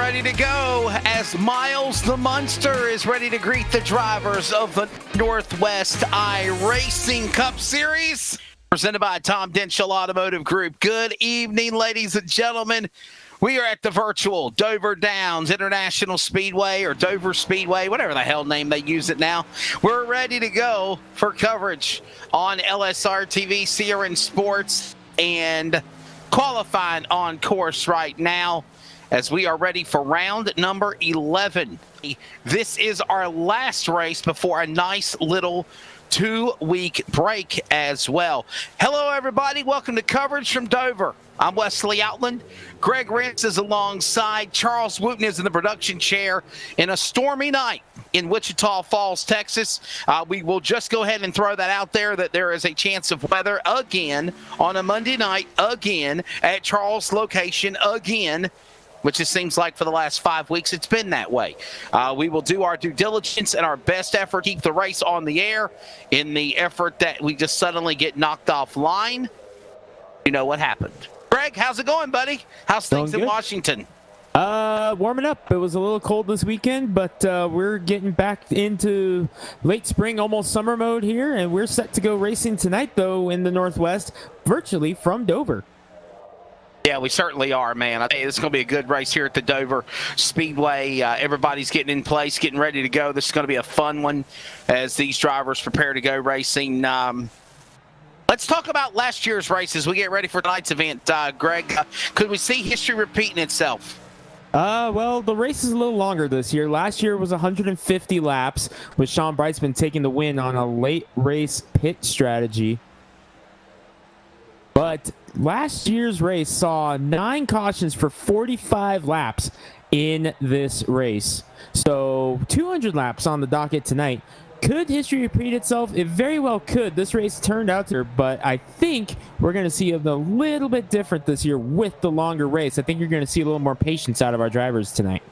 ready to go as Miles the Munster is ready to greet the drivers of the Northwest iRacing Cup Series, presented by Tom Denschel Automotive Group. Good evening, ladies and gentlemen. We are at the virtual Dover Downs International Speedway, or Dover Speedway, whatever the hell name they use it now. We're ready to go for coverage on LSRTV, CRN Sports, and qualifying on course right now as we are ready for round number 11. This is our last race before a nice little 2-week break as well. Hello, everybody. Welcome to coverage from Dover. I'm Wesley Outland. Greg Rentz is alongside. Charles Wooten is in the production chair in a stormy night in Wichita Falls, Texas. We will just go ahead and throw that out there that there is a chance of weather again on a Monday night, again at Charles' location, again, which it seems like for the last 5 weeks it's been that way. We will do our due diligence and our best effort to keep the race on the air in the effort that we just suddenly get knocked offline. You know what happened. Greg, how's it going, buddy? How's things in Washington? Warming up. It was a little cold this weekend, but we're getting back into late spring, almost summer mode here, and we're set to go racing tonight, though, in the Northwest, virtually from Dover. Yeah, we certainly are, man. I think it's going to be a good race here at the Dover Speedway. Everybody's getting in place, getting ready to go. This is going to be a fun one as these drivers prepare to go racing. Let's talk about last year's race as we get ready for tonight's event. Greg, could we see history repeating itself? Well, the race is a little longer this year. Last year was 150 laps, with Sean Brightsman taking the win on a late race pit strategy. But last year's race saw 9 cautions for 45 laps in this race. So 200 laps on the docket tonight. Could history repeat itself? It very well could. This race turned out to, but I think we're going to see a little bit different this year with the longer race. I think you're going to see a little more patience out of our drivers tonight.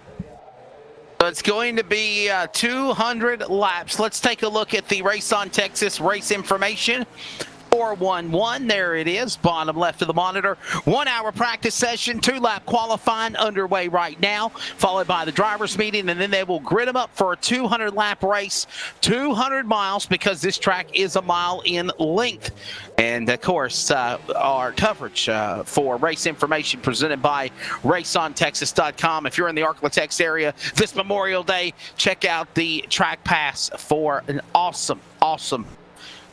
So it's going to be 200 laps. Let's take a look at the Race on Texas race information. 411, there it is, bottom left of the monitor. 1 hour practice session, 2-lap qualifying underway right now, followed by the drivers meeting, and then they will grid them up for a 200-lap race, 200 miles, because this track is a mile in length. And of course, our coverage for race information presented by RaceOnTexas.com. If you're in the Arklatex area this Memorial Day, check out the track pass for an awesome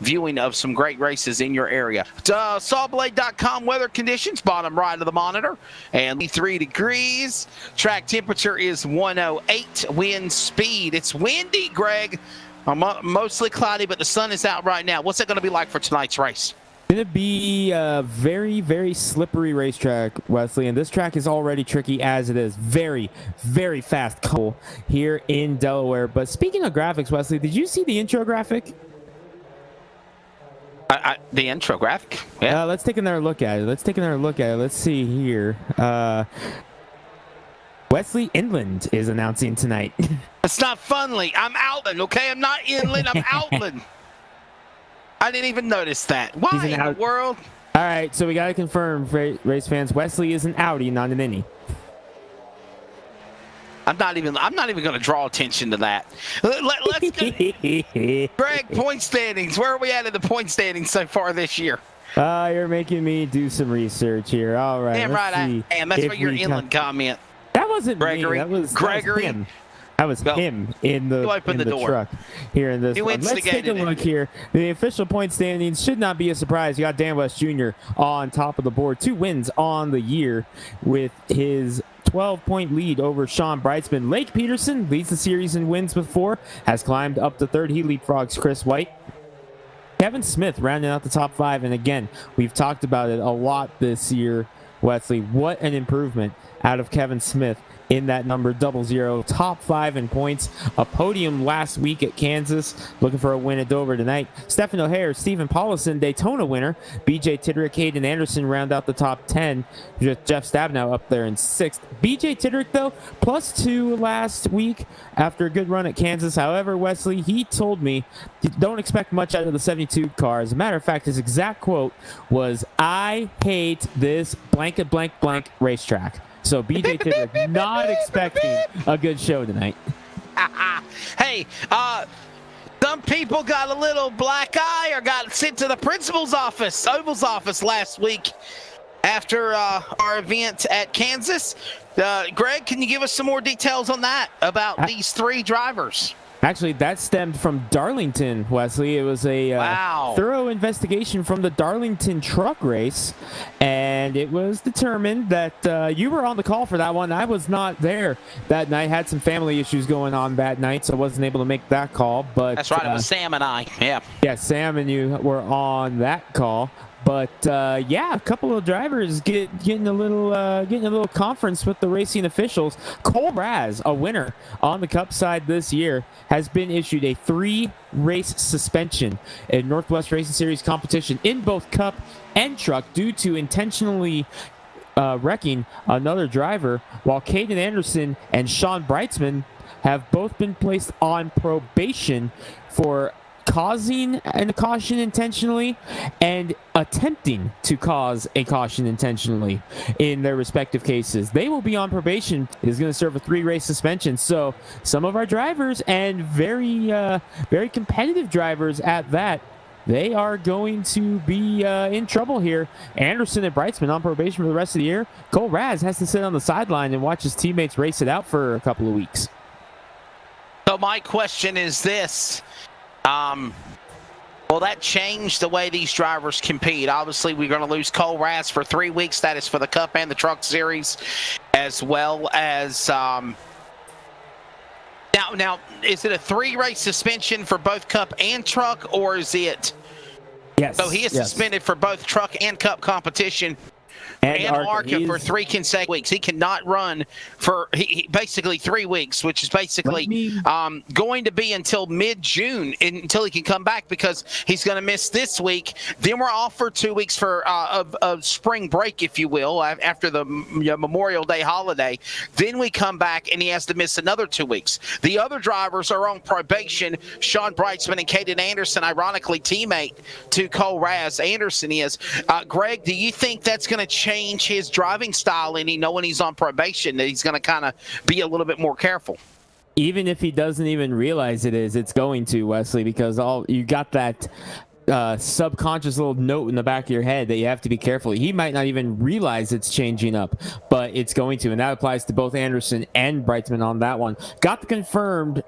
viewing of some great races in your area. Sawblade.com weather conditions, bottom right of the monitor, and 3 degrees. Track temperature is 108. Wind speed, it's windy, Greg. Mostly cloudy, but the sun is out right now. What's it going to be like for tonight's race? It's going to be a very, very slippery racetrack, Wesley, and this track is already tricky as it is. Very, very fast couple here in Delaware. But speaking of graphics, Wesley, did you see the intro graphic? The intro graphic? Yeah. Let's take another look at it. Let's see here. Wesley Inland is announcing tonight. It's not Funley. I'm Outland, okay? I'm not Inland. I'm Outland. I didn't even notice that. Why in the world? All right, so we got to confirm, race fans, Wesley is an Audi, not an innie. I'm not even going to draw attention to that. Let's go. Greg, point standings. Where are we at in the point standings so far this year? You're making me do some research here. All right. Damn right I am. That's what your inland comment. That wasn't Gregory. Me. That was him. That was him in the truck here in this one. Let's take a look here. The official point standings should not be a surprise. You got Dan West Jr. on top of the board. 2 wins on the year with his 12-point lead over Sean Brightsman. Lake Peterson leads the series in wins with 4, has climbed up to 3rd. He leapfrogs Chris White. Kevin Smith rounding out the top 5, and again, we've talked about it a lot this year, Wesley. What an improvement out of Kevin Smith in that number 00, top 5 in points. A podium last week at Kansas, looking for a win at Dover tonight. Stephen O'Hare, Stephen Paulison, Daytona winner. BJ Tidderick, Hayden Anderson round out the top 10. Just Jeff Stabnow up there in 6th. BJ Tidderick, though, +2 last week after a good run at Kansas. However, Wesley, he told me, don't expect much out of the 72 car. As a matter of fact, his exact quote was, "I hate this blank racetrack." So BJ Tibbert not expecting a good show tonight. Hey, some people got a little black eye or got sent to the principal's office, Oval's office last week after our event at Kansas. Greg, can you give us some more details on that about these three drivers? Actually, that stemmed from Darlington, Wesley. It was a thorough investigation from the Darlington truck race, and it was determined that you were on the call for that one. I was not there that night. Had some family issues going on that night, so I wasn't able to make that call. But that's right. It was Sam and I. Yeah. Yeah, Sam and you were on that call. But yeah, a couple of drivers getting a little conference with the racing officials. Cole Raz, a winner on the Cup side this year, has been issued a 3-race suspension in Northwest Racing Series competition in both Cup and Truck due to intentionally wrecking another driver, while Caden Anderson and Sean Breitzman have both been placed on probation for causing a caution intentionally and attempting to cause a caution intentionally in their respective cases. They will be on probation. It is going to serve a 3-race suspension. So some of our drivers, and very competitive drivers at that, they are going to be in trouble here. Anderson and Breitzman on probation for the rest of the year. Cole Raz has to sit on the sideline and watch his teammates race it out for a couple of weeks. So my question is this. Will that change the way these drivers compete? Obviously, we're going to lose Cole Raz for 3 weeks. That is for the Cup and the Truck Series, as well as now, is it a 3-race suspension for both Cup and Truck, or is it? Yes. So he is suspended for both Truck and Cup competition. And ARCA for 3 consecutive weeks. He cannot run for basically 3 weeks, which is basically going to be until mid-June, until he can come back, because he's going to miss this week. Then we're off for 2 weeks for a spring break, if you will, after the Memorial Day holiday. Then we come back, and he has to miss another 2 weeks. The other drivers are on probation. Sean Breitzman and Caden Anderson, ironically teammate to Cole Raz. Anderson is. Greg, do you think that's going to change his driving style any, knowing he's on probation, that he's going to kind of be a little bit more careful? Even if he doesn't even realize it's going to, Wesley, because you got that subconscious little note in the back of your head that you have to be careful. He might not even realize it's changing up, but it's going to, and that applies to both Anderson and Breitzman on that one. Got the confirmed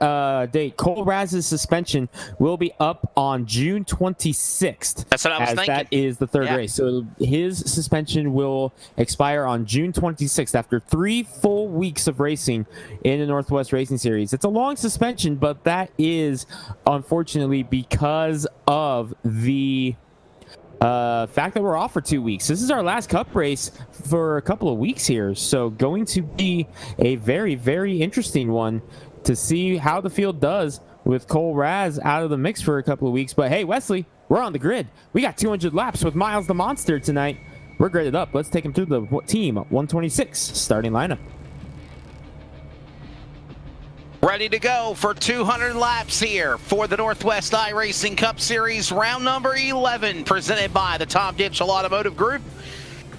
date. Cole Raz's suspension will be up on June 26th. That's what I was thinking. That is the 3rd race. So his suspension will expire on June 26th after 3 full weeks of racing in the Northwest Racing Series. It's a long suspension, but that is unfortunately because of the fact that we're off for 2 weeks. This is our last Cup race for a couple of weeks here, so going to be a very, very interesting one to see how the field does with Cole Raz out of the mix for a couple of weeks. But hey, Wesley, we're on the grid. We got 200 laps with Miles the Monster tonight. We're gridded up. Let's take him through the team 126 starting lineup. Ready to go for 200 laps here for the Northwest iRacing Cup Series, round number 11, presented by the Tom Ditchell Automotive Group.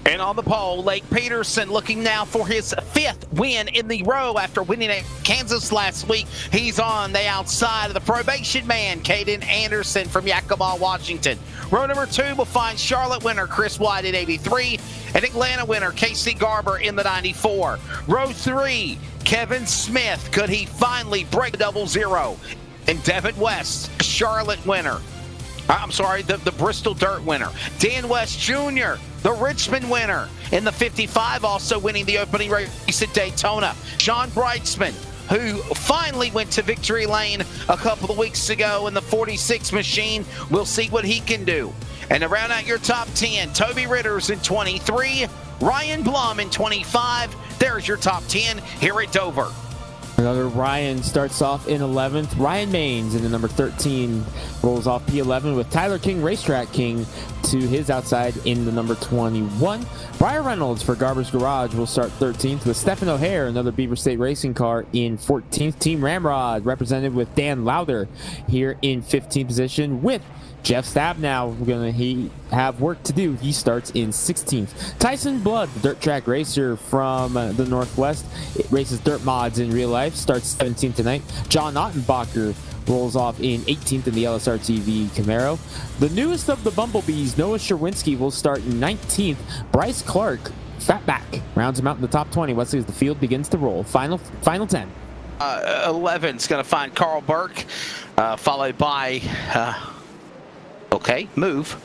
And on the pole, Lake Peterson looking now for his 5th win in the row after winning at Kansas last week. He's on the outside of the probation man, Caden Anderson from Yakima, Washington. Row number 2 will find Charlotte winner Chris White in 83 and Atlanta winner Casey Garber in the 94. Row 3, Kevin Smith. Could he finally break the 00? And Devin West, Charlotte winner. I'm sorry, the Bristol Dirt winner. Dan West Jr., the Richmond winner in the 55, also winning the opening race at Daytona. Sean Breitzman, who finally went to victory lane a couple of weeks ago in the 46 machine. We'll see what he can do. And to round out your top 10, Toby Ritters in 23, Ryan Blum in 25. There's your top 10 here at Dover. Another Ryan starts off in 11th. Ryan Maines in the number 13 rolls off P11 with Tyler King, Racetrack King, to his outside in the number 21. Brian Reynolds for Garber's Garage will start 13th with Stephen O'Hare, another Beaver State racing car, in 14th. Team Ramrod represented with Dan Lowder here in 15th position with Jeff Stabnow, he have work to do. He starts in 16th. Tyson Blood, the dirt track racer from the Northwest, it races dirt mods in real life, starts 17th tonight. John Ottenbacher rolls off in 18th in the LSRTV Camaro. The newest of the Bumblebees, Noah Sherwinski, will start in 19th. Bryce Clark, fatback, rounds him out in the top 20. Wesley, as the field begins to roll. Final 10. 11's going to find Carl Burke, followed by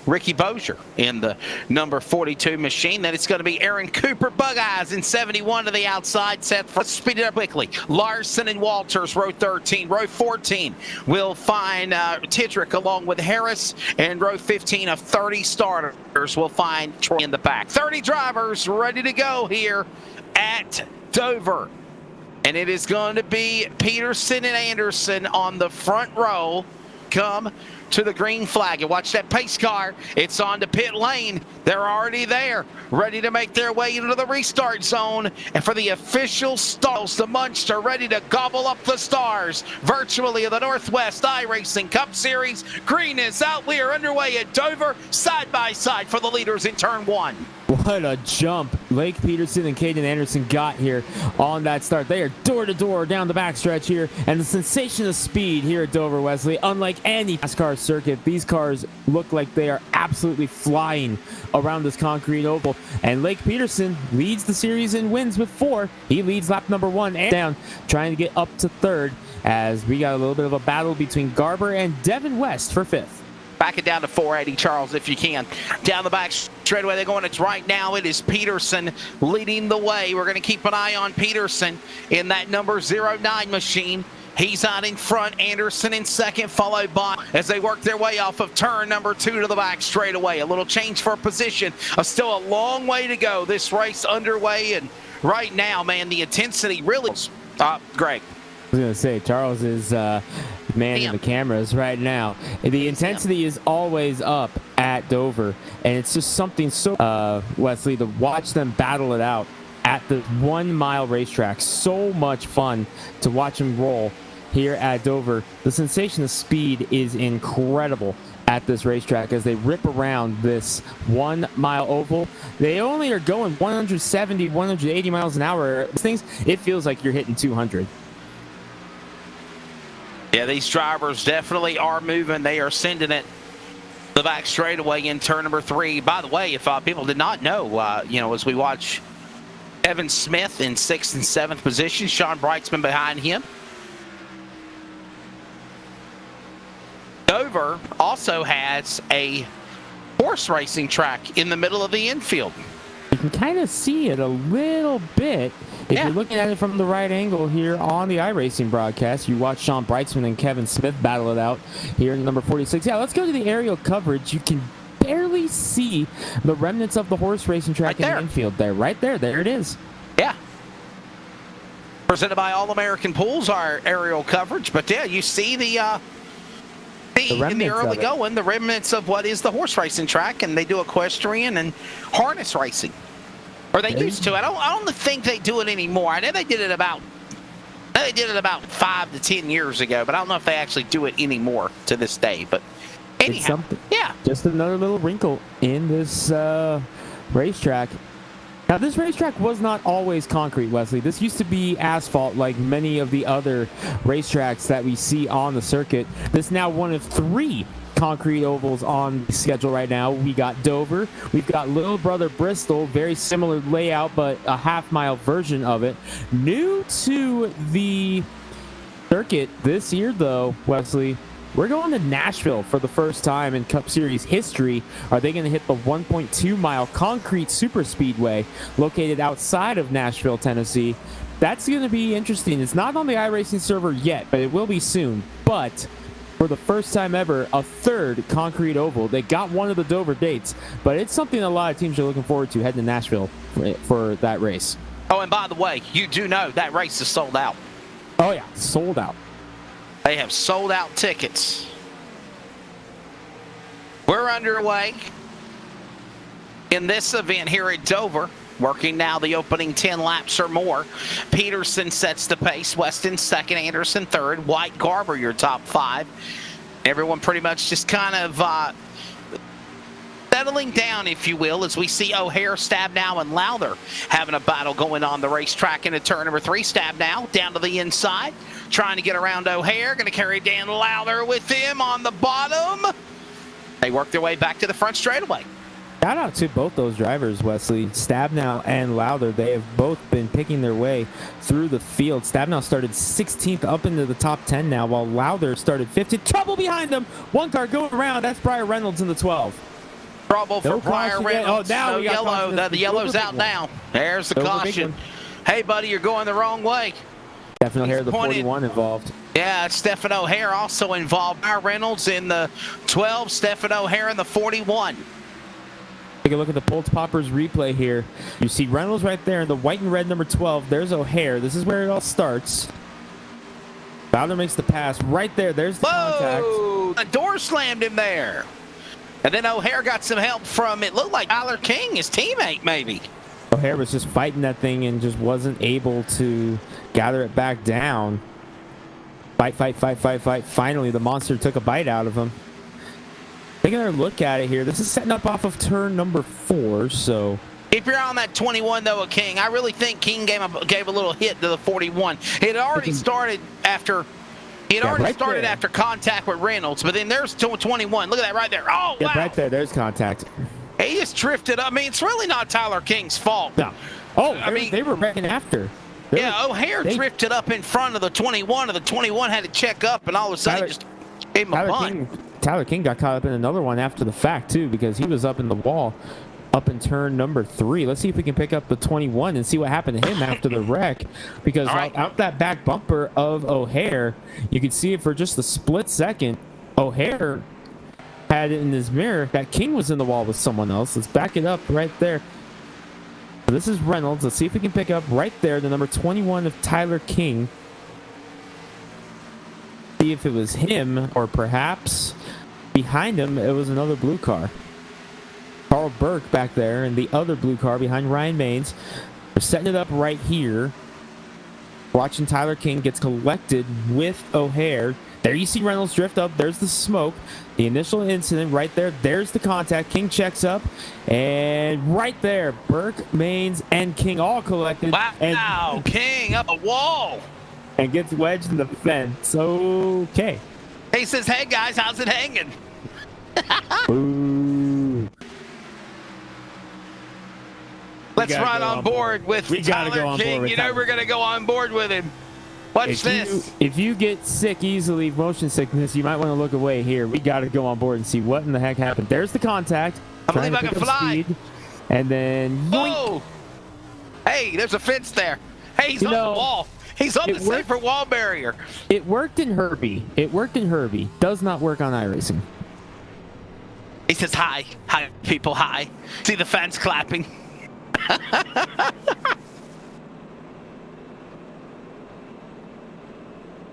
Ricky Bozier in the number 42 machine. Then it's going to be Aaron Cooper, Bug Eyes in 71 to the outside. Let's speed it up quickly. Larson and Walters, row 13. Row 14 will find Tidrick along with Harris. And row 15 of 30 starters will find Troy in the back. 30 drivers ready to go here at Dover. And it is going to be Peterson and Anderson on the front row. Come to the green flag and watch that pace car. It's on to pit lane. They're already there, ready to make their way into the restart zone. And for the official stalls, the Munster ready to gobble up the stars virtually of the Northwest iRacing Cup Series. Green is out. We are underway at Dover, side by side for the leaders in turn 1. What a jump Lake Peterson and Caden Anderson got here on that start. They are door-to-door down the backstretch here, and the sensation of speed here at Dover, Wesley, unlike any NASCAR circuit, these cars look like they are absolutely flying around this concrete oval. And Lake Peterson leads the series and wins with 4. He leads lap number 1 and down, trying to get up to 3rd, as we got a little bit of a battle between Garber and Devin West for 5th. Back it down to 480, Charles, if you can. Down the back straightaway, they're going. It's right now. It is Peterson leading the way. We're going to keep an eye on Peterson in that number 09 machine. He's out in front. Anderson in second, followed by, as they work their way off of turn number 2 to the back straightaway. A little change for position. Still a long way to go. This race underway, and right now, man, the intensity really is Greg. I was going to say, Charles is manning the cameras right now. The intensity is always up at Dover, and it's just something so, Wesley, to watch them battle it out at the 1 mile racetrack. So much fun to watch them roll here at Dover. The sensation of speed is incredible at this racetrack as they rip around this 1 mile oval. They only are going 170, 180 miles an hour. These things, it feels like you're hitting 200. Yeah, these drivers definitely are moving. They are sending it the back straightaway in turn number 3. By the way, if people did not know, as we watch Evan Smith in 6th and 7th position, Sean Brightsman behind him. Dover also has a horse racing track in the middle of the infield. You can kind of see it a little bit if you're looking at it from the right angle here on the iRacing broadcast. You watch Sean Brightsman and Kevin Smith battle it out here in number 46. Yeah, let's go to the aerial coverage. You can barely see the remnants of the horse racing track in the infield there. Right there. There it is. Yeah. Presented by All American Pools, our aerial coverage. But yeah, you see in the early going, the remnants of what is the horse racing track, and they do equestrian and harness racing. Or they used to. I don't think they do it anymore. I know they did it about 5 to 10 years ago, but I don't know if they actually do it anymore to this day. But anyhow, just another little wrinkle in this racetrack. Now, this racetrack was not always concrete, Wesley. This used to be asphalt like many of the other racetracks that we see on the circuit. This is now one of 3 concrete ovals on the schedule right now. We got Dover. We've got Little Brother Bristol, very similar layout, but a half-mile version of it. New to the circuit this year, though, Wesley, we're going to Nashville for the first time in Cup Series history. Are they going to hit the 1.2-mile concrete super speedway located outside of Nashville, Tennessee? That's going to be interesting. It's not on the iRacing server yet, but it will be soon. But for the first time ever, a 3rd concrete oval. They got one of the Dover dates, but it's something a lot of teams are looking forward to, heading to Nashville for that race. Oh, and by the way, you do know that race is sold out. Oh, yeah, sold out. They have sold out tickets. We're underway in this event here at Dover. Working now the opening 10 laps or more. Peterson sets the pace. Weston second, Anderson third. White, Garber your top 5. Everyone pretty much just kind of settling down, if you will, as we see O'Hare, Stabnow, and Lowther having a battle going on the racetrack into turn number 3. Stabnow down to the inside, trying to get around O'Hare. Going to carry Dan Lowther with him on the bottom. They work their way back to the front straightaway. Shout out to both those drivers, Wesley. Stabnow and Lowther, they have both been picking their way through the field. Stabnow started 16th up into the top 10 now, while Lowther started 15th. Trouble behind them. One car going around. That's Briar Reynolds in the 12. Trouble for Briar Reynolds. Oh, now we got yellow. The yellow's out now. There's the caution. Hey, buddy, you're going the wrong way. Stefan O'Hare, the 41 involved. Yeah, Stefan O'Hare also involved. Briar Reynolds in the 12. Stefan O'Hare in the 41. Take a look at the Pulse Poppers replay here. You see Reynolds right there in the white and red number 12. There's O'Hare. This is where it all starts. Lowther makes the pass right there. There's the contact. The door slammed him there. And then O'Hare got some help from, it looked like Tyler King, his teammate, maybe. O'Hare was just fighting that thing and just wasn't able to gather it back down. Fight. Finally, the monster took a bite out of him. Taking a look at it here. This is setting up off of turn number 4, so... Keep your eye on that 21, though, King. I really think King gave a little hit to the 41. It already started after... after contact with Reynolds, but then there's 21. Look at that right there. Oh, yeah, wow. Right there. There's contact. He just drifted up. I mean, it's really not Tyler King's fault. No. Oh, I mean, they were wrecking after. O'Hare drifted up in front of the 21, and the 21 had to check up, and all of a sudden just gave him a bunt. Tyler King got caught up in another one after the fact, too, because he was up in the wall up in turn number 3. Let's see if we can pick up the 21 and see what happened to him after the wreck, because out that back bumper of O'Hare, you could see it for just a split second. O'Hare had it in his mirror that King was in the wall with someone else. Let's back it up right there. So this is Reynolds. Let's see if we can pick up right there the number 21 of Tyler King. See if it was him, or perhaps behind him it was another blue car. Carl Burke back there in the other blue car behind Ryan Maines. We're setting it up right here. Watching Tyler King gets collected with O'Hare. There you see Reynolds drift up. There's the smoke. The initial incident right there. There's the contact. King checks up. And right there, Burke, Maines, and King all collected. Wow, and King up a wall. And gets wedged in the fence. Okay. He says, hey, guys, how's it hanging? Ooh. Let's ride on board with Tyler King. You know we're going to go on board with him. Watch this. If you get sick easily, motion sickness, you might want to look away here. We got to go on board and see what in the heck happened. There's the contact. I believe I can fly. Speed, and then yoink. Hey, there's a fence there. Hey, he's on the wall. He's on the safer wall barrier. It worked in Herbie. Does not work on iRacing. He says, hi. Hi, people, hi. See the fans clapping.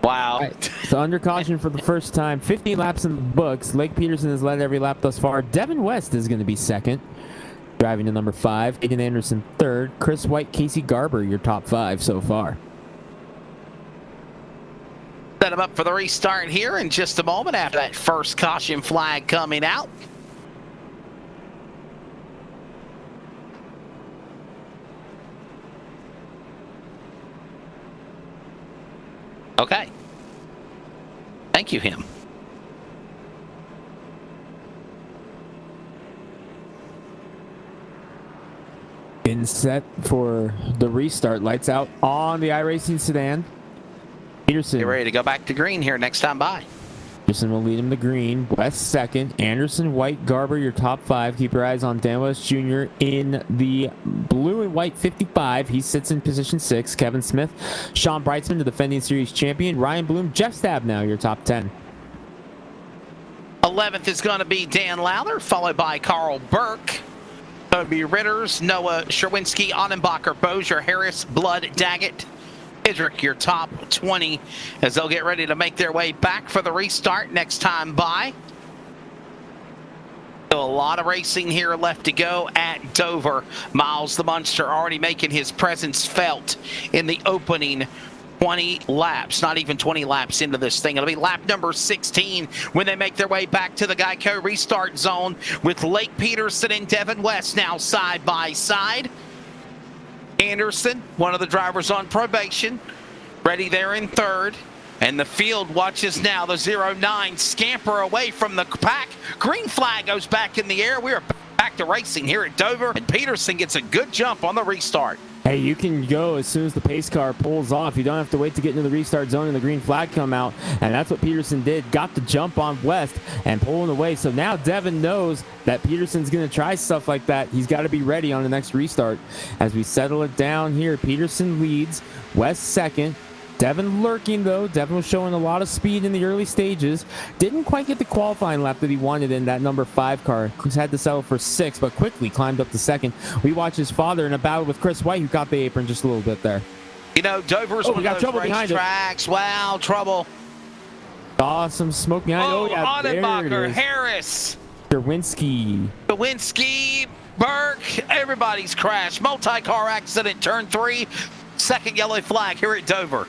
Wow. Right. So under caution for the first time, 15 laps in the books. Lake Peterson has led every lap thus far. Devin West is going to be second, driving to number 5. Aiden Anderson third. Chris White, Casey Garber, your top 5 so far. Set him up for the restart here in just a moment after that first caution flag coming out. Okay. Thank you, him. Getting set for the restart. Lights out on the iRacing sedan. Peterson. Get ready to go back to green here next time by. Peterson will lead him to green. West second. Anderson, White, Garber, your top 5. Keep your eyes on Dan West Jr. in the blue and white 55. He sits in position 6. Kevin Smith, Sean Brightsman, the defending series champion. Ryan Bloom, Jeff Stabnow, your top 10. 11th is going to be Dan Lowther, followed by Carl Burke. Toby Ritters, Noah Sherwinski, Annenbacher, Bozier, Harris, Blood, Daggett. Hidrick, your top 20, as they'll get ready to make their way back for the restart next time by. Still a lot of racing here left to go at Dover. Miles the Munster already making his presence felt in the opening 20 laps, not even 20 laps into this thing. It'll be lap number 16 when they make their way back to the Geico restart zone with Lake Peterson and Devin West now side by side. Anderson, one of the drivers on probation, ready there in third. And the field watches now the 09 scamper away from the pack. Green flag goes back in the air. We are back to racing here at Dover, and Peterson gets a good jump on the restart. Hey, you can go as soon as the pace car pulls off. You don't have to wait to get into the restart zone and the green flag come out. And that's what Peterson did. Got the jump on West and pulling away. So now Devin knows that Peterson's going to try stuff like that. He's got to be ready on the next restart. As we settle it down here, Peterson leads, West second. Devin lurking, though. Devin was showing a lot of speed in the early stages. Didn't quite get the qualifying lap that he wanted in that number 5 car. He had to settle for 6, but quickly climbed up to second. We watch his father in a battle with Chris White, who got the apron just a little bit there. You know, Dover's one of those race tracks. Wow, trouble. Awesome smoke behind. Oh, yeah, Ottenbacher, Harris. Derwinski, Burke. Everybody's crashed. Multi-car accident, turn 3. Second yellow flag here at Dover.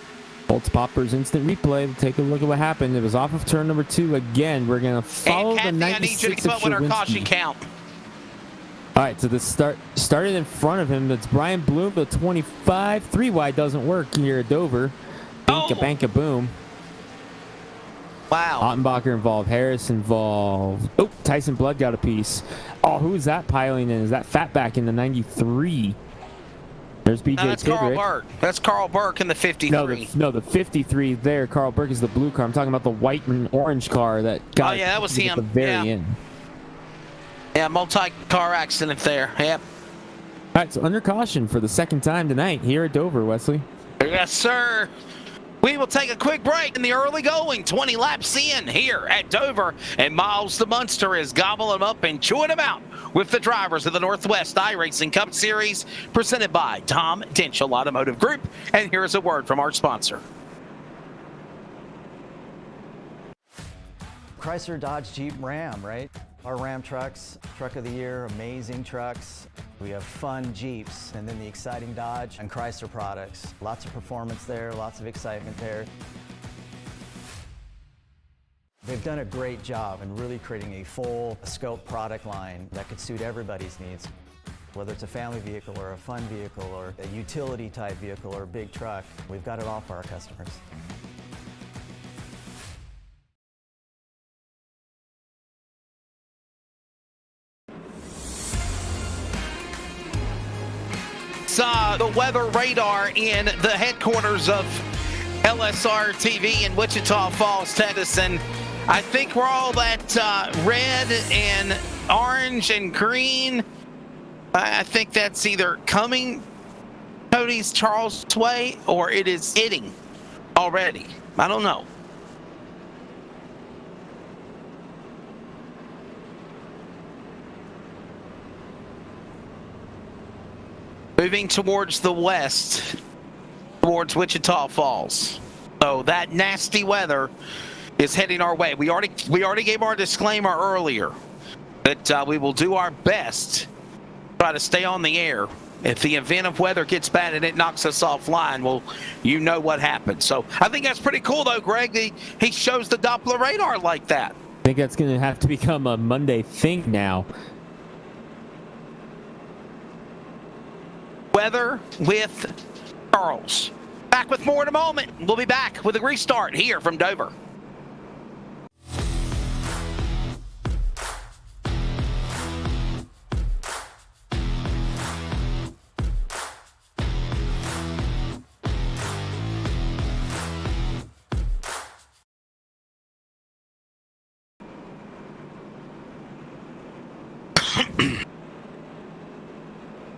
Bolts Poppers instant replay. Take a look at what happened. It was off of turn number 2 again. We're going to follow the 96 I need you to keep up with our caution count. All right, so the started in front of him. That's Brian Bloom, the 25. 3 wide doesn't work here at Dover. Banka boom. Wow. Ottenbacher involved. Harris involved. Oh, Tyson Blood got a piece. Oh, who is that piling in? Is that Fatback in the 93? There's BJ that's Tidrick. Carl Burke. That's Carl Burke in the 53. No, the 53 there. Carl Burke is the blue car. I'm talking about the white and orange car that got. Oh yeah, that was him. At the very end. Yeah, multi-car accident there. Yep. All right, so under caution for the second time tonight here at Dover, Wesley. Yes, sir. We will take a quick break in the early going. 20 laps in here at Dover, and Miles the Munster is gobbling them up and chewing them out with the drivers of the Northwest iRacing Cup Series, presented by Tom Denchel Automotive Group. And here's a word from our sponsor. Chrysler, Dodge, Jeep, Ram, right? Our Ram trucks, truck of the year, amazing trucks. We have fun Jeeps, and then the exciting Dodge and Chrysler products. Lots of performance there, lots of excitement there. They've done a great job in really creating a full scope product line that could suit everybody's needs. Whether it's a family vehicle or a fun vehicle or a utility type vehicle or a big truck, we've got it all for our customers. The weather radar in the headquarters of LSRTV in Wichita Falls, Texas, and I think we're all that red and orange and green. I think that's either coming Cody's Charles way or it is hitting already. I don't know. Moving towards the west, towards Wichita Falls. So that nasty weather is heading our way. We already gave our disclaimer earlier that we will do our best to try to stay on the air. If the event of weather gets bad and it knocks us offline, well, you know what happens. So I think that's pretty cool, though, Greg. He shows the Doppler radar like that. I think that's going to have to become a Monday thing now. Weather with Charles. Back with more in a moment. We'll be back with a restart here from Dover.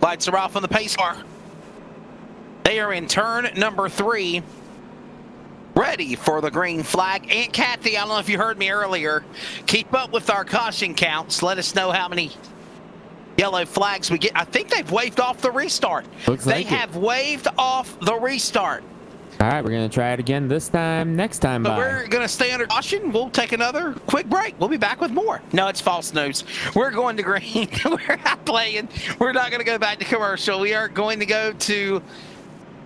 Lights are off on the pace car. They are in turn number 3, ready for the green flag. Aunt Kathy, I don't know if you heard me earlier. Keep up with our caution counts. Let us know how many yellow flags we get. I think they've waved off the restart. They have waved off the restart. All right, we're going to try it again this time, next time. So we're going to stay under caution. We'll take another quick break. We'll be back with more. No, it's false news. We're going to green. We're not playing. We're not going to go back to commercial. We are going to go to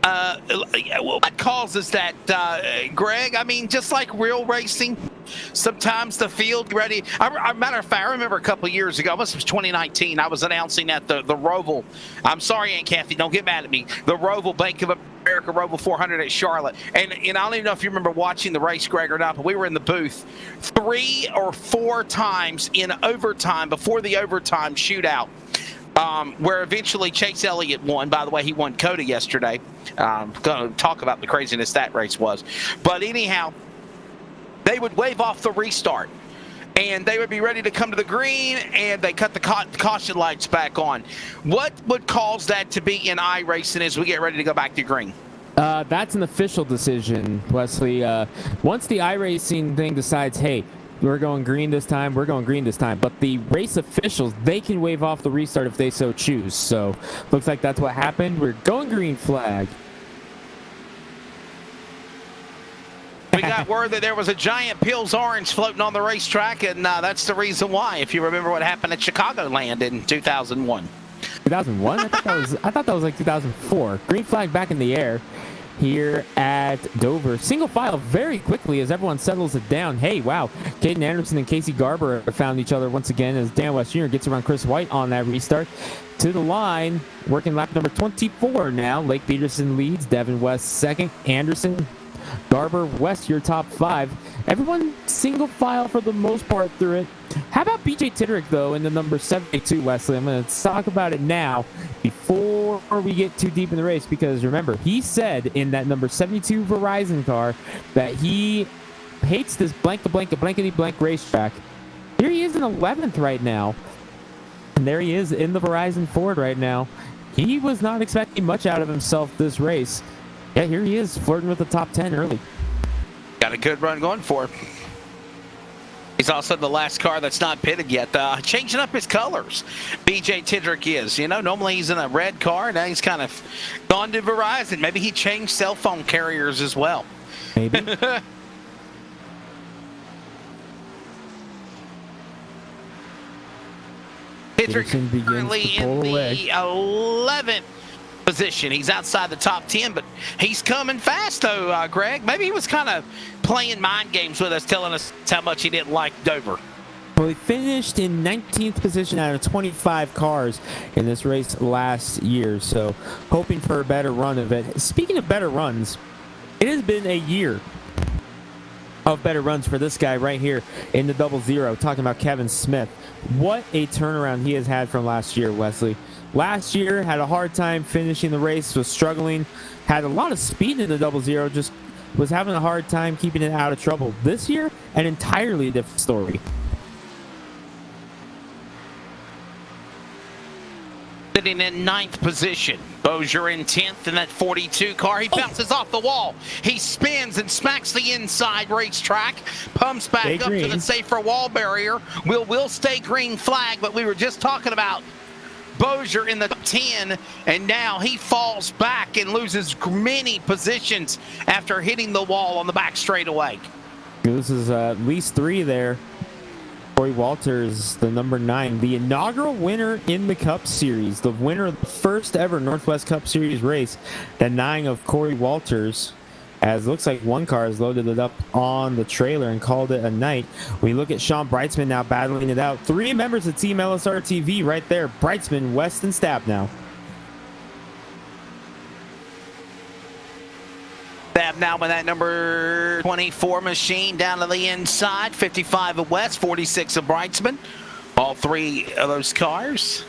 What causes that, Greg? I mean, just like real racing, sometimes the field ready. Matter of fact, I remember a couple of years ago, it was 2019, I was announcing at the Roval. I'm sorry, Aunt Kathy, don't get mad at me. The Roval Bank of America Roval 400 at Charlotte. And I don't even know if you remember watching the race, Greg, or not, but we were in the booth 3 or 4 times in overtime, before the overtime shootout. Where eventually Chase Elliott won. By the way, he won Coda yesterday. Going to talk about the craziness that race was. But anyhow, they would wave off the restart, and they would be ready to come to the green, and they cut the caution lights back on. What would cause that to be in iRacing as we get ready to go back to green? That's an official decision, Wesley. Once the iRacing thing decides, hey, we're going green this time, we're going green this time. But the race officials, they can wave off the restart if they so choose. So looks like that's what happened. We're going green flag. We got word that there was a giant Peel's orange floating on the racetrack, and that's the reason why. If you remember what happened at Chicagoland in 2001. 2001? I thought that was like 2004. Green flag back in the air here at Dover. Single file very quickly as everyone settles it down. Hey, wow. Caden Anderson and Casey Garber found each other once again as Dan West Jr. gets around Chris White on that restart. To the line, working lap number 24 now. Lake Peterson leads. Devin West second. Anderson, Garber, West, your top 5. Everyone single file for the most part through it. How about BJ Titterick, though, in the number 72, Wesley? I'm going to talk about it now before we get too deep in the race, because remember, he said in that number 72 Verizon car that he hates this blankety-blank racetrack. Here he is in 11th right now, and there he is in the Verizon Ford right now. He was not expecting much out of himself this race. Yeah, here he is, flirting with the top 10 early. Got a good run going for him. He's also the last car that's not pitted yet. Changing up his colors. BJ Titterick is. You know, normally he's in a red car. Now he's kind of gone to Verizon. Maybe he changed cell phone carriers as well. Maybe. Titterick currently in the 11th position. He's outside the top 10, but he's coming fast, though, Greg. Maybe he was kind of playing mind games with us, telling us how much he didn't like Dover. Well, he finished in 19th position out of 25 cars in this race last year, so hoping for a better run of it. Speaking of better runs, it has been a year of better runs for this guy right here in the 00, talking about Kevin Smith. What a turnaround he has had from last year, Wesley. Last year, had a hard time finishing the race, was struggling, had a lot of speed in the 00, just was having a hard time keeping it out of trouble. This year, an entirely different story. Sitting in 9th position. Bozier in 10th in that 42 car. He bounces off the wall. He spins and smacks the inside racetrack. Pumps back up to the safer wall barrier. Will stay green flag, but we were just talking about Bozier in the 10, and now he falls back and loses many positions after hitting the wall on the back straightaway. This is at least 3 there. Corey Walters, the number 9, the inaugural winner in the Cup Series, the winner of the first ever Northwest Cup Series race, the 9 of Corey Walters. As it looks like one car has loaded it up on the trailer and called it a night. We look at Sean Breitzman now battling it out. 3 members of Team LSRTV right there. Breitzman, West, and Stab now. Stab now with that number 24 machine down to the inside. 55 of West, 46 of Breitzman. All 3 of those cars.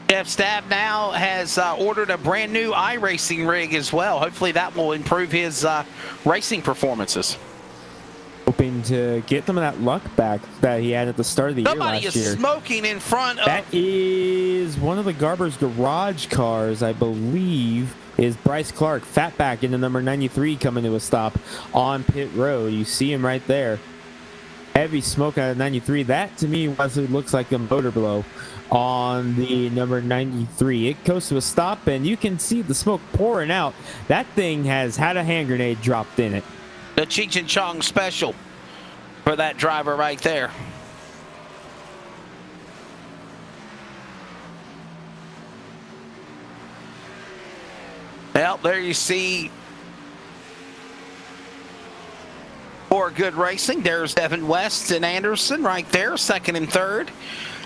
Jeff Stab now has ordered a brand new iRacing rig as well. Hopefully that will improve his racing performances. Hoping to get some of that luck back that he had at the start of the year last year. Somebody is smoking in front of... That is one of the Garber's garage cars, I believe, is Bryce Clark. Fatback in the number 93 coming to a stop on pit road. You see him right there. Heavy smoke out of 93. That, to me, looks like a motor blow on the number 93. It goes to a stop, and you can see the smoke pouring out. That thing has had a hand grenade dropped in it. The Cheech and Chong special for that driver right there. Well, there you see more good racing. There's Devin West and Anderson right there, second and third.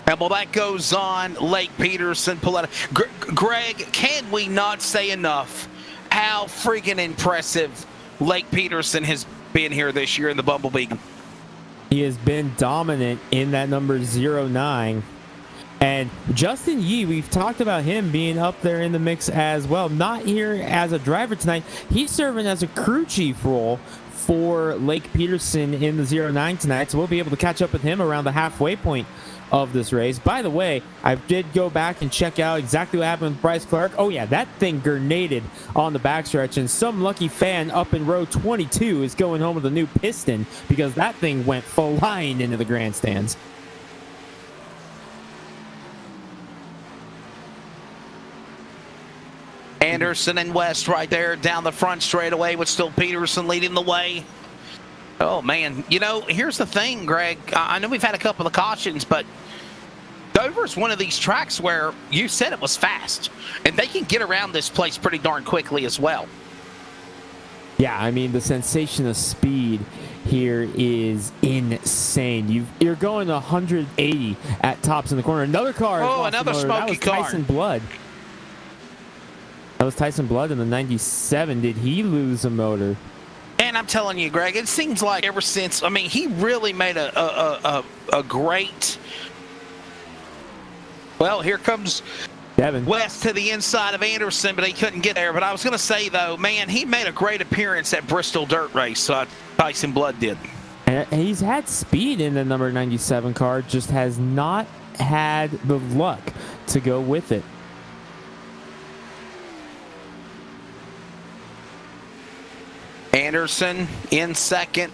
And while that goes on, Lake Peterson, Paletta. Greg, can we not say enough how freaking impressive Lake Peterson has been here this year in the Bumblebee? He has been dominant in that number 09. And Justin Yee, we've talked about him being up there in the mix as well. Not here as a driver tonight. He's serving as a crew chief role for Lake Peterson in the 09 tonight. So we'll be able to catch up with him around the halfway point of this race. By the way, I did go back and check out exactly what happened with Bryce Clark. Oh yeah, that thing grenaded on the backstretch, and some lucky fan up in row 22 is going home with a new piston because that thing went flying into the grandstands. Anderson and West right there down the front straightaway with still Peterson leading the way. Oh man, you know, here's the thing, Greg. I know we've had a couple of cautions, but Dover's one of these tracks where you said it was fast, and they can get around this place pretty darn quickly as well. Yeah, I mean, the sensation of speed here is insane. You're going 180 at tops in the corner. Another car. Oh, another smoky car. Tyson Blood. That was Tyson Blood in the 97. Did he lose a motor? And I'm telling you, Greg, it seems like ever since, I mean, he really made a great, well, here comes Devin West to the inside of Anderson, but he couldn't get there. But I was going to say, though, man, he made a great appearance at Bristol Dirt Race, Tyson Blood did. And he's had speed in the number 97 car, just has not had the luck to go with it. Anderson in second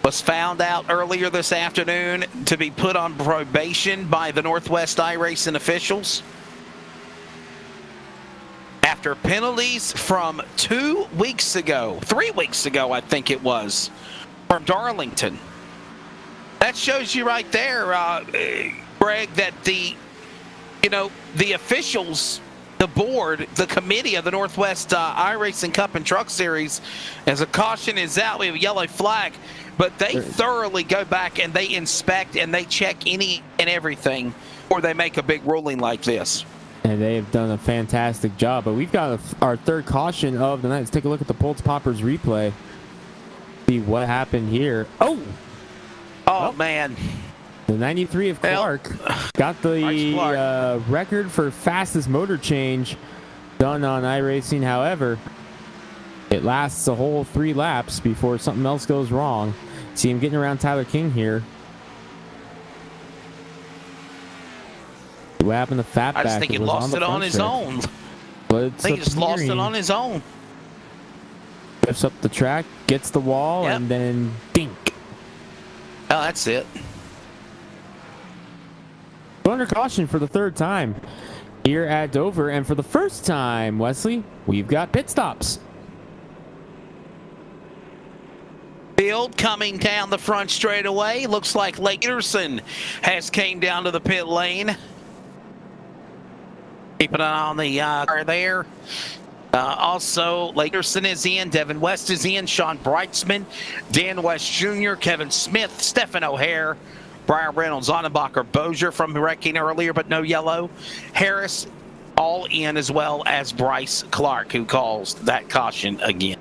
was found out earlier this afternoon to be put on probation by the Northwest iRacing officials after penalties from 2 weeks ago, 3 weeks ago, I think it was, from Darlington. That shows you right there, Greg, that the officials, the board, the committee of the Northwest iRacing Cup and Truck Series, as a caution is out, we have a yellow flag, but they thoroughly go back and they inspect and they check any and everything before they make a big ruling like this. And they have done a fantastic job. But we've got our third caution of the night. Let's take a look at the Pulse Poppers replay. See what happened here. Oh, man. The 93 of Clark got the record for fastest motor change done on iRacing. However, it lasts a whole 3 laps before something else goes wrong. See him getting around Tyler King here. What happened to Fatback? I just think he lost it on his own. I think he just lost it on his own. Lifts up the track, gets the wall, and then dink. Oh, that's it. Under caution for the third time here at Dover, and for the first time, Wesley, we've got pit stops. Field coming down the front straightaway. Looks like Lake Peterson has came down to the pit lane. Keeping an eye on the car there. Also, Lake Peterson is in. Devin West is in. Sean Breitzman, Dan West Jr., Kevin Smith, Stephen O'Hare, Brian Reynolds, Onnenbacher, Bozier from wrecking earlier, but no yellow. Harris all in, as well as Bryce Clark, who calls that caution again.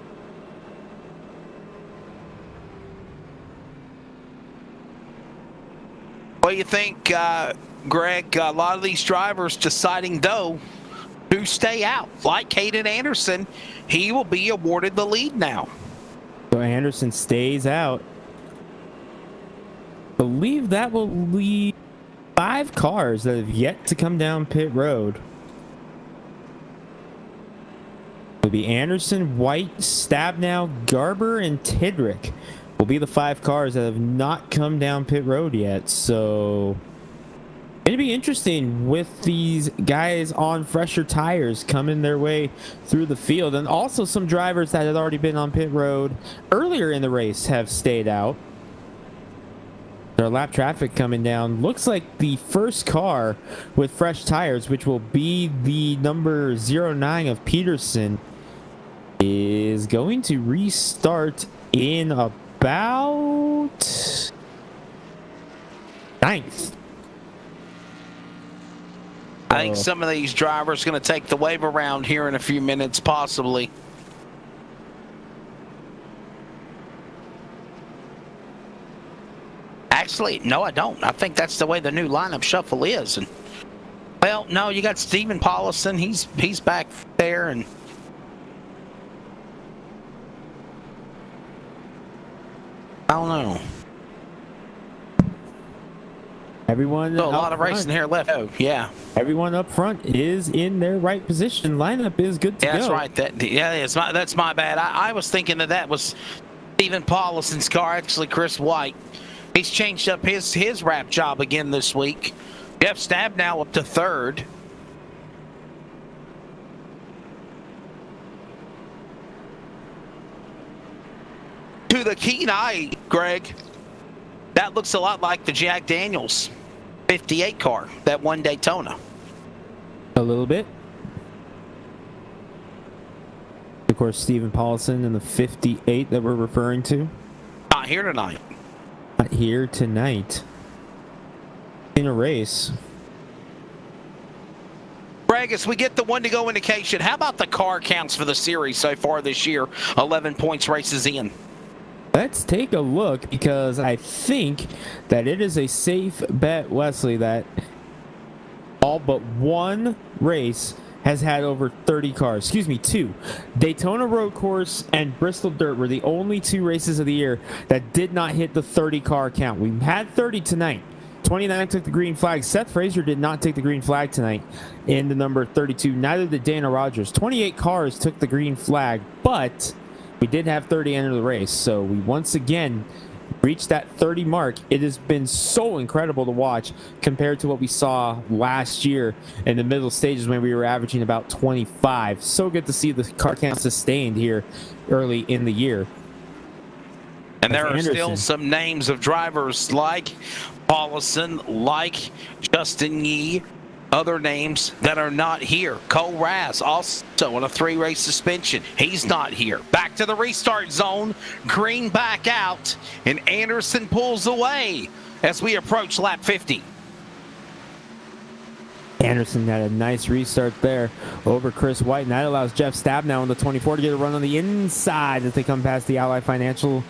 What do you think, Greg? A lot of these drivers deciding, though, to stay out. Like Caden Anderson, he will be awarded the lead now. So Anderson stays out. I believe that will leave 5 cars that have yet to come down pit road. It'll be Anderson, White, Stabnow, Garber, and Tidrick will be the 5 cars that have not come down pit road yet. So it'll be interesting with these guys on fresher tires coming their way through the field. And also some drivers that had already been on pit road earlier in the race have stayed out. Our lap traffic coming down. Looks like the first car with fresh tires, which will be the number 09 of Peterson, is going to restart in about 9th. I think some of these drivers are going to take the wave around here in a few minutes, possibly. Actually, no, I don't. I think that's the way the new lineup shuffle is. And well, no, you got Stephen Paulison. He's back there, and I don't know. Everyone. So a lot of racing here left. Oh, yeah. Everyone up front is in their right position. Lineup is good to go. That's right. That's my bad. I was thinking that was Stephen Paulison's car. Actually, Chris White. He's changed up his wrap job again this week. Jeff Stab now up to 3rd. To the keen eye, Greg, that looks a lot like the Jack Daniels 58 car that won Daytona. A little bit. Of course, Stephen Paulson in the 58 that we're referring to. Not here tonight. Not here tonight. In a race. Greg, as we get the 1-to-go indication, how about the car counts for the series so far this year? 11 points races in. Let's take a look, because I think that it is a safe bet, Wesley, that all but one race has had over 30 cars. Excuse me, 2. Daytona Road Course and Bristol Dirt were the only 2 races of the year that did not hit the 30 car count. We had 30 tonight. 29 took the green flag. Seth Frazier did not take the green flag tonight in the number 32. Neither did Dana Rogers. 28 cars took the green flag, but we did have 30 enter the race. So we once again reached that 30 mark. It has been so incredible to watch compared to what we saw last year in the middle stages when we were averaging about 25. So good to see the car count sustained here early in the year. And there are still some names of drivers like Paulison, like Justin Yee, other names that are not here. Cole Raz also on a 3-race suspension. He's not here. Back to the restart zone. Green back out, and Anderson pulls away as we approach lap 50. Anderson had a nice restart there over Chris White, and that allows Jeff Stabnow on the 24 to get a run on the inside as they come past the Ally Financial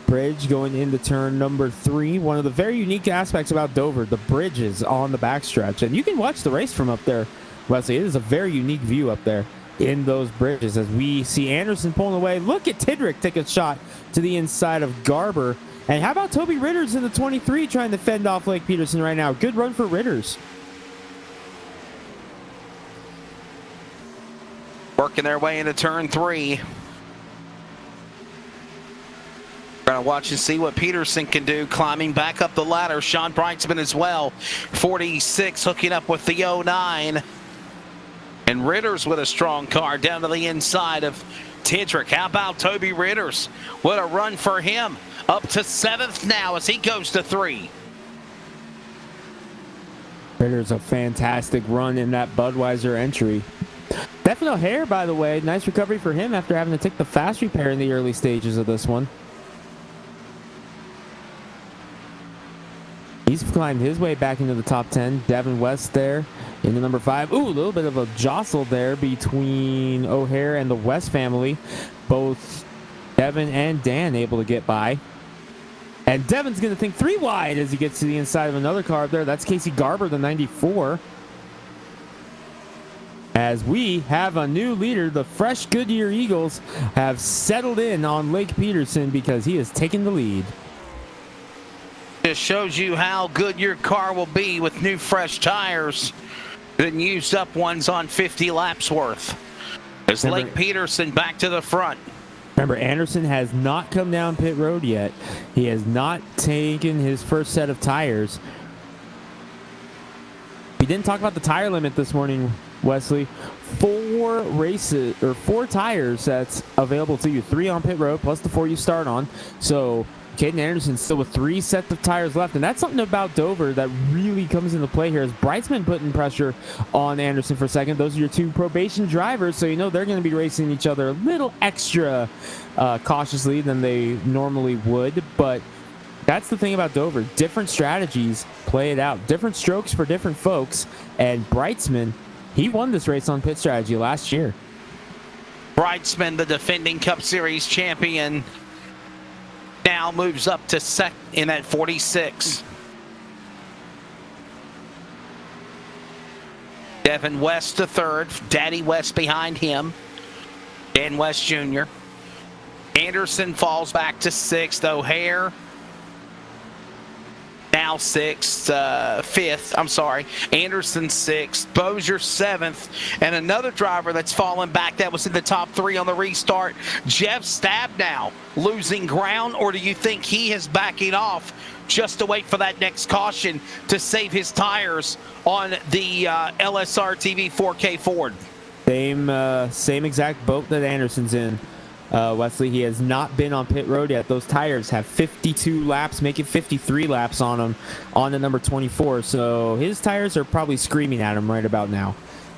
bridge going into turn number 3. One of the very unique aspects about Dover, the bridges on the backstretch, and you can watch the race from up there, Wesley. It is a very unique view up there in those bridges as we see Anderson pulling away. Look at Tidrick take a shot to the inside of Garber. And how about Toby Ritters in the 23 trying to fend off Lake Peterson right now? Good run for Ritters. Working their way into turn 3. We're going to watch and see what Peterson can do, climbing back up the ladder. Sean Brightsman as well. 46 hooking up with the 09. And Ritters with a strong car down to the inside of Tidrick. How about Toby Ritters? What a run for him. Up to 7th now as he goes to 3. Ritters a fantastic run in that Budweiser entry. Stefan O'Hare, by the way, nice recovery for him after having to take the fast repair in the early stages of this one. He's climbed his way back into the top 10. Devin West there in the number 5. Ooh, a little bit of a jostle there between O'Hare and the West family. Both Devin and Dan able to get by. And Devin's going to think 3 wide as he gets to the inside of another car up there. That's Casey Garber, the 94. As we have a new leader, the fresh Goodyear Eagles have settled in on Lake Peterson because he has taken the lead. Just shows you how good your car will be with new fresh tires than used up ones on 50 laps worth. As Lake Peterson back to the front. Remember, Anderson has not come down pit road yet. He has not taken his first set of tires. We didn't talk about the tire limit this morning, Wesley. 4 races or 4 tires that's available to you. 3 on pit road plus the 4 you start on. So Caden Anderson still with 3 sets of tires left, and that's something about Dover that really comes into play here. As Brightsman putting pressure on Anderson for second. Those are your 2 probation drivers, so you know they're going to be racing each other a little extra cautiously than they normally would, but that's the thing about Dover. Different strategies, play it out. Different strokes for different folks, and Brightsman, he won this race on pit strategy last year. Brightsman, the defending Cup Series champion, now moves up to second in at 46. Devin West to third. Daddy West behind him. Dan West Jr. Anderson falls back to 6th. O'Hare now 6th. 5th. I'm sorry. Anderson 6th. Bozier 7th. And another driver that's fallen back that was in the top 3 on the restart. Jeff Stabnow losing ground, or do you think he is backing off just to wait for that next caution to save his tires on the LSRTV 4K Ford? Same exact boat that Anderson's in. Wesley, he has not been on pit road yet. Those tires have 52 laps, make it 53 laps on them on the number 24. So his tires are probably screaming at him right about now.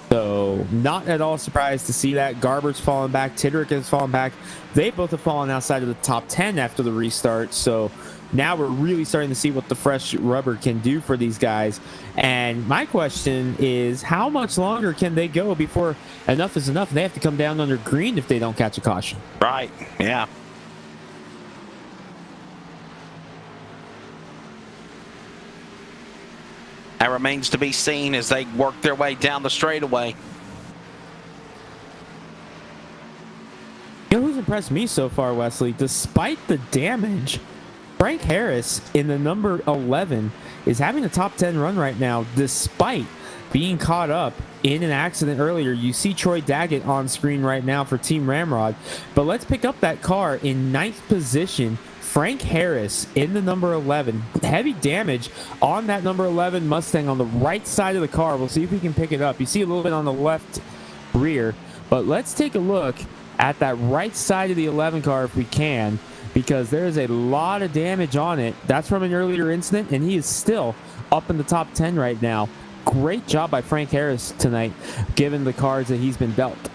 So not at all surprised to see that. Garber's fallen back. Tidrick has fallen back. They both have fallen outside of the top 10 after the restart. So now we're really starting to see what the fresh rubber can do for these guys. And my question is, how much longer can they go before enough is enough? They have to come down under green if they don't catch a caution. Right, yeah. That remains to be seen as they work their way down the straightaway. You know who's impressed me so far, Wesley? Despite the damage, Frank Harris in the number 11 is having a top 10 run right now, despite being caught up in an accident earlier. You see Troy Daggett on screen right now for Team Ramrod, but let's pick up that car in 9th position. Frank Harris in the number 11. Heavy damage on that number 11 Mustang on the right side of the car. We'll see if we can pick it up. You see a little bit on the left rear, but let's take a look at that right side of the 11 car if we can, because there is a lot of damage on it. That's from an earlier incident, and he is still up in the top 10 right now. Great job by Frank Harris tonight, given the cards that he's been dealt.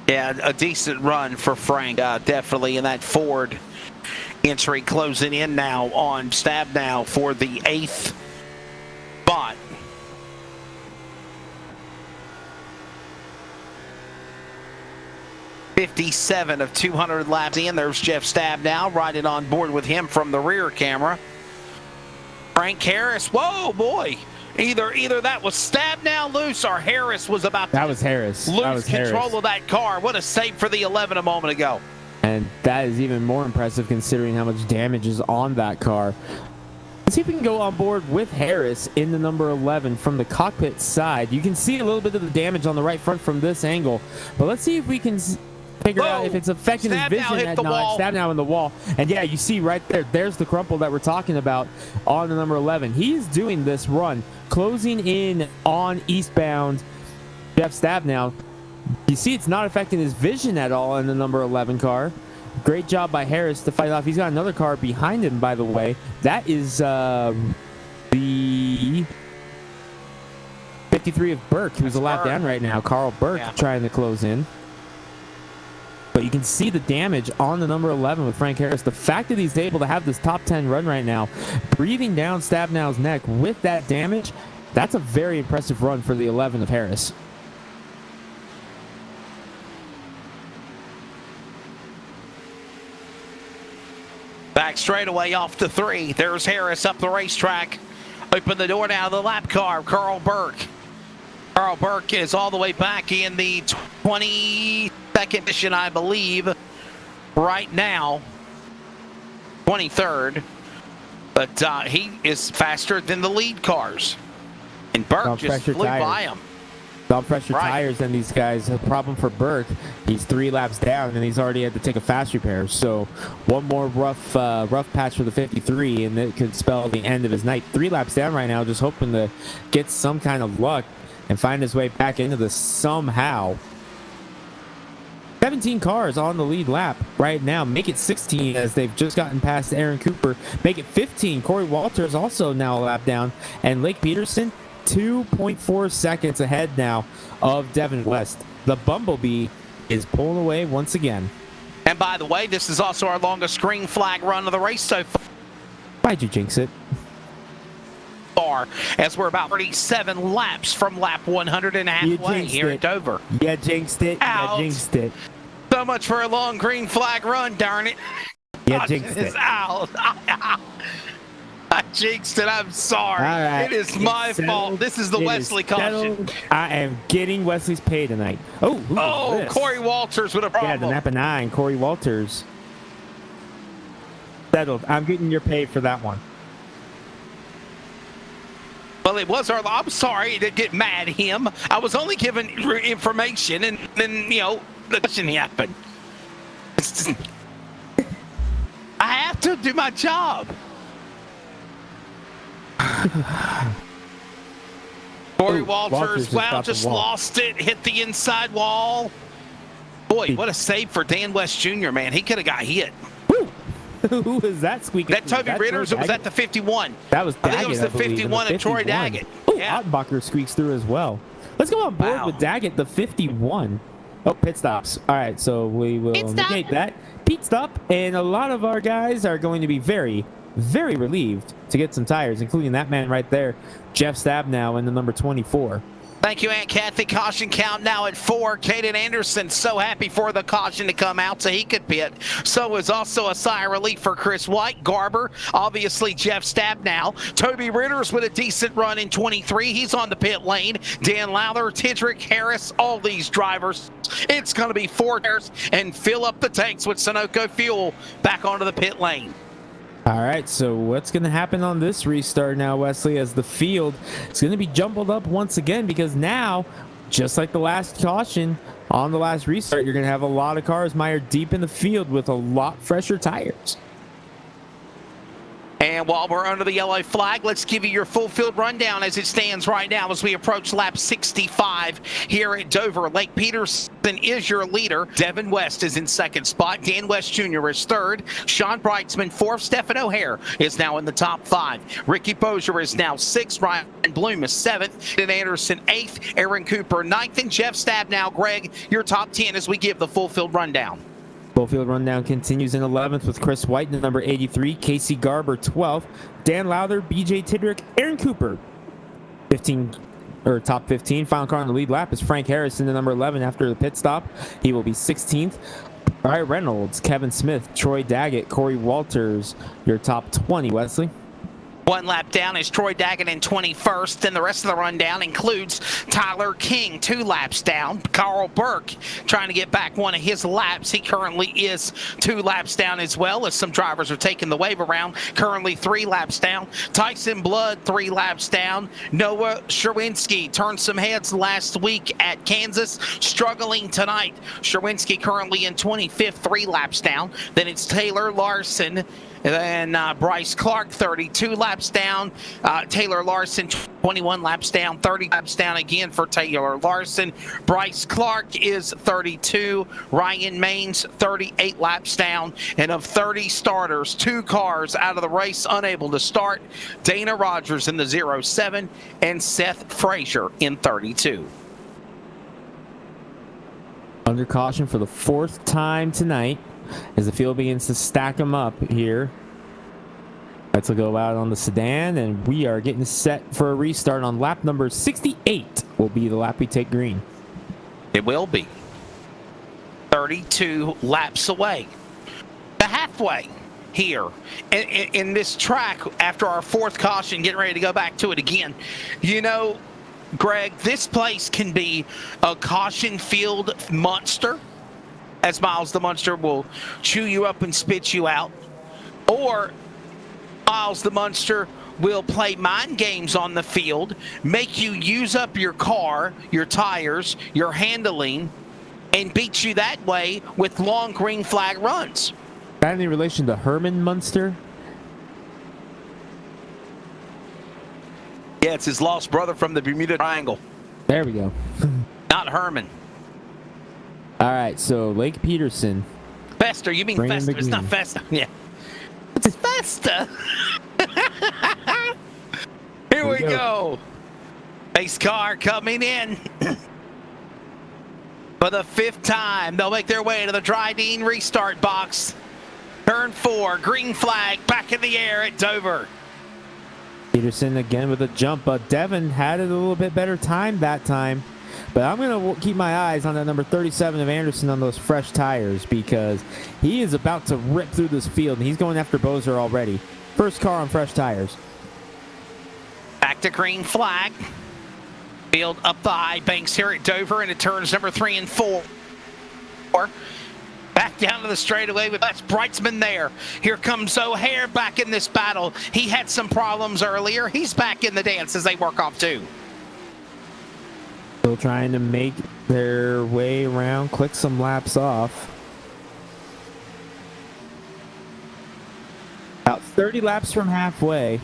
Yeah, a decent run for Frank, definitely in that Ford entry, closing in now on Stabnow for the 8th spot. .57 of 200 laps in. There's Jeff Stabnow riding on board with him from the rear camera. Frank Harris, whoa boy, either that was Stabnow loose or Harris was about to lose control of that car. What a save for the 11 a moment ago. And that is even more impressive considering how much damage is on that car. Let's see if we can go on board with Harris in the number 11 from the cockpit side. You can see a little bit of the damage on the right front from this angle, but let's see if we can figure out if it's affecting his vision at night. Stabnow in the wall. And yeah, you see right there, there's the crumple that we're talking about on the number 11. He's doing this run, closing in on eastbound Jeff Stabnow. You see it's not affecting his vision at all in the number 11 car. Great job by Harris to fight off. He's got another car behind him, by the way. That is the 53 of Burke, who's a lap down right now. Carl Burke trying to close in. But you can see the damage on the number 11 with Frank Harris. The fact that he's able to have this top 10 run right now, breathing down Stabnow's neck with that damage, that's a very impressive run for the 11 of Harris. Back straightaway off to 3. There's Harris up the racetrack. Open the door now to the lap car, Carl Burke. Carl Burke is all the way back in the 22nd position, I believe, right now. 23rd. But he is faster than the lead cars. And Burke just flew by him. Without pressure tires and these guys, a problem for Burke. He's 3 laps down and he's already had to take a fast repair. So one more rough patch for the 53 and it could spell the end of his night. 3 laps down right now, just hoping to get some kind of luck and find his way back into this somehow. 17 cars on the lead lap right now. Make it 16 as they've just gotten past Aaron Cooper. Make it 15. Corey Walters also now a lap down. And Lake Peterson, 2.4 seconds ahead now of Devin West. The Bumblebee is pulling away once again. And by the way, this is also our longest green flag run of the race so far. Why'd you jinx it? As we're about 37 laps from lap 100 and halfway here at Dover. Yeah, jinxed it. Out. Yeah, jinxed it. So much for a long green flag run, darn it. Yeah, jinxed it. Out. I jinxed it. I'm sorry. Right. It is my fault. This is the Wesley caution. I am getting Wesley's pay tonight. Oh, Corey Walters with a problem. Yeah, the Napa 9, Corey Walters. Settled. I'm getting your pay for that one. Well, it was our. I'm sorry to get mad at him. I was only given information, and then the question happened. I have to do my job. Corey Walters just lost it. Hit the inside wall. Boy, what a save for Dan West Jr. Man, he could have got hit. Who was that squeaking? That Toby Ritters, or was that the 51? That was Daggett, I think it was the 51 of Troy Daggett. Yeah. Ottenbacher squeaks through as well. Let's go on board with Daggett, the 51. Oh, pit stops. All right, so we will negate that. Pit stop, and a lot of our guys are going to be very, very relieved to get some tires, including that man right there, Jeff Stabnow in the number 24. Thank you, Aunt Kathy. Caution count now at 4. Caden Anderson so happy for the caution to come out so he could pit. So is also a sigh of relief for Chris White. Garber, obviously Jeff Stabnow. Toby Ritters with a decent run in 23. He's on the pit lane. Dan Lowther, Tidrick, Harris, all these drivers. It's going to be 4 cars and fill up the tanks with Sunoco fuel back onto the pit lane. All right, so what's going to happen on this restart now, Wesley, as the field is going to be jumbled up once again, because now, just like the last caution on the last restart, you're going to have a lot of cars mired deep in the field with a lot fresher tires. And while we're under the yellow flag, let's give you your full field rundown as it stands right now as we approach lap 65 here at Dover. Lake Peterson is your leader. Devin West is in second spot. Dan West Jr. is third. Sean Brightsman fourth. Stephen O'Hare is now in the top 5. Ricky Bozier is now 6th. Ryan Bloom is 7th. Dan Anderson 8th. Aaron Cooper 9th. And Jeff Stabnow. Greg, your top 10 as we give the full field rundown. Full field rundown continues in 11th with Chris White in the number 83, Casey Garber 12th, Dan Lowther, BJ Tidrick, Aaron Cooper 15 or top 15. Final car on the lead lap is Frank Harris in the number 11 after the pit stop. He will be 16th. Brian Reynolds, Kevin Smith, Troy Daggett, Corey Walters, your top 20, Wesley. 1 lap down is Troy Daggett in 21st, and the rest of the rundown includes Tyler King 2 laps down. Carl Burke trying to get back one of his laps. He currently is 2 laps down as well, as some drivers are taking the wave around. Currently 3 laps down. Tyson Blood 3 laps down. Noah Sherwinski turned some heads last week at Kansas, struggling tonight. Sherwinski currently in 25th, 3 laps down. Then it's Taylor Larson. And then Bryce Clark, 32 laps down. Taylor Larson, 21 laps down. 30 laps down again for Taylor Larson. Bryce Clark is 32. Ryan Maines, 38 laps down. And of 30 starters, 2 cars out of the race unable to start. Dana Rogers in the 07 and Seth Frazier in 32. Under caution for the 4th time tonight, as the field begins to stack them up here. Let's go out on the sedan, and we are getting set for a restart on lap number 68. Will be the lap we take green. It will be 32 laps away. The halfway here in this track after our 4th caution, getting ready to go back to it again. You know, Greg, this place can be a caution field monster, as Miles the Munster will chew you up and spit you out. Or Miles the Munster will play mind games on the field, make you use up your car, your tires, your handling, and beat you that way with long green flag runs. That any relation to Herman Munster? Yeah, it's his lost brother from the Bermuda Triangle. There we go. Not Herman. All right, so Lake Peterson. Fester, you mean Fester? It's not Festa. Yeah. It's Festa. Here we go. Pace car coming in. For the 5th time, they'll make their way to the Dryden restart box. Turn 4, green flag, back in the air at Dover. Peterson again with a jump, but Devin had it a little bit better time that time. But I'm going to keep my eyes on that number 37 of Anderson on those fresh tires because he is about to rip through this field, and he's going after Bozer already. First car on fresh tires. Back to green flag. Field up the high banks here at Dover, and it turns number 3 and 4. Back down to the straightaway with that's Brightsman there. Here comes O'Hare back in this battle. He had some problems earlier. He's back in the dance as they work off 2. Still trying to make their way around, click some laps off. About 30 laps from halfway.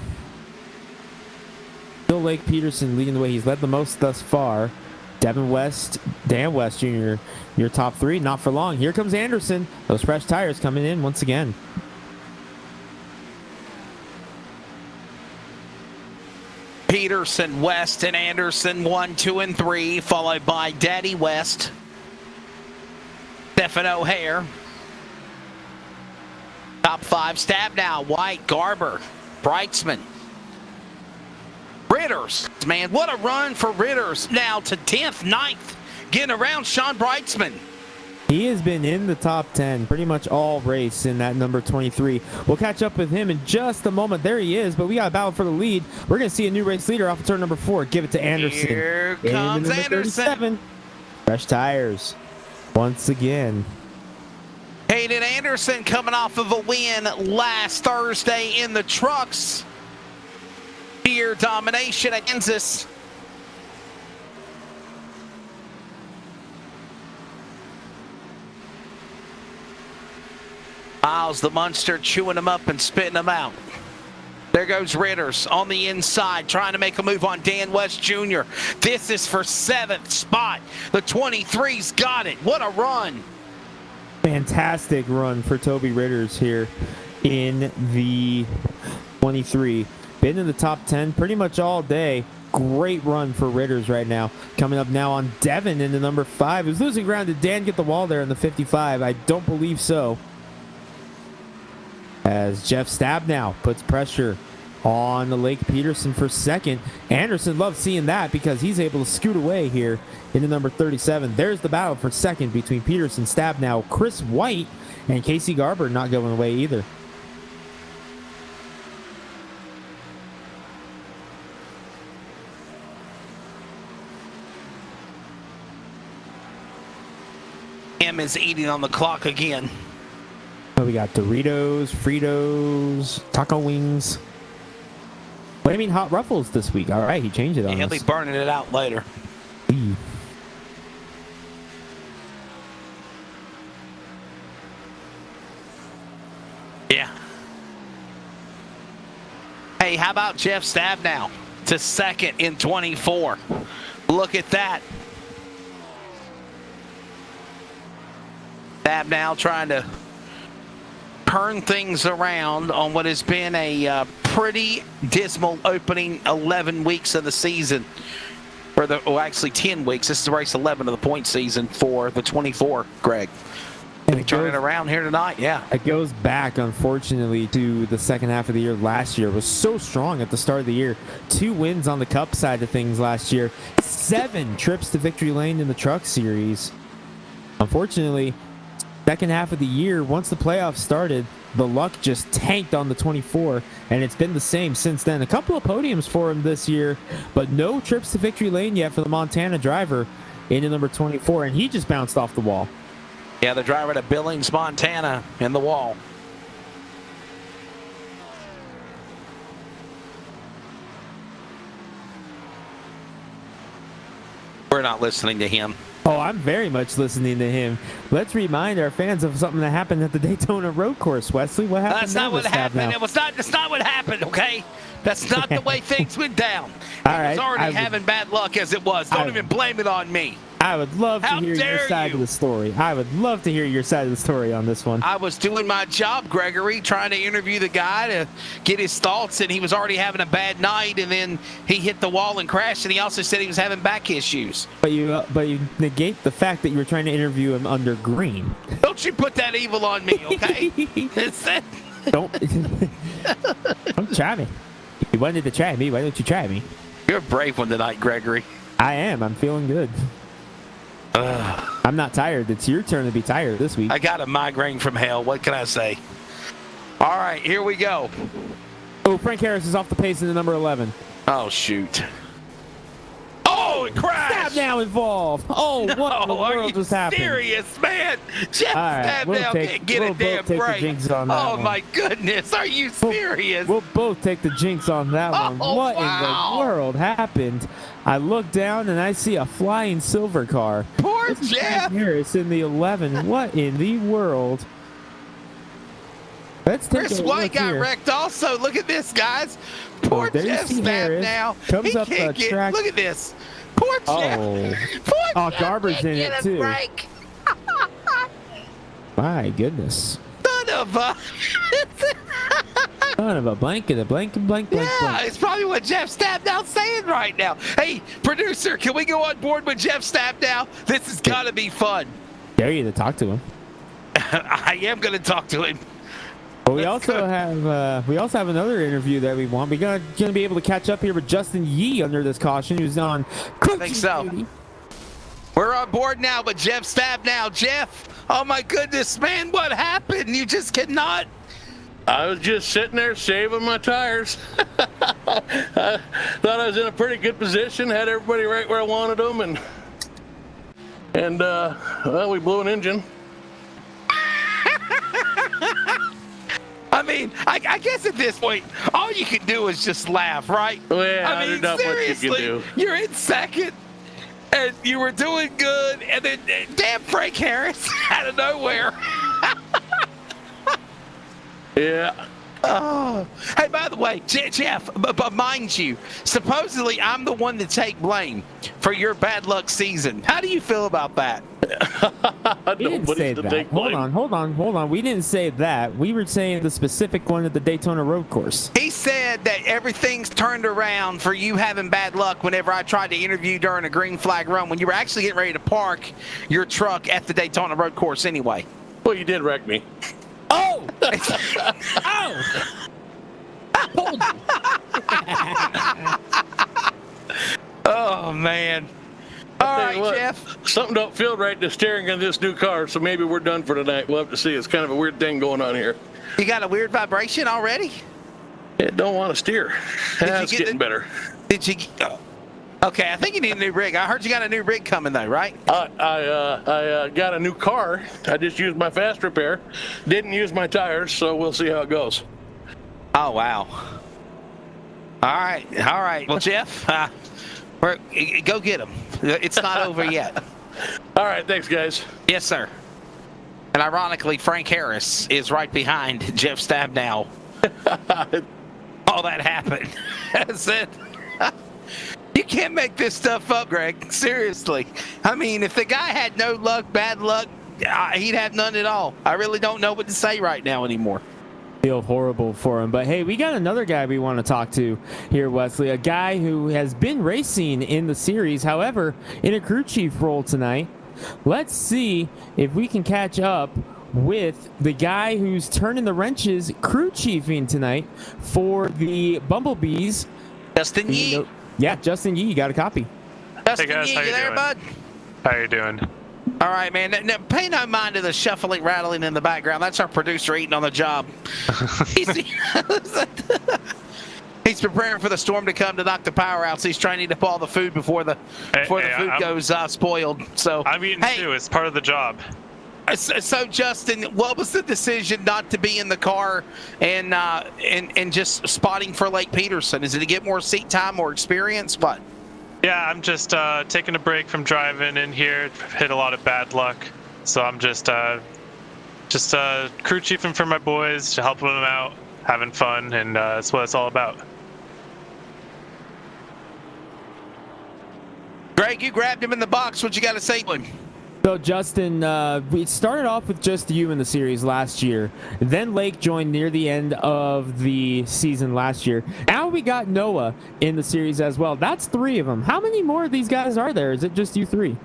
Still Lake Peterson leading the way. He's led the most thus far. Dan West Jr., your top 3. Not for long. Here comes Anderson. Those fresh tires coming in once again. Peterson, West, and Anderson 1, 2, and 3, followed by Daddy West, Stephen O'Hare. Top 5 stab now. White, Garber, Brightsman. Ritters, man, what a run for Ritters now to 10th, 9th, getting around Sean Brightsman. He has been in the top 10 pretty much all race in that number 23. We'll catch up with him in just a moment. There he is, but we got a battle for the lead. We're going to see a new race leader off of turn number 4. Give it to Anderson. Here comes Anderson. 37. Fresh tires once again. Hayden Anderson coming off of a win last Thursday in the trucks. Sheer domination at Kansas. Miles the Munster chewing them up and spitting them out. There goes Ritters on the inside trying to make a move on Dan West Jr. This is for 7th spot. The 23's got it. What a run. Fantastic run for Toby Ritters here in the 23. Been in the top 10 pretty much all day. Great run for Ritters right now. Coming up now on Devin in the number 5. Who's losing ground. Did Dan get the wall there in the 55? I don't believe so. As Jeff Stabnow puts pressure on the Lake Peterson for 2nd. Anderson loves seeing that because he's able to scoot away here in the number 37. There's the battle for 2nd between Peterson, Stabnow, Chris White, and Casey Garber not going away either. M is eating on the clock again. Oh, we got Doritos, Fritos, taco wings. What do you mean hot ruffles this week? All right, he changed it on us. He'll be burning it out later. Yeah. Hey, how about Jeff Stabnow to 2nd in 24? Look at that. Stabnow trying to turn things around on what has been a pretty dismal opening 11 weeks of the season. For the, well, actually 10 weeks. This is race 11 of the point season for the 24, Greg. And turn it around here tonight, yeah. It goes back, unfortunately, to the second half of the year last year. It was so strong at the start of the year. 2 wins on the Cup side of things last year. 7 trips to victory lane in the Truck Series. Unfortunately, second half of the year, once the playoffs started, the luck just tanked on the 24, and it's been the same since then. A couple of podiums for him this year, but no trips to victory lane yet for the Montana driver into number 24, and he just bounced off the wall. Yeah, the driver to Billings, Montana, in the wall. We're not listening to him. Oh, I'm very much listening to him. Let's remind our fans of something that happened at the Daytona Road Course. Wesley, what happened? That's not what happened. That's not what happened, okay? That's not the way things went down. He was already having bad luck as it was. Don't even blame it on me. I would love to hear your side of the story. I would love to hear your side of the story on this one. I was doing my job, Gregory, trying to interview the guy to get his thoughts, and he was already having a bad night, and then he hit the wall and crashed, and he also said he was having back issues. But you negate the fact that you were trying to interview him under green. Don't you put that evil on me, okay? Don't try me. You wanted to try me. Why don't you try me? You're a brave one tonight, Gregory. I am. I'm feeling good. I'm not tired. It's your turn to be tired this week. I got a migraine from hell. What can I say? All right, here we go. Oh, Frank Harris is off the pace in the number 11. Oh, shoot. Oh, it crashed. Stab now involved. Oh, what in the world just happened? Serious, man. Jeff Stab now can't get a damn break. Oh, my goodness. Are you serious? We'll both take the jinx on that one. What in the world happened? I look down and I see a flying silver car. Poor Jeff. Harris in the 11. What in the world? Let's take Chris White got wrecked also. Look at this, guys. Poor Jeff Stab now. Comes up the track. Look at this. Poor Jeff. Poor Jeff. Garber's in it too. My goodness. Son of a. Son of a blank. Yeah, it's probably what Jeff Stabnow's saying right now. Hey, producer, can we go on board with Jeff Stabnow? This has got to be fun. Dare you to talk to him. I am going to talk to him. Well, we also have another interview that we want. We're gonna be able to catch up here with Justin Yee under this caution, who's on. I think so. Duty. We're on board now, but Jeff Stabnow. Jeff, oh my goodness, man, what happened? You just cannot. I was just sitting there saving my tires. I thought I was in a pretty good position, had everybody right where I wanted them, and well, we blew an engine. I mean, I guess at this point, all you can do is just laugh, right? Well, yeah, I mean, not seriously, much you can do. You're in second, and you were doing good, and then damn Frank Harris out of nowhere. Yeah. Oh, hey, by the way, Jeff, but mind you, supposedly I'm the one to take blame for your bad luck season. How do you feel about that? We didn't say that. Hold on. We didn't say that. We were saying the specific one at the Daytona Road Course. He said that everything's turned around for you having bad luck whenever I tried to interview during a green flag run when you were actually getting ready to park your truck at the Daytona Road Course anyway. Well, you did wreck me. Oh! Oh, man. All right, what, Jeff. Something don't feel right to steering in this new car, so maybe we're done for tonight. We'll have to see. It's kind of a weird thing going on here. You got a weird vibration already? It don't want to steer. It's getting better. Did you? Okay, I think you need a new rig. I heard you got a new rig coming though, right? I got a new car. I just used my fast repair. Didn't use my tires, so we'll see how it goes. Oh wow. All right. Well, Jeff, go get him. It's not over yet. All right, thanks, guys. Yes, sir. And ironically, Frank Harris is right behind Jeff Stabnow. All that happened. That's it. You can't make this stuff up, Greg. Seriously. I mean, if the guy had no luck, bad luck, he'd have none at all. I really don't know what to say right now anymore. Feel horrible for him. But hey, we got another guy we want to talk to here, Wesley. A guy who has been racing in the series, however, in a crew chief role tonight. Let's see if we can catch up with the guy who's turning the wrenches crew chiefing tonight for the Bumblebees. Justin Yee. Yeah, Justin Yee, you got a copy. Justin hey guys, Yee, how you there, doing? bud? How you doing? All right, man. Now, pay no mind to the shuffling, rattling in the background. That's our producer eating on the job. He's preparing for the storm to come to knock the power out, so he's trying to eat up all the food before the food goes spoiled. So I'm eating too. It's part of the job. So Justin, what was the decision not to be in the car and just spotting for Lake Peterson? Is it to get more seat time, more experience? What? Yeah, I'm just taking a break from driving in here. Hit a lot of bad luck, so I'm just crew chiefing for my boys, helping them out, having fun, and that's what it's all about. Greg, you grabbed him in the box. What you got to say to him? So, Justin, we started off with just you in the series last year. Then Lake joined near the end of the season last year. Now we got Noah in the series as well. That's 3 of them. How many more of these guys are there? Is it just you 3?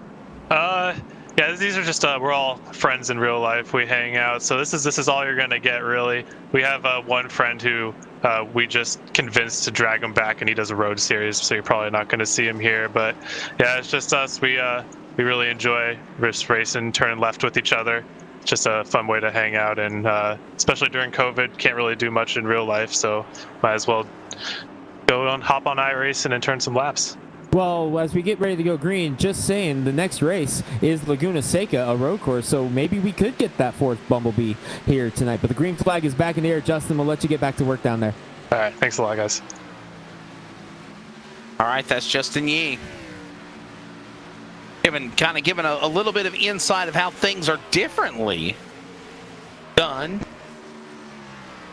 Yeah, these are just we're all friends in real life. We hang out, so this is all you're gonna get, really. We have one friend who we just convinced to drag him back, and he does a road series, so you're probably not gonna see him here. But yeah, it's just us. We really enjoy just racing, turning left with each other. It's just a fun way to hang out, and especially during COVID, can't really do much in real life, so might as well hop on iRacing and turn some laps. Well, as we get ready to go green, just saying, the next race is Laguna Seca, a road course, so maybe we could get that 4th Bumblebee here tonight. But the green flag is back in the air. Justin, we'll let you get back to work down there. All right, thanks a lot, guys. All right, that's Justin Yee. Kind of giving a little bit of insight of how things are differently done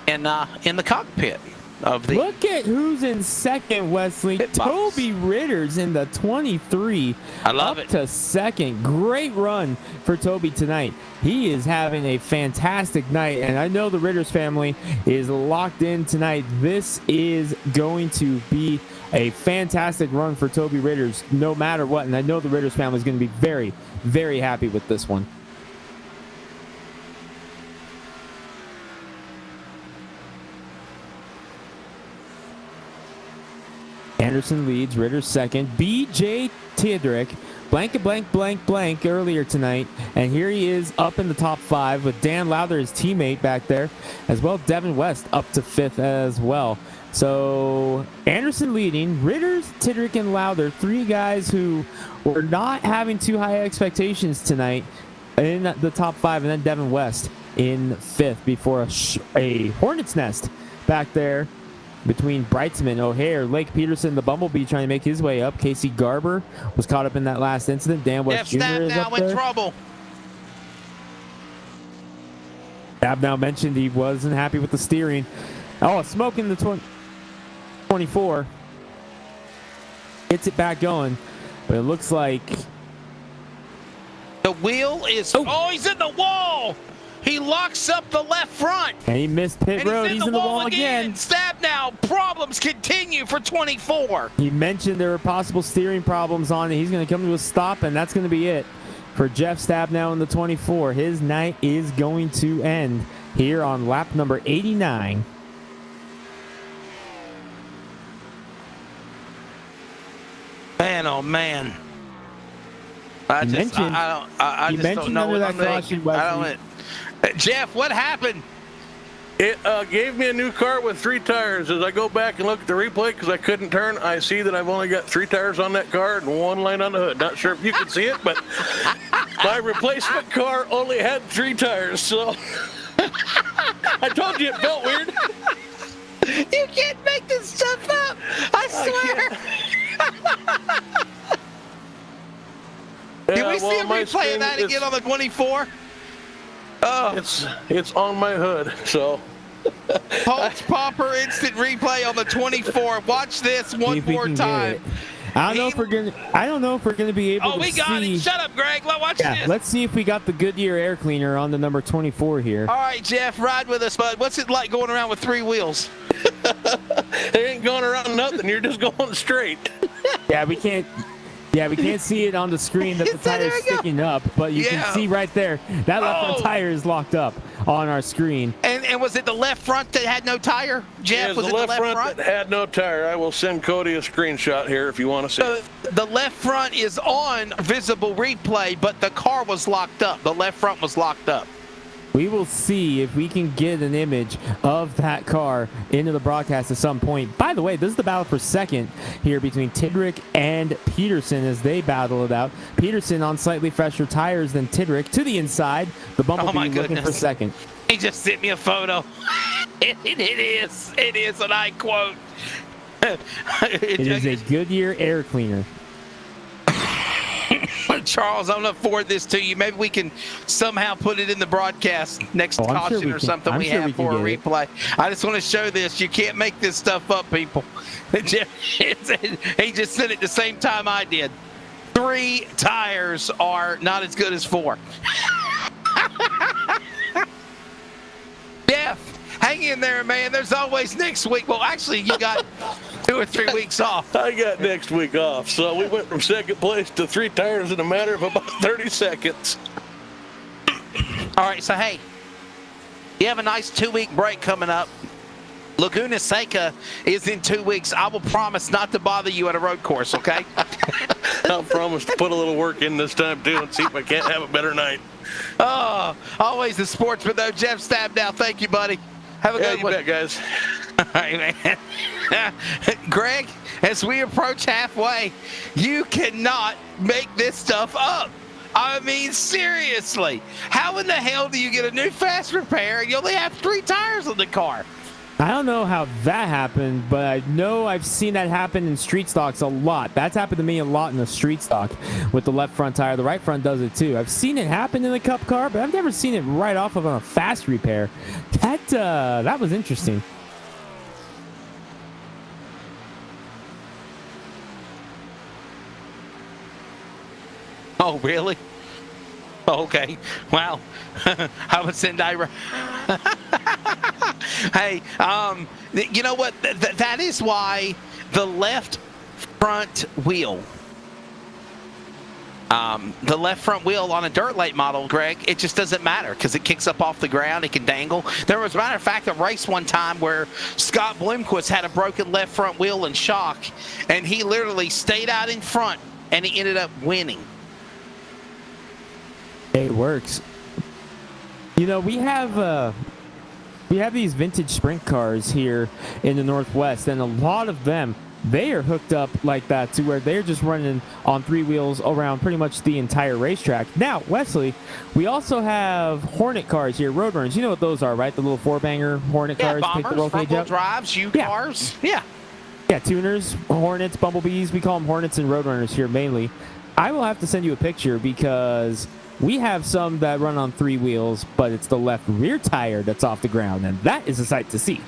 in the cockpit. Look at who's in second, Wesley. Toby Ritter's in the 23. I love it. Up to second. Great run for Toby tonight. He is having a fantastic night, and I know the Ritters family is locked in tonight. This is going to be a fantastic run for Toby Ritters no matter what, and I know the Ritters family is going to be very, very happy with this one. Anderson leads, Ritter second. B.J. Tidrick, blank earlier tonight. And here he is up in the top 5 with Dan Lowther, his teammate back there. As well, Devin West up to 5th as well. So Anderson leading, Ritters, Tidrick, and Lowther, 3 guys who were not having too high expectations tonight in the top 5. And then Devin West in 5th before a Hornet's Nest back there between Brightsman, O'Hare, Lake Peterson, the Bumblebee trying to make his way up. Casey Garber was caught up in that last incident. Dan West Jr. is up there. In trouble. Abnow mentioned he wasn't happy with the steering. Oh, smoking the 24. Gets it back going, but it looks like the wheel is. Oh, he's in the wall. He locks up the left front. And he missed pit road. He's in the wall again. Stabnow. Problems continue for 24. He mentioned there were possible steering problems on it. He's going to come to a stop, and that's going to be it for Jeff Stabnow in the 24. His night is going to end here on lap number 89. Man, oh man. I just don't know what I'm thinking. Jeff, what happened? It gave me a new car with 3 tires. As I go back and look at the replay, because I couldn't turn, I see that I've only got 3 tires on that car and 1 line on the hood. Not sure if you can see it, but my replacement car only had 3 tires. So I told you it felt weird. You can't make this stuff up. I swear. Can we see a replay of that again on the 24? Oh, it's on my hood, so. Pulse Popper instant replay on the 24. Watch this one more time. I don't know if we're gonna be able to see. Oh, we got it. Shut up, Greg. Watch this. Let's see if we got the Goodyear air cleaner on the number 24 here. All right, Jeff, ride with us, bud. What's it like going around with 3 wheels? It ain't going around nothing. You're just going straight. Yeah, we can't see it on the screen that the tire's sticking up, but you can see right there that left front tire is locked up on our screen. And was it the left front that had no tire, Jeff? Was it the left front that had no tire? I will send Cody a screenshot here if you want to see it. The left front is on visible replay, but the car was locked up. The left front was locked up. We will see if we can get an image of that car into the broadcast at some point. By the way, this is the battle for second here between Tidrick and Peterson as they battle it out. Peterson on slightly fresher tires than Tidrick to the inside. The Bumblebee looking for second. He just sent me a photo. It is, and I quote. It is a Goodyear air cleaner. Charles, I'm going to forward this to you. Maybe we can somehow put it in the broadcast next caution or something we have for a replay. I just want to show this. You can't make this stuff up, people. He just sent it the same time I did. 3 tires are not as good as 4. Jeff, hang in there, man. There's always next week. Well, actually, you got 2 or 3 weeks off. I got next week off. So we went from second place to 3 tires in a matter of about 30 seconds. All right, so hey, you have a nice 2-week break coming up. Laguna Seca is in 2 weeks. I will promise not to bother you at a road course, okay? I'll promise to put a little work in this time, too, and see if I can't have a better night. Oh, always the sportsman, though. Jeff Stabnow, thank you, buddy. Have a good one. You bet, guys. All right, man. Greg, as we approach halfway, you cannot make this stuff up. I mean, seriously. How in the hell do you get a new fast repair and you only have 3 tires on the car? I don't know how that happened, but I know I've seen that happen in street stocks a lot. That's happened to me a lot in the street stock with the left front tire. The right front does it too. I've seen it happen in the Cup car, but I've never seen it right off of a fast repair. That was interesting. Oh, really? Okay. Wow. How about Sendai? Hey, you know what? That is why the left front wheel, on a dirt late model, Greg, it just doesn't matter because it kicks up off the ground. It can dangle. There was, a matter of fact, a race one time where Scott Bloomquist had a broken left front wheel in shock, and he literally stayed out in front, and he ended up winning. It works. You know, we have these vintage sprint cars here in the Northwest, and a lot of them, they are hooked up like that to where they're just running on 3 wheels around pretty much the entire racetrack. Now, Wesley, we also have Hornet cars here, Roadrunners. You know what those are, right? The little 4-banger Hornet cars. Bombers, take the roll cage up. drives, cars. Yeah. Yeah, tuners, Hornets, Bumblebees. We call them Hornets and Roadrunners here mainly. I will have to send you a picture because we have some that run on 3 wheels, but it's the left rear tire that's off the ground, and that is a sight to see.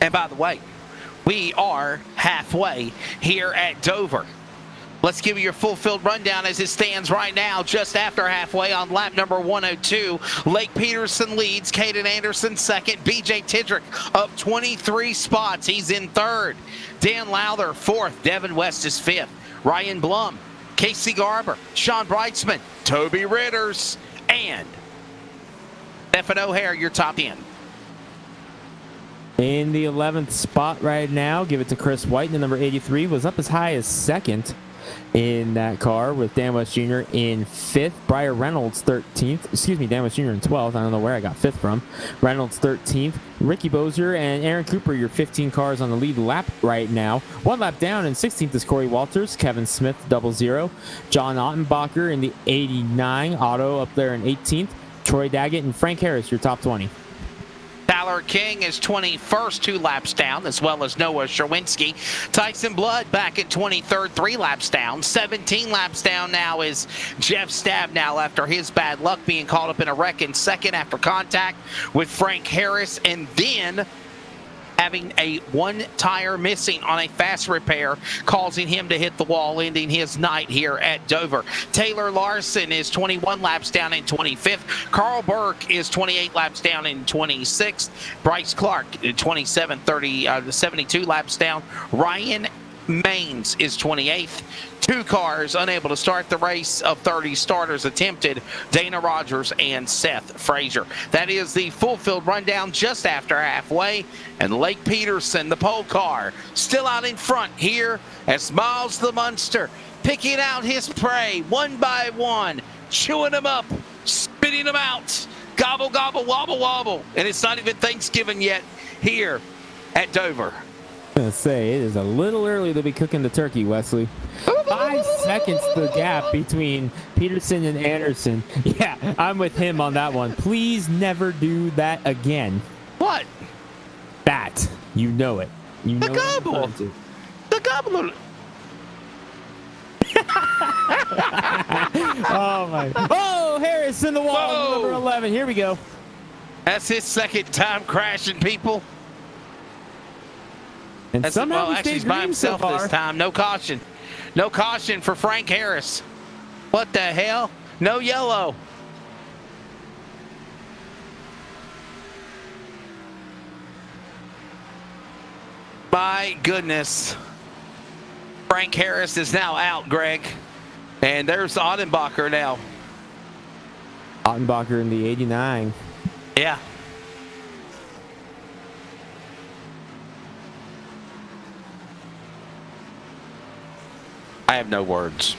And by the way, we are halfway here at Dover. Let's give you your full field rundown as it stands right now, just after halfway on lap number 102. Lake Peterson leads, Caden Anderson second, BJ Tidrick up 23 spots. He's in third. Dan Lowther fourth, Devin West is fifth. Ryan Blum, Casey Garber, Sean Brightsman, Toby Ritters, and Stephen O'Hare, your top 10. In the 11th spot right now, give it to Chris White. The number 83 was up as high as second in that car with Dan West Jr. in 5th. Briar Reynolds 13th. Excuse me, Dan West Jr. in 12th. I don't know where I got 5th from. Reynolds 13th. Ricky Bozier and Aaron Cooper, your 15 cars on the lead lap right now. 1 lap down, and 16th is Corey Walters. Kevin Smith 00. John Ottenbacher in the 89. Otto up there in 18th. Troy Daggett and Frank Harris, your top 20. Tyler King is 21st, 2 laps down, as well as Noah Sherwinski. Tyson Blood back at 23rd, 3 laps down. 17 laps down now is Jeff Stabnow after his bad luck being caught up in a wreck in second after contact with Frank Harris, and then having a 1 tire missing on a fast repair, causing him to hit the wall, ending his night here at Dover. Taylor Larson is 21 laps down in 25th. Carl Burke is 28 laps down in 26th. Bryce Clark, 72 laps down. Ryan Maines is 28th. 2 cars unable to start the race of 30 starters attempted, Dana Rogers and Seth Frazier. That is the full field rundown just after halfway, and Lake Peterson, the pole car, still out in front here as Miles the Munster picking out his prey one by one, chewing them up, spitting them out, gobble, gobble, wobble, wobble, and it's not even Thanksgiving yet here at Dover. I'm going to say, it is a little early to be cooking the turkey, Wesley. 5 seconds the gap between Peterson and Anderson. Yeah, I'm with him on that one. Please never do that again. What? That. You know it. You know the gobble. The gobble. Oh, my. Oh, Harris in the wall. Whoa. Number 11. Here we go. That's his second time crashing, people. And somehow actually, he's by himself this time. No caution. No caution for Frank Harris. What the hell? No yellow. My goodness. Frank Harris is now out, Greg. And there's Ottenbacher now. Ottenbacher in the 89. Yeah. I have no words.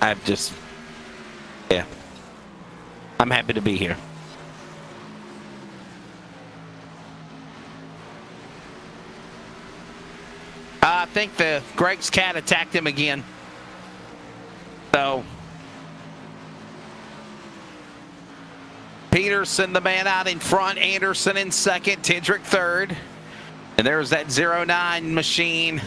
I'm happy to be here. I think Greg's cat attacked him again. So Peterson, the man out in front, Anderson in second, Tidrick third. And there's that 09 machine.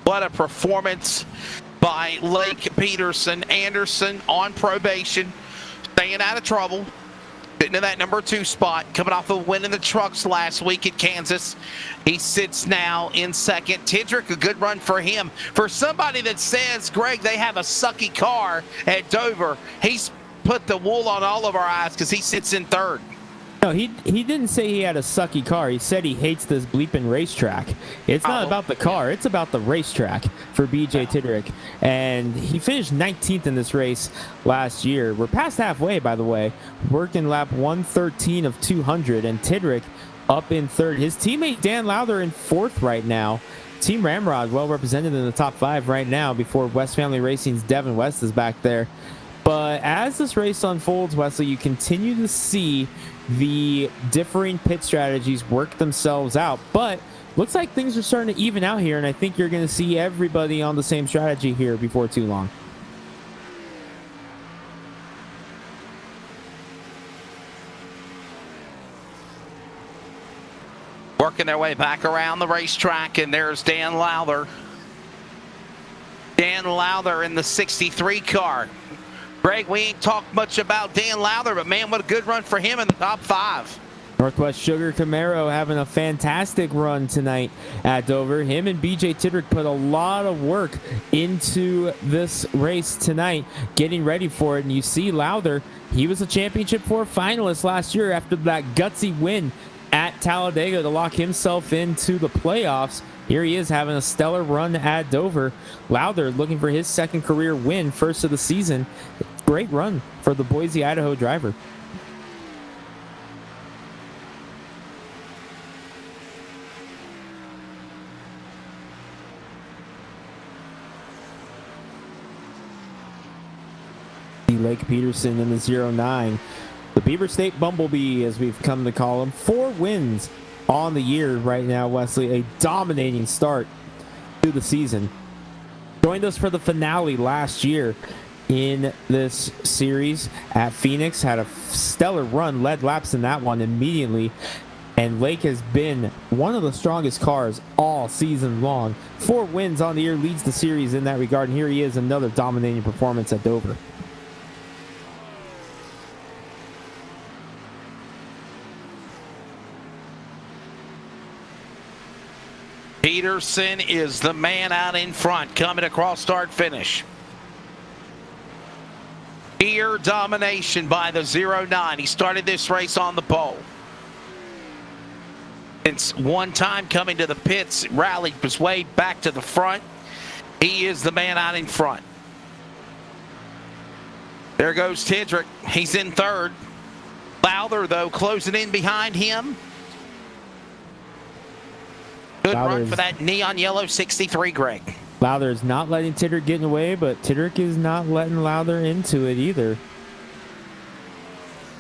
What a performance by Lake Peterson. Anderson on probation, staying out of trouble. Getting to that number 2 spot, coming off a win in the trucks last week at Kansas. He sits now in second. Tidrick, a good run for him. For somebody that says, Greg, they have a sucky car at Dover, he's put the wool on all of our eyes because he sits in third. No, he didn't say he had a sucky car. He said he hates this bleeping racetrack. It's not about the car. It's about the racetrack for BJ Tidrick. And he finished 19th in this race last year. We're past halfway, by the way. Working lap 113 of 200, and Tidrick up in third. His teammate Dan Lowther in fourth right now. Team Ramrod well represented in the top 5 right now before West Family Racing's Devin West is back there. But as this race unfolds, Wesley, you continue to see the differing pit strategies work themselves out. But looks like things are starting to even out here, and I think you're going to see everybody on the same strategy here before too long. Working their way back around the racetrack, and there's Dan Lowther. Dan Lowther in the 63 car. Greg, we ain't talked much about Dan Lowther, but man, what a good run for him in the top 5. Northwest Sugar Camaro having a fantastic run tonight at Dover. Him and BJ Tidrick put a lot of work into this race tonight, getting ready for it. And you see Lowther, he was a Championship 4 finalist last year after that gutsy win at Talladega to lock himself into the playoffs. Here he is having a stellar run at Dover. Lowther looking for his second career win, first of the season. Great run for the Boise, Idaho driver. Lake Peterson in the 09. The Beaver State Bumblebee, as we've come to call him. 4 wins on the year right now, Wesley. A dominating start to the season. Joined us for the finale last year in this series at Phoenix. Had a stellar run, led laps in that one immediately. And Lake has been one of the strongest cars all season long. 4 wins on the year, leads the series in that regard. And here he is, another dominating performance at Dover. Peterson is the man out in front, coming across start finish. Sheer domination by the 09. He started this race on the pole. It's one time coming to the pits, rallied his way back to the front. He is the man out in front. There goes Tidrick. He's in third. Lowther, though, closing in behind him. Good run for that neon yellow 63, Greg. Lowther is not letting Tidrick get away, but Tidrick is not letting Lowther into it either.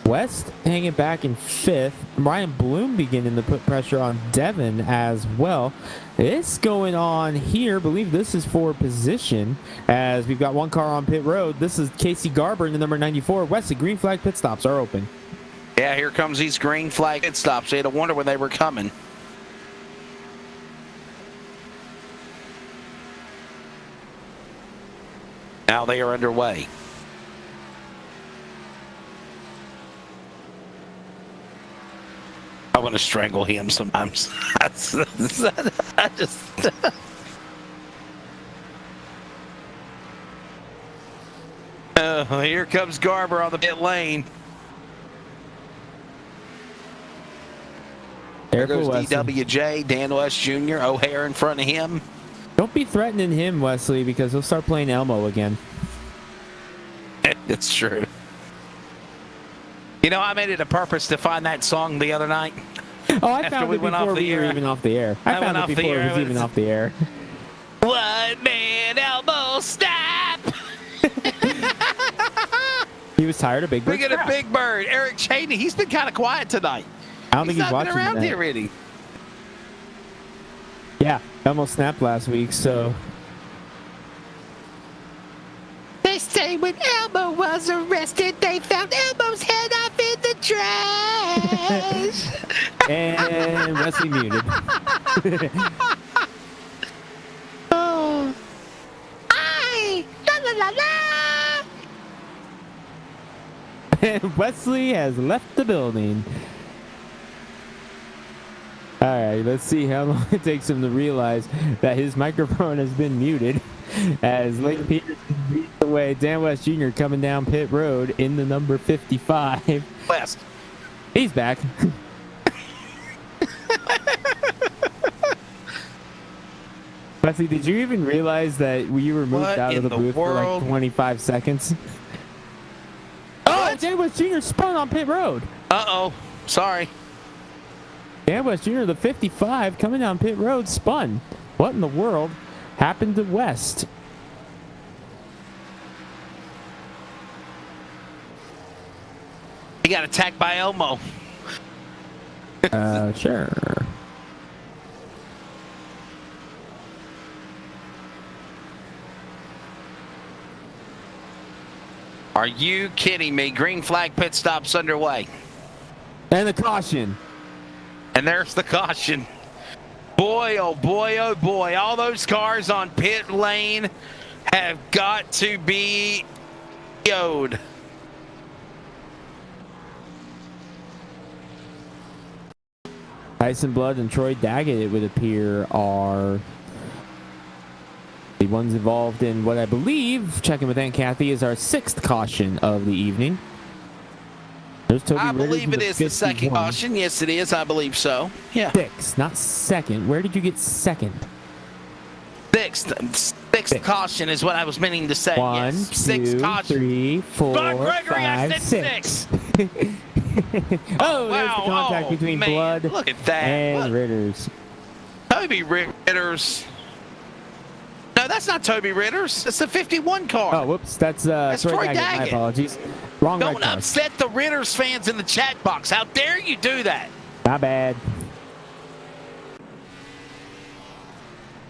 West hanging back in 5th. Ryan Bloom beginning to put pressure on Devin as well. It's going on here. I believe this is for position as we've got one car on pit road. This is Casey Garber in the number 94. Wesley, green flag pit stops are open. Yeah, here comes these green flag pit stops. They had to wonder when they were coming. Now they are underway. want to strangle him sometimes. I just. Here comes Garber on the pit lane. There goes DWJ, Dan West Jr., O'Hare in front of him. Don't be threatening him, Wesley, because he'll start playing Elmo again. It's true. You know, I made it a purpose to find that song the other night. Oh, I found it before we were even off the air. I found it before it was even off the air. One man elbow snap. He was tired of Big Bird. Look at a Big Bird. Eric Cheney, he's been kind of quiet tonight. I don't think he's watching around tonight. here already. Yeah, Elmo snapped last week, so. They say when Elmo was arrested, they found Elmo's head off in the trash. And Wesley muted. Oh. Aye! La la la la! And Wesley has left the building. All right, let's see how long it takes him to realize that his microphone has been muted as Lake Peterson leads the way. Dan West Jr. coming down pit road in the number 55. West. He's back. Wesley, did you even realize that you were moved out of the booth for like 25 seconds? Oh, Dan West Jr. spun on pit road. Uh-oh. Sorry. Dan West Jr., the 55, coming down pit road, spun. What in the world happened to West? He got attacked by Elmo. Sure. Are you kidding me? Green flag pit stops underway. And the caution. And there's the caution. Boy, oh boy, oh boy. All those cars on pit lane have got to be yo'd. Tyson Blood and Troy Daggett, it would appear, are the ones involved in what I believe, checking with Aunt Kathy, is our 6th caution of the evening. There's Toby I Ritter believe it is the 2nd caution. Yes, it is. I believe so. Yeah. 6, not 2nd. Where did you get 2nd? 6th caution is what I was meaning to say. 1, yes. 2, caution. 3, 4, Gregory, 5, 6. Oh, there's the contact between man. Blood Look at that. and Ritters. Toby Ritters. No, that's not Toby Ritters. It's the 51 car. Oh, whoops. That's Troy Daggett. My apologies. Wrong Don't red car. upset the Ritters fans in the chat box. How dare you do that? My bad.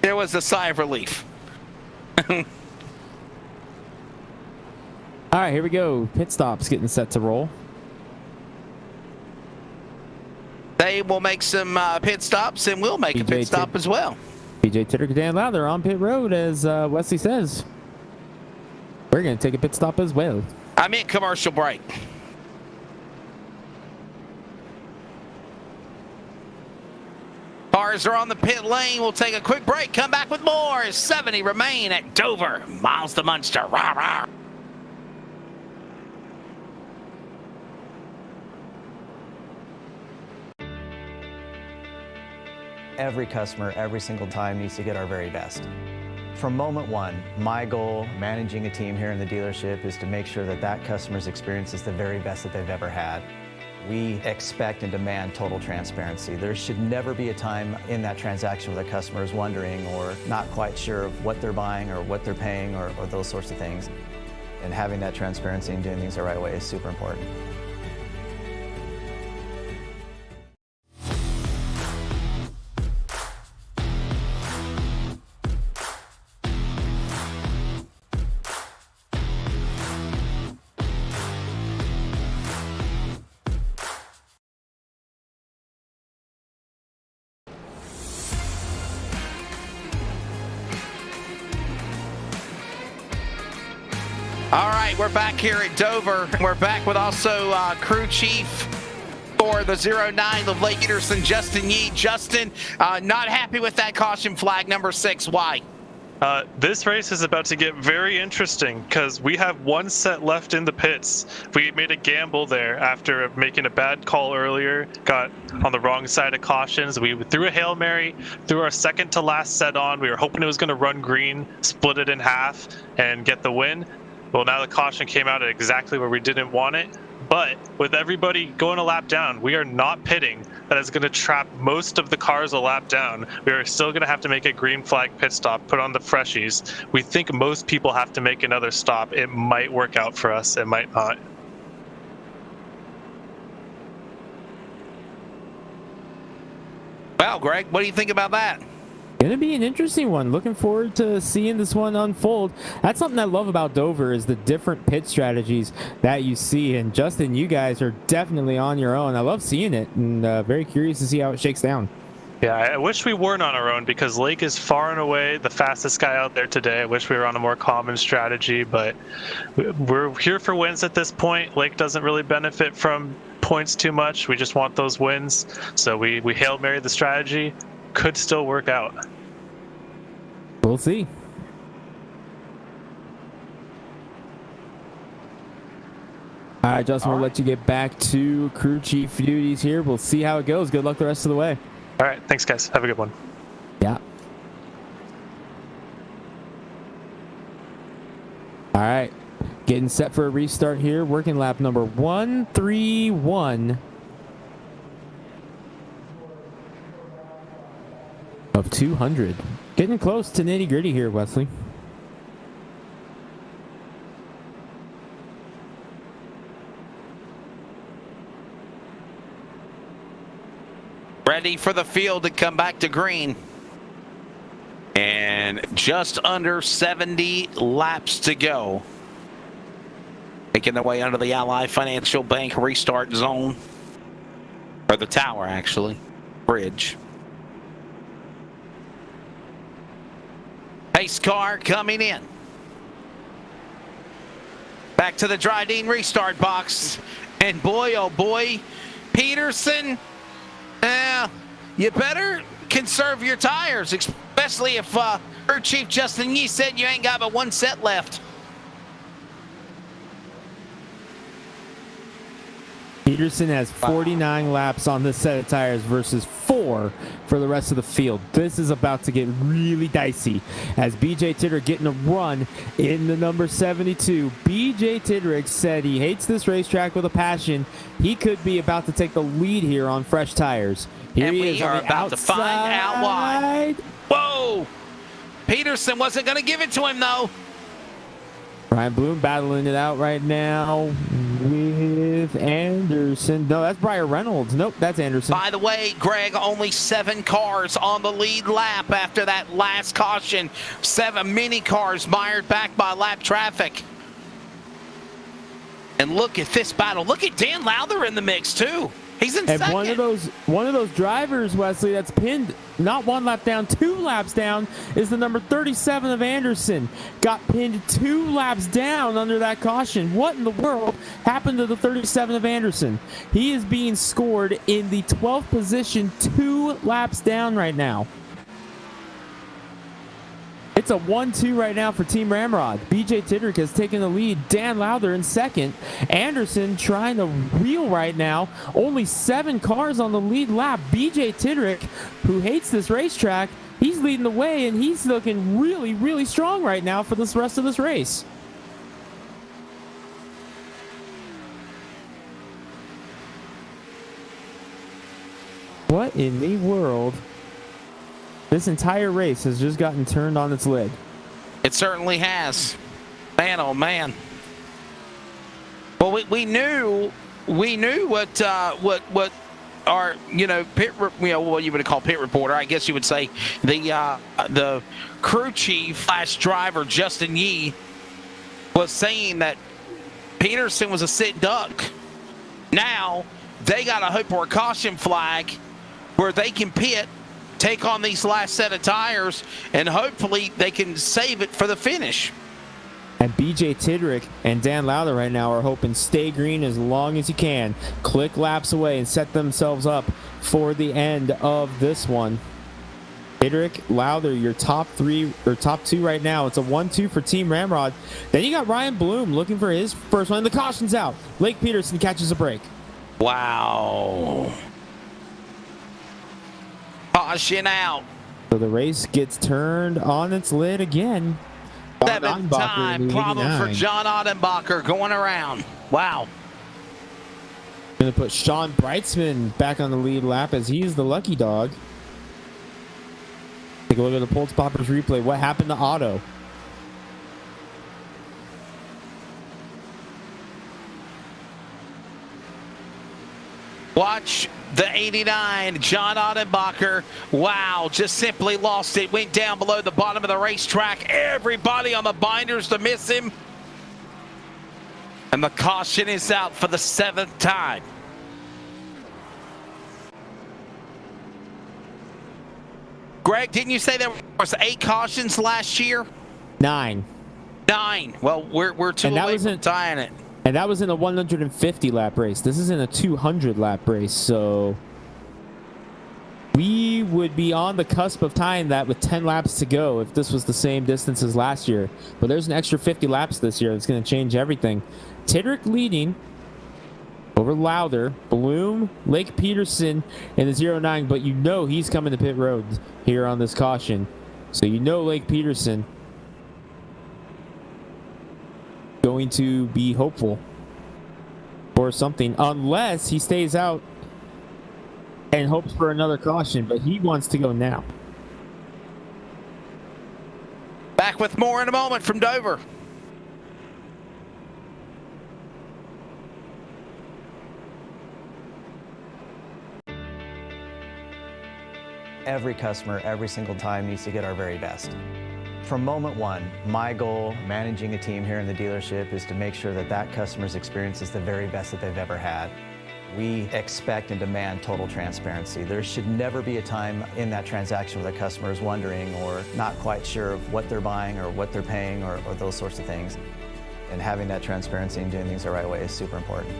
There was a sigh of relief. All right, here we go. Pit stops getting set to roll. They will make some pit stops, and we'll make a pit stop as well. BJ Titter, Dan Lowther on pit road, as Wesley says. We're going to take a pit stop as well. I meant commercial break. Cars are on the pit lane. We'll take a quick break. Come back with more. 70 remain at Dover. Miles the Munster. Rah, rah. Every customer, every single time, needs to get our very best. From moment one, my goal managing a team here in the dealership is to make sure that that customer's experience is the very best that they've ever had. We expect and demand total transparency. There should never be a time in that transaction where the customer is wondering or not quite sure of what they're buying or what they're paying or those sorts of things. And having that transparency and doing things the right way is super important. All right, we're back here at Dover. We're back with also crew chief for the 09 of Lake Peterson, Justin Yee. Justin, not happy with that caution flag, number 6. Why? This race is about to get very interesting because we have one set left in the pits. We made a gamble there after making a bad call earlier, got on the wrong side of cautions. We threw a Hail Mary, threw our second to last set on. We were hoping it was going to run green, split it in half, and get the win. Well, now the caution came out at exactly where we didn't want it. But with everybody going a lap down, we are not pitting. That is going to trap most of the cars a lap down. We are still going to have to make a green flag pit stop, put on the freshies. We think most people have to make another stop. It might work out for us. It might not. Well, Greg, what do you think about that? Gonna be an interesting one. Looking forward to seeing this one unfold. That's something I love about Dover is the different pit strategies that you see. And Justin, you guys are definitely on your own. I love seeing it, and very curious to see how it shakes down. Yeah, I wish we weren't on our own because Lake is far and away the fastest guy out there today. I wish we were on a more common strategy, but we're here for wins at this point. Lake doesn't really benefit from points too much. We just want those wins. So we Hail Mary the strategy. Could still work out. We'll see. All right, Justin, we'll let you get back to crew chief duties here. We'll see how it goes. Good luck the rest of the way. All right, thanks, guys. Have a good one. Yeah. All right, getting set for a restart here. Working lap number 131. Of 200. Getting close to nitty gritty here, Wesley. Ready for the field to come back to green. And just under 70 laps to go. Making their way under the Ally Financial Bank restart zone. Or the tower, actually. Bridge. Pace car coming in. Back to the Dryden restart box. And boy, oh boy, Peterson, you better conserve your tires, especially if crew chief Justin Yee said you ain't got but one set left. Peterson has 49 laps on this set of tires versus 4 for the rest of the field. This is about to get really dicey as BJ Tidderick getting a run in the number 72. BJ Tidderick said he hates this racetrack with a passion. He could be about to take the lead here on fresh tires. Here and he we is are on the about outside. to find out why. Whoa! Peterson wasn't going to give it to him, though. Ryan Bloom battling it out right now with Anderson. No, that's Briar Reynolds. Nope, that's Anderson. By the way, Greg, only 7 cars on the lead lap after that last caution. 7 mini cars mired back by lap traffic. And look at this battle. Look at Dan Lowther in the mix, too. He's in second. One of those drivers, Wesley, that's pinned not 1 lap down, 2 laps down is the number 37 of Anderson. Got pinned 2 laps down under that caution. What in the world happened to the 37 of Anderson? He is being scored in the 12th position, 2 laps down right now. It's a 1-2 right now for Team Ramrod. BJ Tidderick has taken the lead. Dan Lowther in second. Anderson trying to wheel right now. Only 7 cars on the lead lap. BJ Tidderick, who hates this racetrack, he's leading the way, and he's looking really, really strong right now for this rest of this race. What in the world? This entire race has just gotten turned on its lid. It certainly has. Man, oh man. Well, we knew what our pit, what you would call pit reporter. I guess you would say the crew chief / driver Justin Yee was saying that Peterson was a sit duck. Now they got to hope for a caution flag where they can pit, take on these last set of tires, and hopefully they can save it for the finish. And BJ Tidrick and Dan Lowther right now are hoping stay green as long as you can. Click laps away and set themselves up for the end of this one. Tidrick, Lowther, your top three or top two right now. It's a 1-2 for Team Ramrod. Then you got Ryan Bloom looking for his first one. The caution's out. Blake Peterson catches a break. Wow. Caution out. So the race gets turned on its lid again. Seventh time problem for John Ottenbacher going around. Wow. Going to put Sean Breitzman back on the lead lap as he's the lucky dog. Take a look at the Pulse Poppers replay. What happened to Otto? Watch the 89, John Ottenbacher. Wow, just simply lost it. Went down below the bottom of the racetrack. Everybody on the binders to miss him. And the caution is out for the 7th time. Greg, didn't you say there was 8 cautions last year? 9. 9. Well, we're 2 away from tying it. And that was in a 150 lap race. This is in a 200 lap race, so we would be on the cusp of tying that with 10 laps to go if this was the same distance as last year. But there's an extra 50 laps this year that's going to change everything. Tidrick leading over Lowther, Bloom, Lake Peterson in the 09, but you know he's coming to pit road here on this caution. So you know Lake Peterson going to be hopeful for something, unless he stays out and hopes for another caution, but he wants to go now. Back with more in a moment from Dover. Every customer, every single time, needs to get our very best. From moment one, my goal managing a team here in the dealership is to make sure that that customer's experience is the very best that they've ever had. We expect and demand total transparency. There should never be a time in that transaction where the customer is wondering or not quite sure of what they're buying or what they're paying or those sorts of things. And having that transparency and doing things the right way is super important.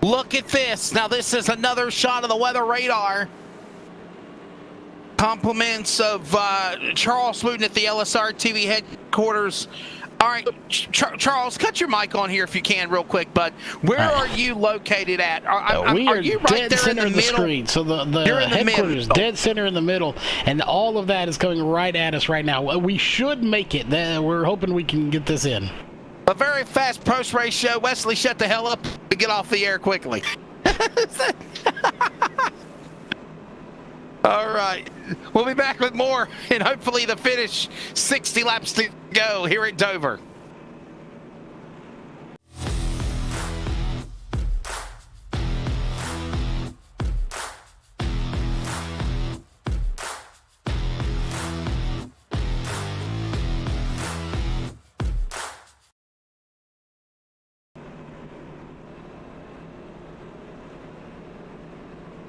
Look at this. Now this is another shot of the weather radar. Compliments of Charles Wooten at the LSRTV headquarters. All right, Charles, cut your mic on here if you can real quick, bud. Where are you located at? We are you right dead there center in the screen. So the headquarters dead center in the middle, and all of that is coming right at us right now. We should make it. We're hoping we can get this in. A very fast post-race show. Wesley, shut the hell up and get off the air quickly. All right. We'll be back with more, and hopefully the finish. 60 laps to go here at Dover.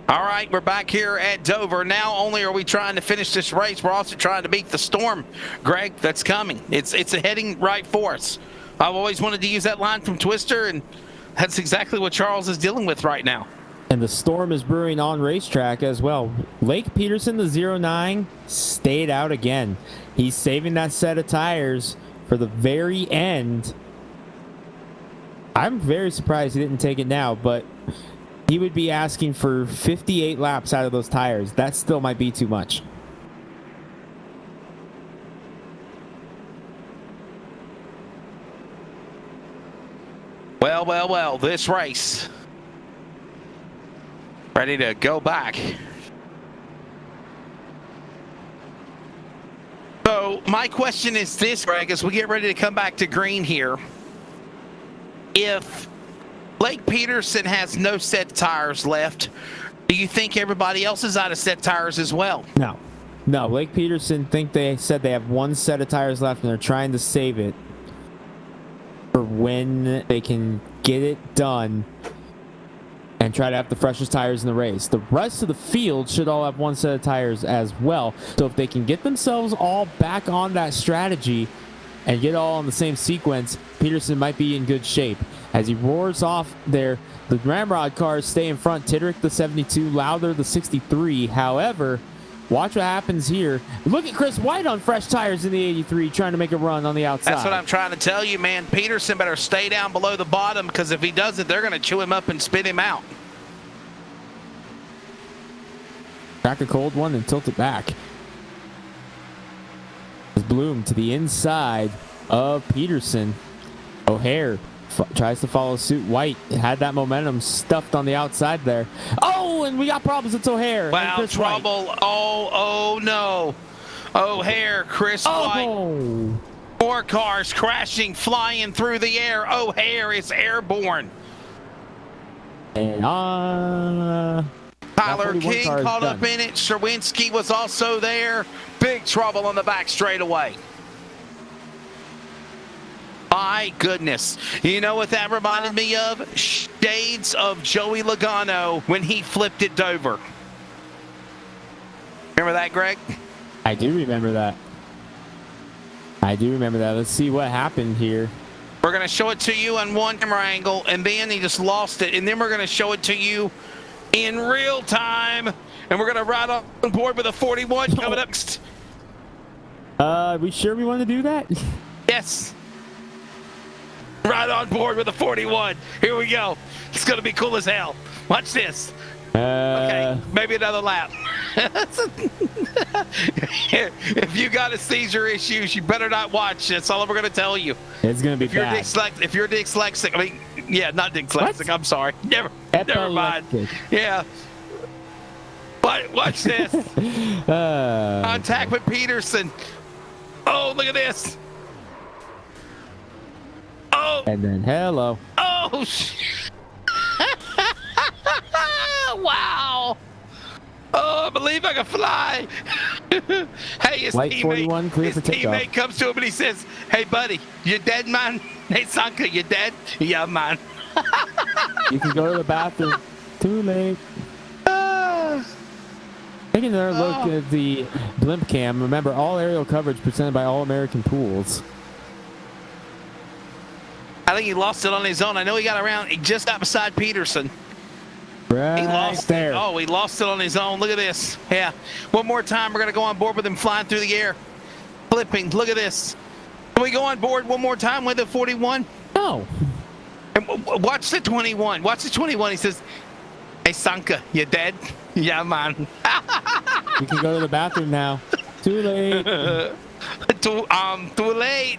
All right, we're back here at Dover. Not only are we trying to finish this race, we're also trying to beat the storm, Greg, that's coming. It's heading right for us. I've always wanted to use that line from Twister, and that's exactly what Charles is dealing with right now. And the storm is brewing on racetrack as well. Lake Peterson, the 09, stayed out again. He's saving that set of tires for the very end. I'm very surprised he didn't take it now, but he would be asking for 58 laps out of those tires. That still might be too much. Well, this race ready to go back. So my question is this, Greg, as we get ready to come back to green here, if Blake Peterson has no set tires left, do you think everybody else is out of set tires as well? No. Blake Peterson they said they have one set of tires left, and they're trying to save it for when they can get it done and try to have the freshest tires in the race. The rest of the field should all have one set of tires as well. So if they can get themselves all back on that strategy and get all in the same sequence, Peterson might be in good shape. As he roars off there, the Ramrod cars stay in front. Titterick the 72, Lowther the 63. However, watch what happens here. Look at Chris White on fresh tires in the 83 trying to make a run on the outside. That's what I'm trying to tell you, man. Peterson better stay down below the bottom, because if he doesn't, they're going to chew him up and spit him out. Crack a cold one and tilt it back. Bloom to the inside of Peterson. O'Hare tries to follow suit. White had that momentum stuffed on the outside there. Oh, and we got problems with O'Hare. Wow, trouble. White. Oh no. O'Hare, Chris White. 4 cars crashing, flying through the air. O'Hare is airborne. And Tyler King caught up in it. Sherwinski was also there. Big trouble on the back straightaway. My goodness. You know what that reminded me of? Shades of Joey Logano when he flipped at Dover. Remember that, Greg? I do remember that. Let's see what happened here. We're going to show it to you on one camera angle, and then he just lost it. And then we're going to show it to you in real time. And we're going to ride on board with a 41 coming up next. We sure we want to do that? Yes. Right on board with a 41. Here we go. It's going to be cool as hell. Watch this. Okay, maybe another lap. If you got a seizure issues, you better not watch. That's all we're going to tell you. It's going to be bad. If you're dyslexic, I mean, yeah, not dyslexic. What? I'm sorry. Never mind. Yeah. But watch this. Contact with Peterson. Oh, look at this. Oh. And then hello. Oh, wow. Oh, I believe I can fly. Hey, his teammate comes to him and he says, "Hey, buddy, you dead, man? Hey, Sanka, you dead?" "Yeah, man." You can go to the bathroom. Too late. Taking another look at the blimp cam. Remember, all aerial coverage presented by All American Pools. I think he lost it on his own. I know he got around. He just got beside Peterson. Right he lost there. Oh, he lost it on his own. Look at this. Yeah. One more time. We're going to go on board with him flying through the air. Flipping. Look at this. Can we go on board one more time with the 41? No. And watch the 21. Watch the 21. He says, "Hey, Sanka, you dead?" "Yeah, man." You can go to the bathroom now. Too late. Too late.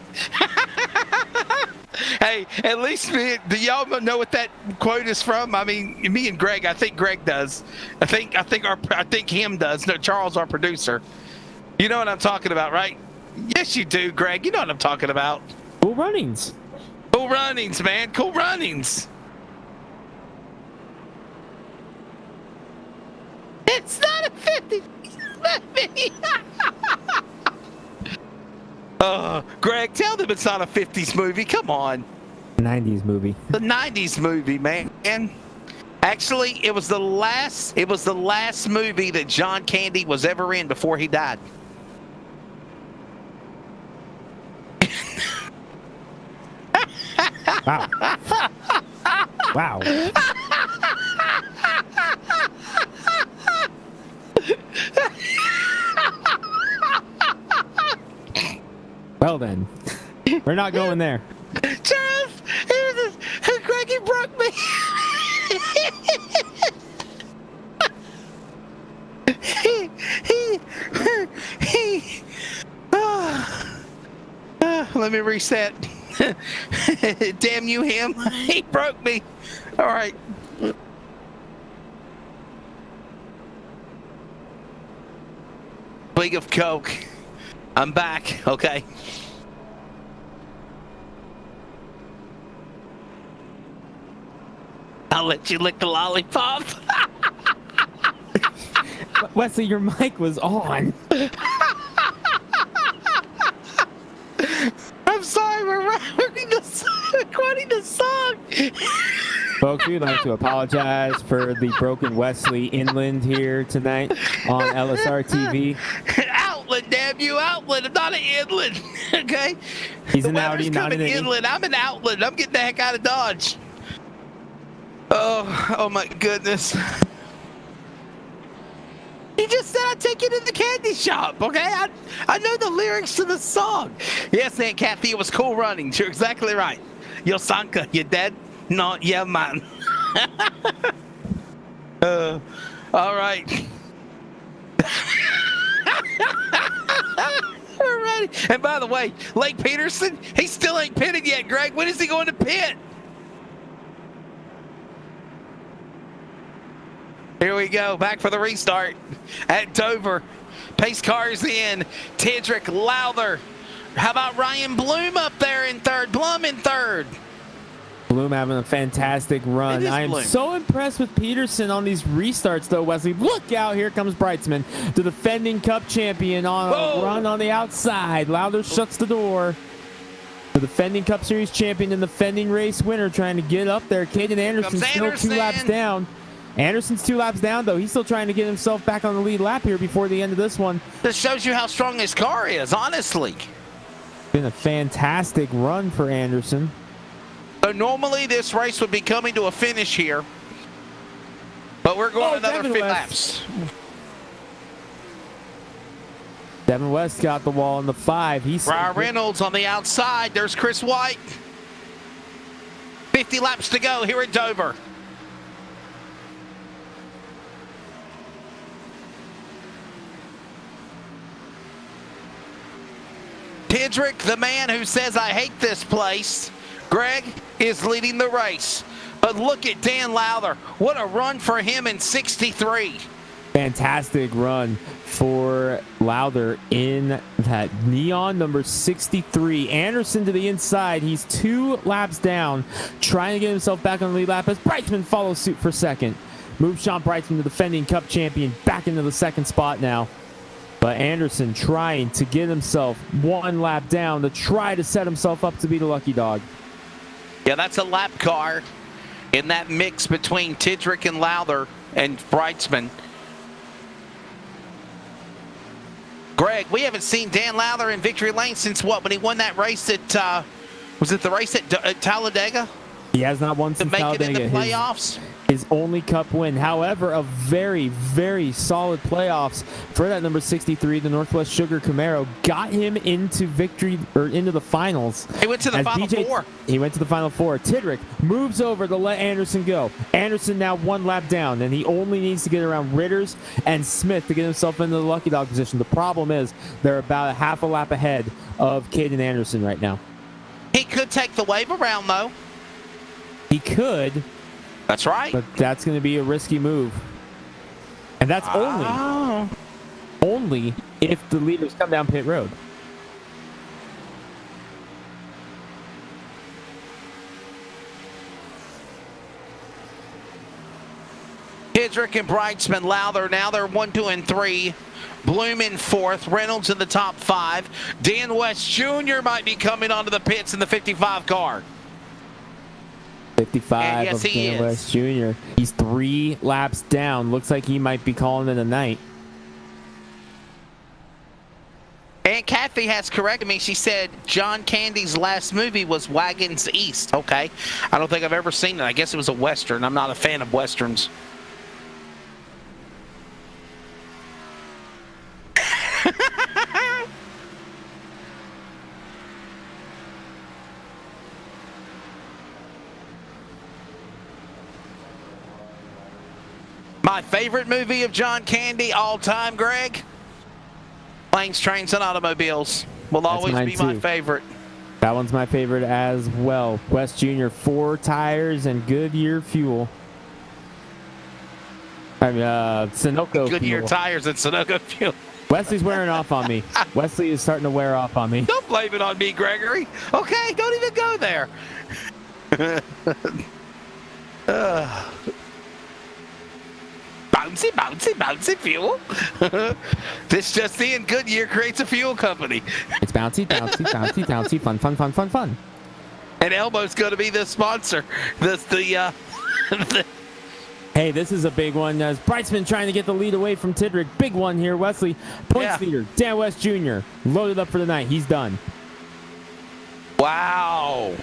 Hey, at least do y'all know what that quote is from? I mean, me and Greg. I think Greg does. I think him does. No, Charles, our producer. You know what I'm talking about, right? Yes, you do, Greg. You know what I'm talking about. Cool runnings. Cool runnings, man. Cool runnings. It's not a 50. Greg, tell them it's not a 50s movie. Come on. 90s movie. The 90s movie, man. Actually, it was the last movie that John Candy was ever in before he died. Wow. Wow. Well then, we're not going there. Charles, Greggy broke me. Let me reset. Damn you, him. He broke me. All right. League of Coke. I'm back. Okay. I'll let you lick the lollipop. Wesley, your mic was on. I'm sorry, we're quoting the song. Folks, we'd like to apologize for the broken Wesley Inland here tonight on LSRTV. Outland, damn you, Outland. I'm not an inland, okay? He's an outie, not an inland. I'm an outland. I'm getting the heck out of Dodge. Oh my goodness. He just said I'd take you to the candy shop, okay? I know the lyrics to the song. Yes, Aunt Kathy, it was cool running. You're exactly right. Yo, Sanka, you dead? No, yeah, man. All right. We're ready. And by the way, Lake Peterson, he still ain't pitted yet, Greg. When is he going to pit? Here we go, back for the restart at Dover. Pace cars in. Tidrick, Lowther. How about Ryan Bloom up there in third? Blum in third. Bloom having a fantastic run. I am so impressed with Peterson on these restarts, though, Wesley. Look out, here comes Breitzman, the defending Cup champion on a run on the outside. Lowther shuts the door. The defending Cup Series champion and defending race winner trying to get up there. Caden Anderson still 2 laps down. Anderson's 2 laps down, though. He's still trying to get himself back on the lead lap here before the end of this one. This shows you how strong his car is, honestly. Been a fantastic run for Anderson. So normally this race would be coming to a finish here, but we're going another 50 laps. Devin West got the wall in the 5. He's Ryan Reynolds on the outside. There's Chris White. 50 laps to go here at Dover. Tidrick, the man who says, I hate this place, Greg, is leading the race. But look at Dan Lowther. What a run for him in 63. Fantastic run for Lowther in that neon number 63. Anderson to the inside. He's 2 laps down, trying to get himself back on the lead lap as Breitzman follows suit for second. Moves Sean Breitzman, the defending Cup champion, back into the second spot now. But Anderson trying to get himself 1 lap down to try to set himself up to be the lucky dog. Yeah, that's a lap car in that mix between Tidrick and Lowther and Breitzman. Greg, we haven't seen Dan Lowther in victory lane since what? When he won that race at, was it the race at Talladega? He has not won since Talladega. To make it in the playoffs? His only Cup win. However, a very, very solid playoffs for that number 63, the Northwest Sugar Camaro, got him into victory or into the finals. He went to the final 4. He went to the final 4. Tidrick moves over to let Anderson go. Anderson now 1 lap down, and he only needs to get around Ritters and Smith to get himself into the lucky dog position. The problem is they're about a half a lap ahead of Caden Anderson right now. He could take the wave around, though. He could. That's right. But that's going to be a risky move. And that's only if the leaders come down pit road. Tidrick and Breitzman, Lowther, now they're 1, 2, and 3. Bloom in 4th. Reynolds in the top 5. Dan West Jr. might be coming onto the pits in the 55 car. 55 of Dan West Jr. He's 3 laps down. Looks like he might be calling it a night. Aunt Kathy has corrected me. She said John Candy's last movie was Wagons East. Okay. I don't think I've ever seen it. I guess it was a Western. I'm not a fan of Westerns. My favorite movie of John Candy all time, Greg? Planes, Trains, and Automobiles will always be my favorite. That one's my favorite as well. West Jr., 4 tires and Goodyear fuel. I mean, Sunoco Goodyear fuel. Tires and Sunoco fuel. Wesley's wearing off on me. Wesley is starting to wear off on me. Don't blame it on me, Gregory. Okay, don't even go there. Bouncy, bouncy, bouncy fuel. This just in, Goodyear creates a fuel company. It's bouncy, bouncy, bouncy, bouncy, fun, fun, fun, fun, fun. And Elmo's going to be the sponsor. The Hey, this is a big one. As Brightsman trying to get the lead away from Tidrick. Big one here, Wesley. Points leader, Dan West Jr. Loaded up for the night. He's done. Wow.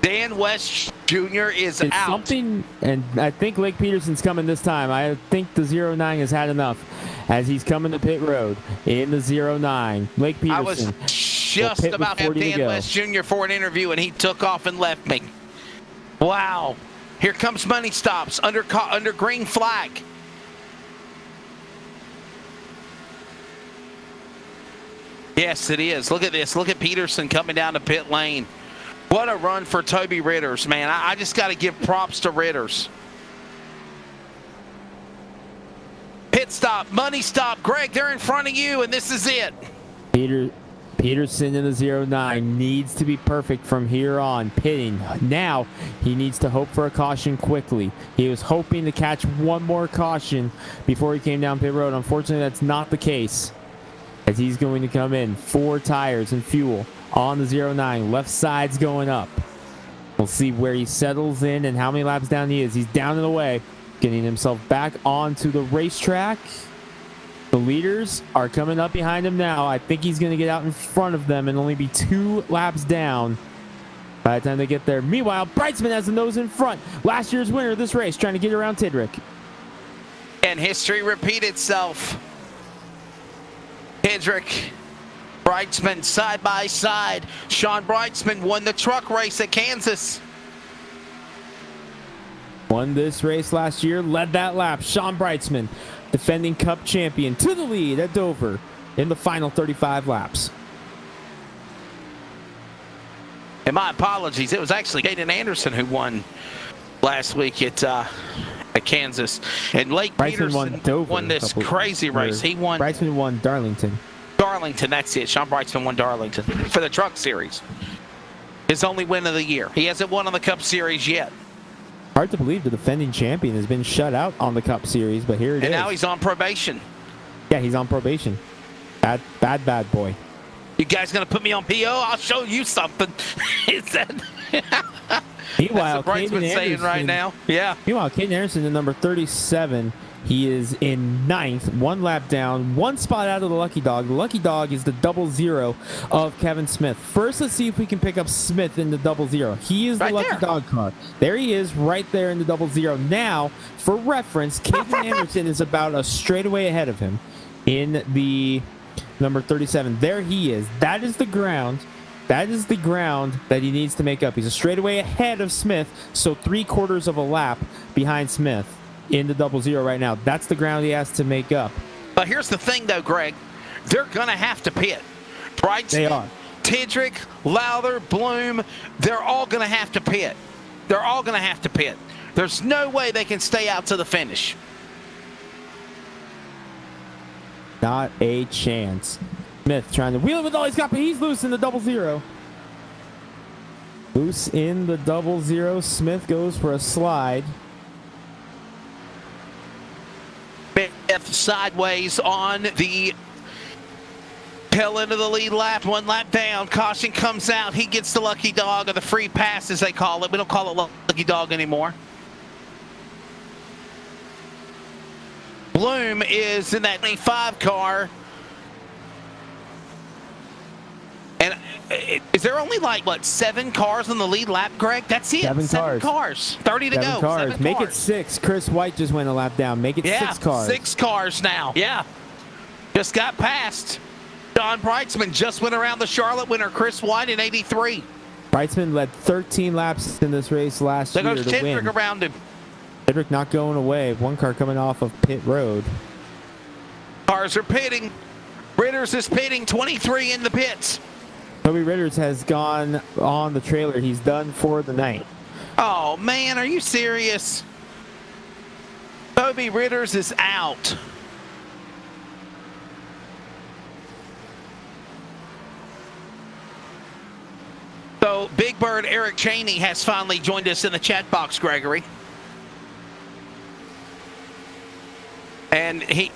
Dan West Jr. is it's out. Something, and I think Lake Peterson's coming this time. I think the 09 has had enough as he's coming to pit road in the 09. Lake Peterson. I was just about to have Dan West Jr. for an interview, and he took off and left me. Wow. Here comes money stops under green flag. Yes, it is. Look at this. Look at Peterson coming down the pit lane. What a run for Toby Ritters, man. I just got to give props to Ritters. Pit stop, money stop. Greg, they're in front of you, and this is it. Peterson in the 09 needs to be perfect from here on. Pitting. Now he needs to hope for a caution quickly. He was hoping to catch one more caution before he came down pit road. Unfortunately, that's not the case, as he's going to come in 4 tires and fuel on the 09. Left side's going up. We'll see where he settles in and how many laps down he is. He's down and away, getting himself back onto the racetrack. The leaders are coming up behind him now. I think he's going to get out in front of them and only be 2 laps down by the time they get there. Meanwhile, Brightsman has the nose in front. Last year's winner of this race, trying to get around Tidrick. And history repeat itself. Tidrick, Brightsman side by side. Sean Brightsman won the truck race at Kansas. Won this race last year, led that lap. Sean Brightsman, defending Cup champion, to the lead at Dover in the final 35 laps. And my apologies, it was actually Caden Anderson who won last week at Kansas. And Lake Peterson won this crazy race. He won. Brightsman won Darlington. Darlington, that's it. Sean Brightsman won Darlington for the Truck Series. His only win of the year. He hasn't won on the Cup Series yet. Hard to believe the defending champion has been shut out on the Cup Series, but here it is. And now he's on probation. Yeah, he's on probation. Bad boy. You guys gonna put me on PO? I'll show you something. Is that? Meanwhile, that's what Brightsman's saying right now. Yeah. Meanwhile, Caden Anderson in number 37. He is in 9th, 1 lap down, 1 spot out of the Lucky Dog. The Lucky Dog is the 00 of Kevin Smith. First, let's see if we can pick up Smith in the 00. He is the Lucky Dog car. There he is, right there in the 00. Now, for reference, Caden Anderson is about a straightaway ahead of him in the number 37. There he is. That is the ground. That is the ground that he needs to make up. He's a straightaway ahead of Smith, so 3/4 of a lap behind Smith in the 00 right now. That's the ground he has to make up. But here's the thing, though, Greg. They're going to have to pit. Brightsman, they are. Tidrick, Lowther, Bloom, they're all going to have to pit. They're all going to have to pit. There's no way they can stay out to the finish. Not a chance. Smith trying to wheel it with all he's got, but he's loose in the 00. Loose in the 00. Smith goes for a slide. Smith sideways on the tail end of the lead lap. 1 lap down. Caution comes out. He gets the Lucky Dog, or the free pass as they call it. We don't call it Lucky Dog anymore. Bloom is in that 25 car. And is there only like, what, 7 cars on the lead lap, Greg? That's it. 7 cars. 30 to go. 7 cars. Make it 6. Chris White just went a lap down. Make it 6 cars. 6 cars now. Yeah. Just got past. Don Brightsman just went around the Charlotte winner, Chris White, in 83. Brightsman led 13 laps in this race last year to win. There goes Tidrick around him. Tidrick not going away. 1 car coming off of pit road. Cars are pitting. Ritters is pitting. 23 in the pits. Toby Ritters has gone on the trailer. He's done for the night. Oh, man, are you serious? Toby Ritters is out. So, Big Bird Eric Cheney has finally joined us in the chat box, Gregory. And he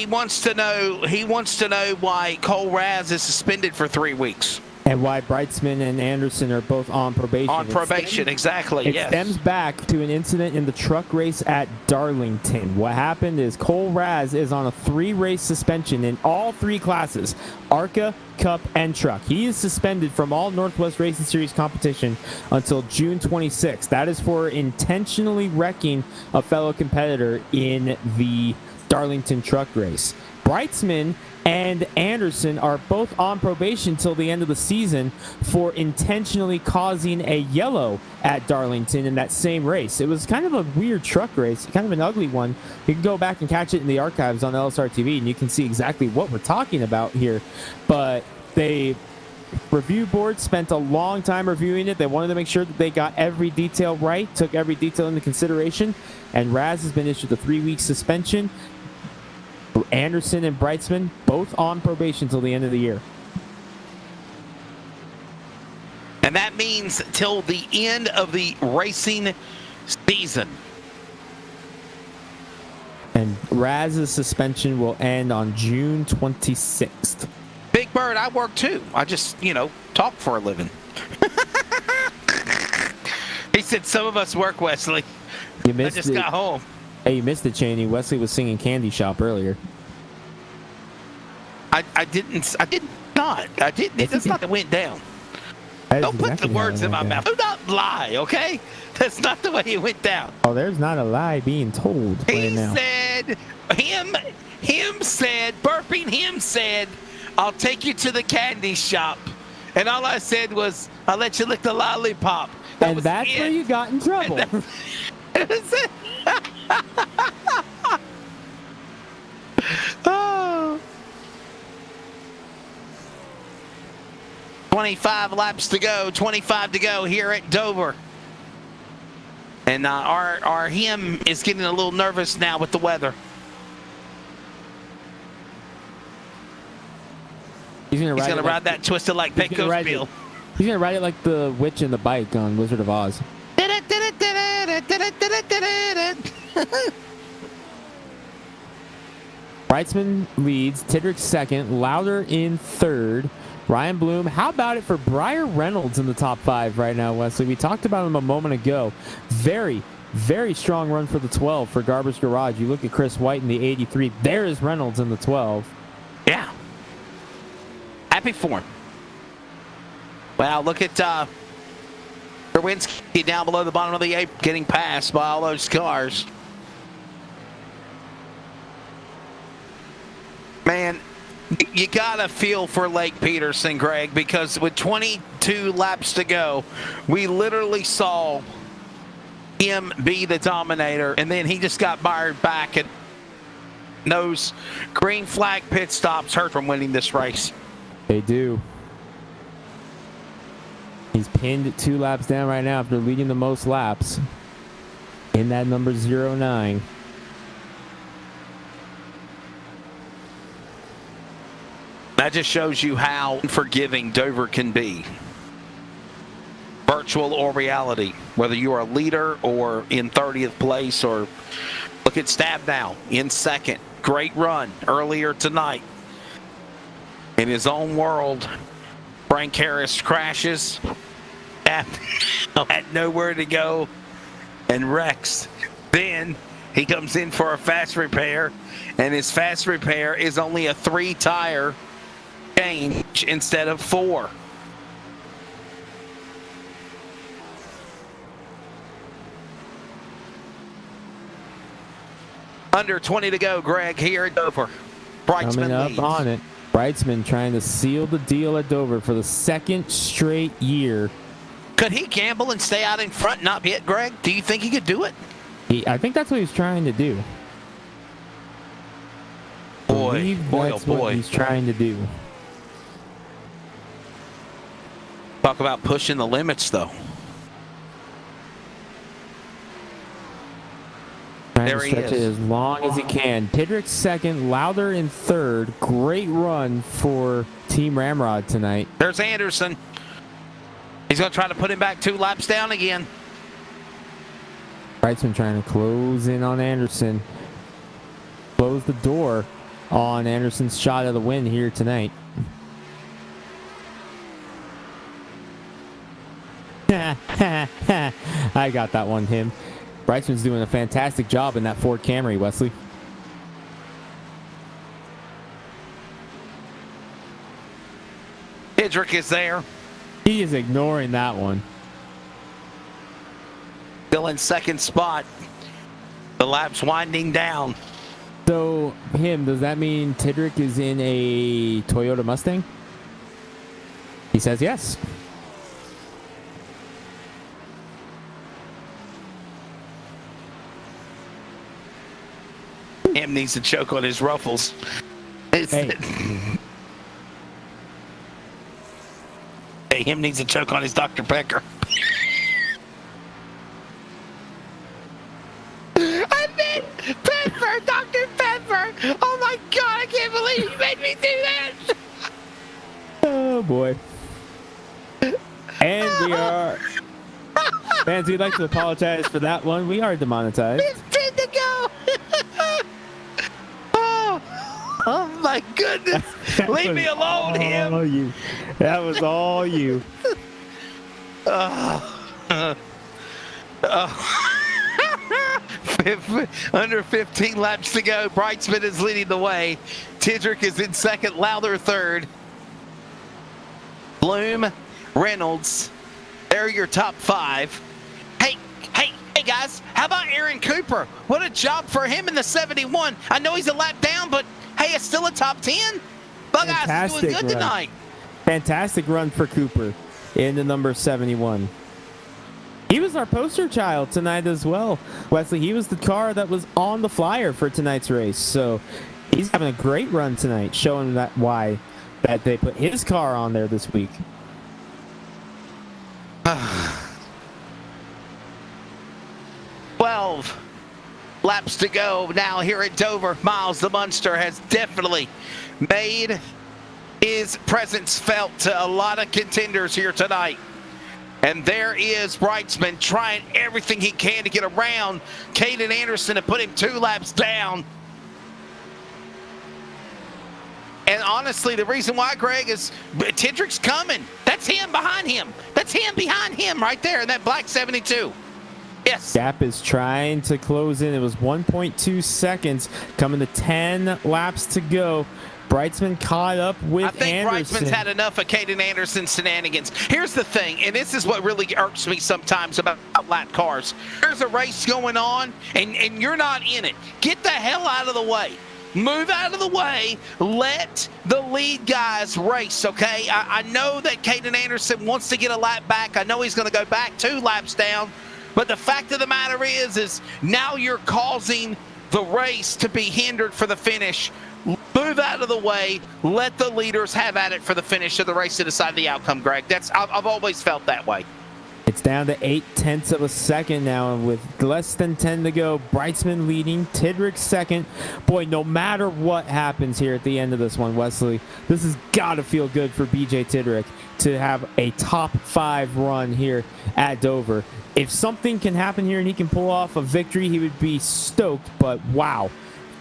wants to know why Cole Raz is suspended for 3 weeks. And why Breitzman and Anderson are both on probation. On probation, exactly, It stems back to an incident in the truck race at Darlington. What happened is Cole Raz is on a 3-race suspension in all 3 classes, ARCA, Cup, and Truck. He is suspended from all Northwest Racing Series competition until June 26th. That is for intentionally wrecking a fellow competitor in the Darlington truck race. Breitzman and Anderson are both on probation till the end of the season for intentionally causing a yellow at Darlington in that same race. It was kind of a weird truck race, kind of an ugly one. You can go back and catch it in the archives on LSRTV, and you can see exactly what we're talking about here. But the review board spent a long time reviewing it. They wanted to make sure that they got every detail right, took every detail into consideration, and Raz has been issued a 3-week suspension. Anderson and Breitzman both on probation till the end of the year. And that means till the end of the racing season. And Raz's suspension will end on June 26th. Big Bird, I work too. I just, talk for a living. He said some of us work, Wesley. I just got home. Hey, you missed it, Cheney. Wesley was singing Candy Shop earlier. I did not. That's not the went down. Don't put the words in my mouth. Do not lie, okay? That's not the way it went down. Oh, there's not a lie being told right now. Him said, I'll take you to the candy shop. And all I said was, I'll let you lick the lollipop. And that's where you got in trouble. That was it. Oh. 25 laps to go, 25 to go here at Dover. And our him is getting a little nervous now with the weather. He's gonna ride that twisted like Petco's Bill. He's gonna ride it like the witch in the bike on Wizard of Oz. Breitzman leads, Tidrick second, Lauder in third, Ryan Bloom. How about it for Briar Reynolds in the top 5 right now, Wesley? We talked about him a moment ago. Very, very strong run for the 12 for Garbage Garage. You look at Chris White in the 83. There is Reynolds in the 12. Yeah. Happy for him. Well, look at Derwinski down below the bottom of the 8, getting passed by all those cars. Man, you got to feel for Lake Peterson, Greg, because with 22 laps to go, we literally saw him be the dominator, and then he just got fired back, and those green flag pit stops hurt from winning this race. They do. He's pinned 2 laps down right now after leading the most laps in that number 09. That just shows you how forgiving Dover can be. Virtual or reality, whether you are a leader or in 30th place, or look at Stab now in second. Great run earlier tonight. In his own world, Frank Harris crashes, had nowhere to go, and wrecks. Then he comes in for a fast repair, and his fast repair is only a 3-tire change instead of 4. Under 20 to go, Greg, here at Dover. Breitzman coming up leads. On it. Breitzman trying to seal the deal at Dover for the 2nd straight year. Could he gamble and stay out in front and not hit, Greg? Do you think he could do it? I think that's what he's trying to do. Boy, that's what he's trying to do. Talk about pushing the limits, though. Trying to stretch it as long as he can. Tidrick second, Lauder in third. Great run for Team Ramrod tonight. There's Anderson. He's going to try to put him back 2 laps down again. Breitzman trying to close in on Anderson. Close the door on Anderson's shot of the win here tonight. I got that one, him. Brightsman's doing a fantastic job in that Ford Camry, Wesley. Tidrick is there. He is ignoring that one. Still in second spot. The lap's winding down. So, does that mean Tidrick is in a Toyota Mustang? He says yes. Him needs to choke on his ruffles. Hey. Him needs to choke on his Dr. Pepper. I mean, Pepper, Dr. Pepper. Oh my God, I can't believe you made me do that. Oh boy. And we are. Fans, we'd like to apologize for that one. We are demonetized. It's 10 to go. Oh my goodness. Leave me alone, him. You. That was all you. Under 15 laps to go. Brightsman is leading the way. Tidrick is in second. Lowther third. Bloom, Reynolds. They're your top 5. Hey, guys. How about Aaron Cooper? What a job for him in the 71. I know he's a lap down, but hey, it's still a top 10. Buckeyes is doing good tonight. Fantastic run for Cooper in the number 71. He was our poster child tonight as well, Wesley. He was the car that was on the flyer for tonight's race. So he's having a great run tonight, showing that why that they put his car on there this week. 12 laps to go now here at Dover. Miles the Munster has definitely made his presence felt to a lot of contenders here tonight. And there is Brightsman trying everything he can to get around Caden Anderson and put him 2 laps down. And honestly, the reason why, Greg, is Tidrick's coming. That's him behind him. That's him behind him right there in that black 72. Yes. Gap is trying to close in. It was 1.2 seconds coming to 10 laps to go. Brightsman caught up with Anderson. I think Brightsman's had enough of Caden Anderson's shenanigans. Here's the thing, and this is what really irks me sometimes about lap cars. There's a race going on, and you're not in it. Get the hell out of the way. Move out of the way. Let the lead guys race, okay? I know that Caden Anderson wants to get a lap back. I know he's going to go back 2 laps down. But the fact of the matter is now you're causing the race to be hindered for the finish. Move out of the way. Let the leaders have at it for the finish of the race to decide the outcome, Greg. I've always felt that way. It's down to 0.8 of a second now, and with less than 10 to go, Brightsman leading, Tidrick second. Boy, no matter what happens here at the end of this one, Wesley, this has got to feel good for BJ Tidrick to have a top 5 run here at Dover. If something can happen here and he can pull off a victory, he would be stoked. But wow,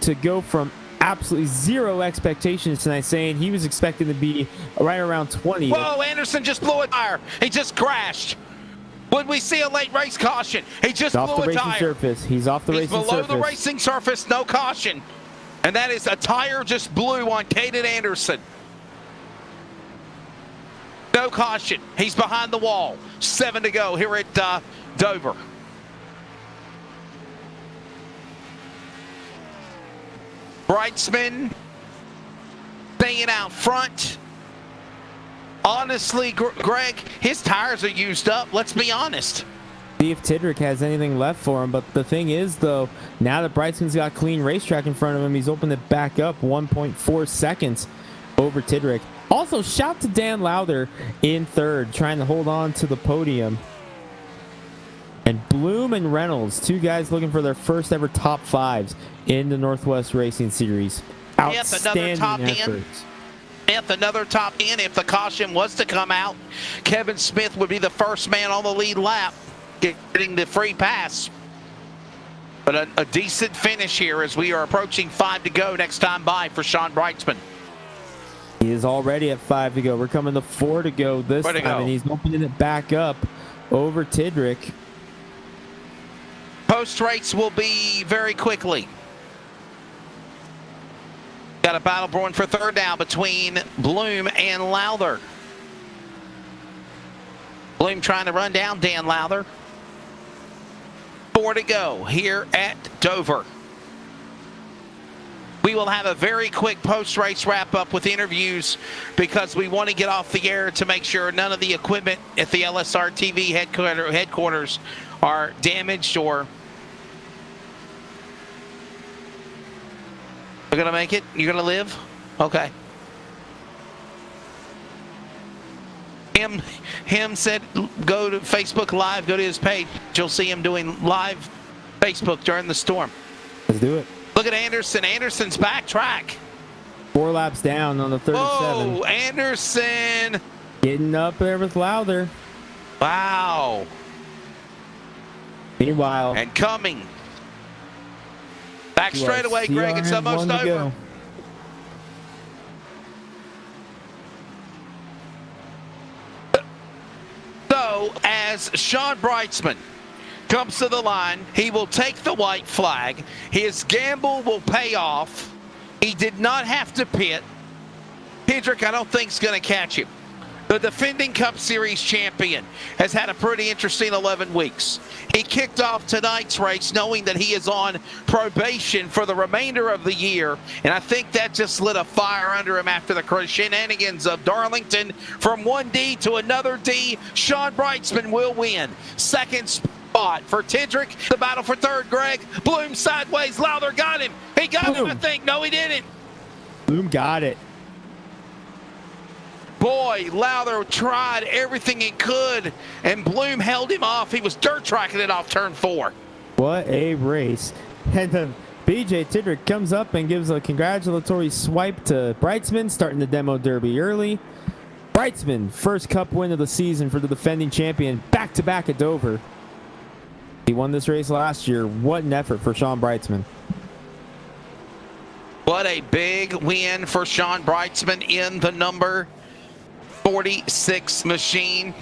to go from absolutely 0 expectations tonight, saying he was expecting to be right around 20. Whoa, Anderson just blew a tire. He just crashed. Would we see a late race caution? He just blew a tire. Off the racing surface. He's off the racing surface. He's below the racing surface, no caution. And that is a tire just blew on Caden Anderson. No caution. He's behind the wall. 7 to go here at Dover. Brightsman staying out front. Honestly, Greg, his tires are used up. Let's be honest. See if Tidrick has anything left for him. But the thing is, though, now that Brightsman's got clean racetrack in front of him, he's opened it back up 1.4 seconds over Tidrick. Also, shout to Dan Lowther in third, trying to hold on to the podium. And Bloom and Reynolds, 2 guys looking for their first ever top 5s in the Northwest Racing Series. Outstanding efforts. If another top 10, if the caution was to come out, Kevin Smith would be the first man on the lead lap getting the free pass. But a decent finish here as we are approaching 5 to go next time by for Sean Brightsman. He is already at 5 to go. We're coming to 4 to go this time, and he's opening it back up over Tidrick. Post race will be very quickly. Got a battle brewing for third down between Bloom and Lowther. Bloom trying to run down Dan Lowther. 4 to go here at Dover. We will have a very quick post-race wrap-up with interviews because we want to get off the air to make sure none of the equipment at the LSRTV headquarters are damaged or... You're going to make it? You're going to live? Okay. Him said go to Facebook Live, go to his page. You'll see him doing live Facebook during the storm. Let's do it. Look at Anderson. Anderson's backtrack. 4 laps down on the 37. Whoa, Anderson. Getting up there with Lowther. Wow. Meanwhile. And coming. Back straight away, Greg. It's almost over. So, as Sean Breitzman comes to the line, he will take the white flag. His gamble will pay off. He did not have to pit. Hendrick, I don't think, is going to catch him. The defending Cup Series champion has had a pretty interesting 11 weeks. He kicked off tonight's race knowing that he is on probation for the remainder of the year, and I think that just lit a fire under him after the shenanigans of Darlington. From one D to another D, Sean Breitzman will win. Second spot for Tendrick. The battle for third, Greg. Bloom sideways. Lowther got him. He got him, I think. No, he didn't. Bloom got it. Boy, Lowther tried everything he could, and Bloom held him off. He was dirt tracking it off turn 4. What a race. And BJ Tidrick comes up and gives a congratulatory swipe to Breitzman, starting the demo derby early. Breitzman, first Cup win of the season for the defending champion, back-to-back at Dover. He won this race last year. What an effort for Sean Breitzman. What a big win for Sean Breitzman in the number 46 machine.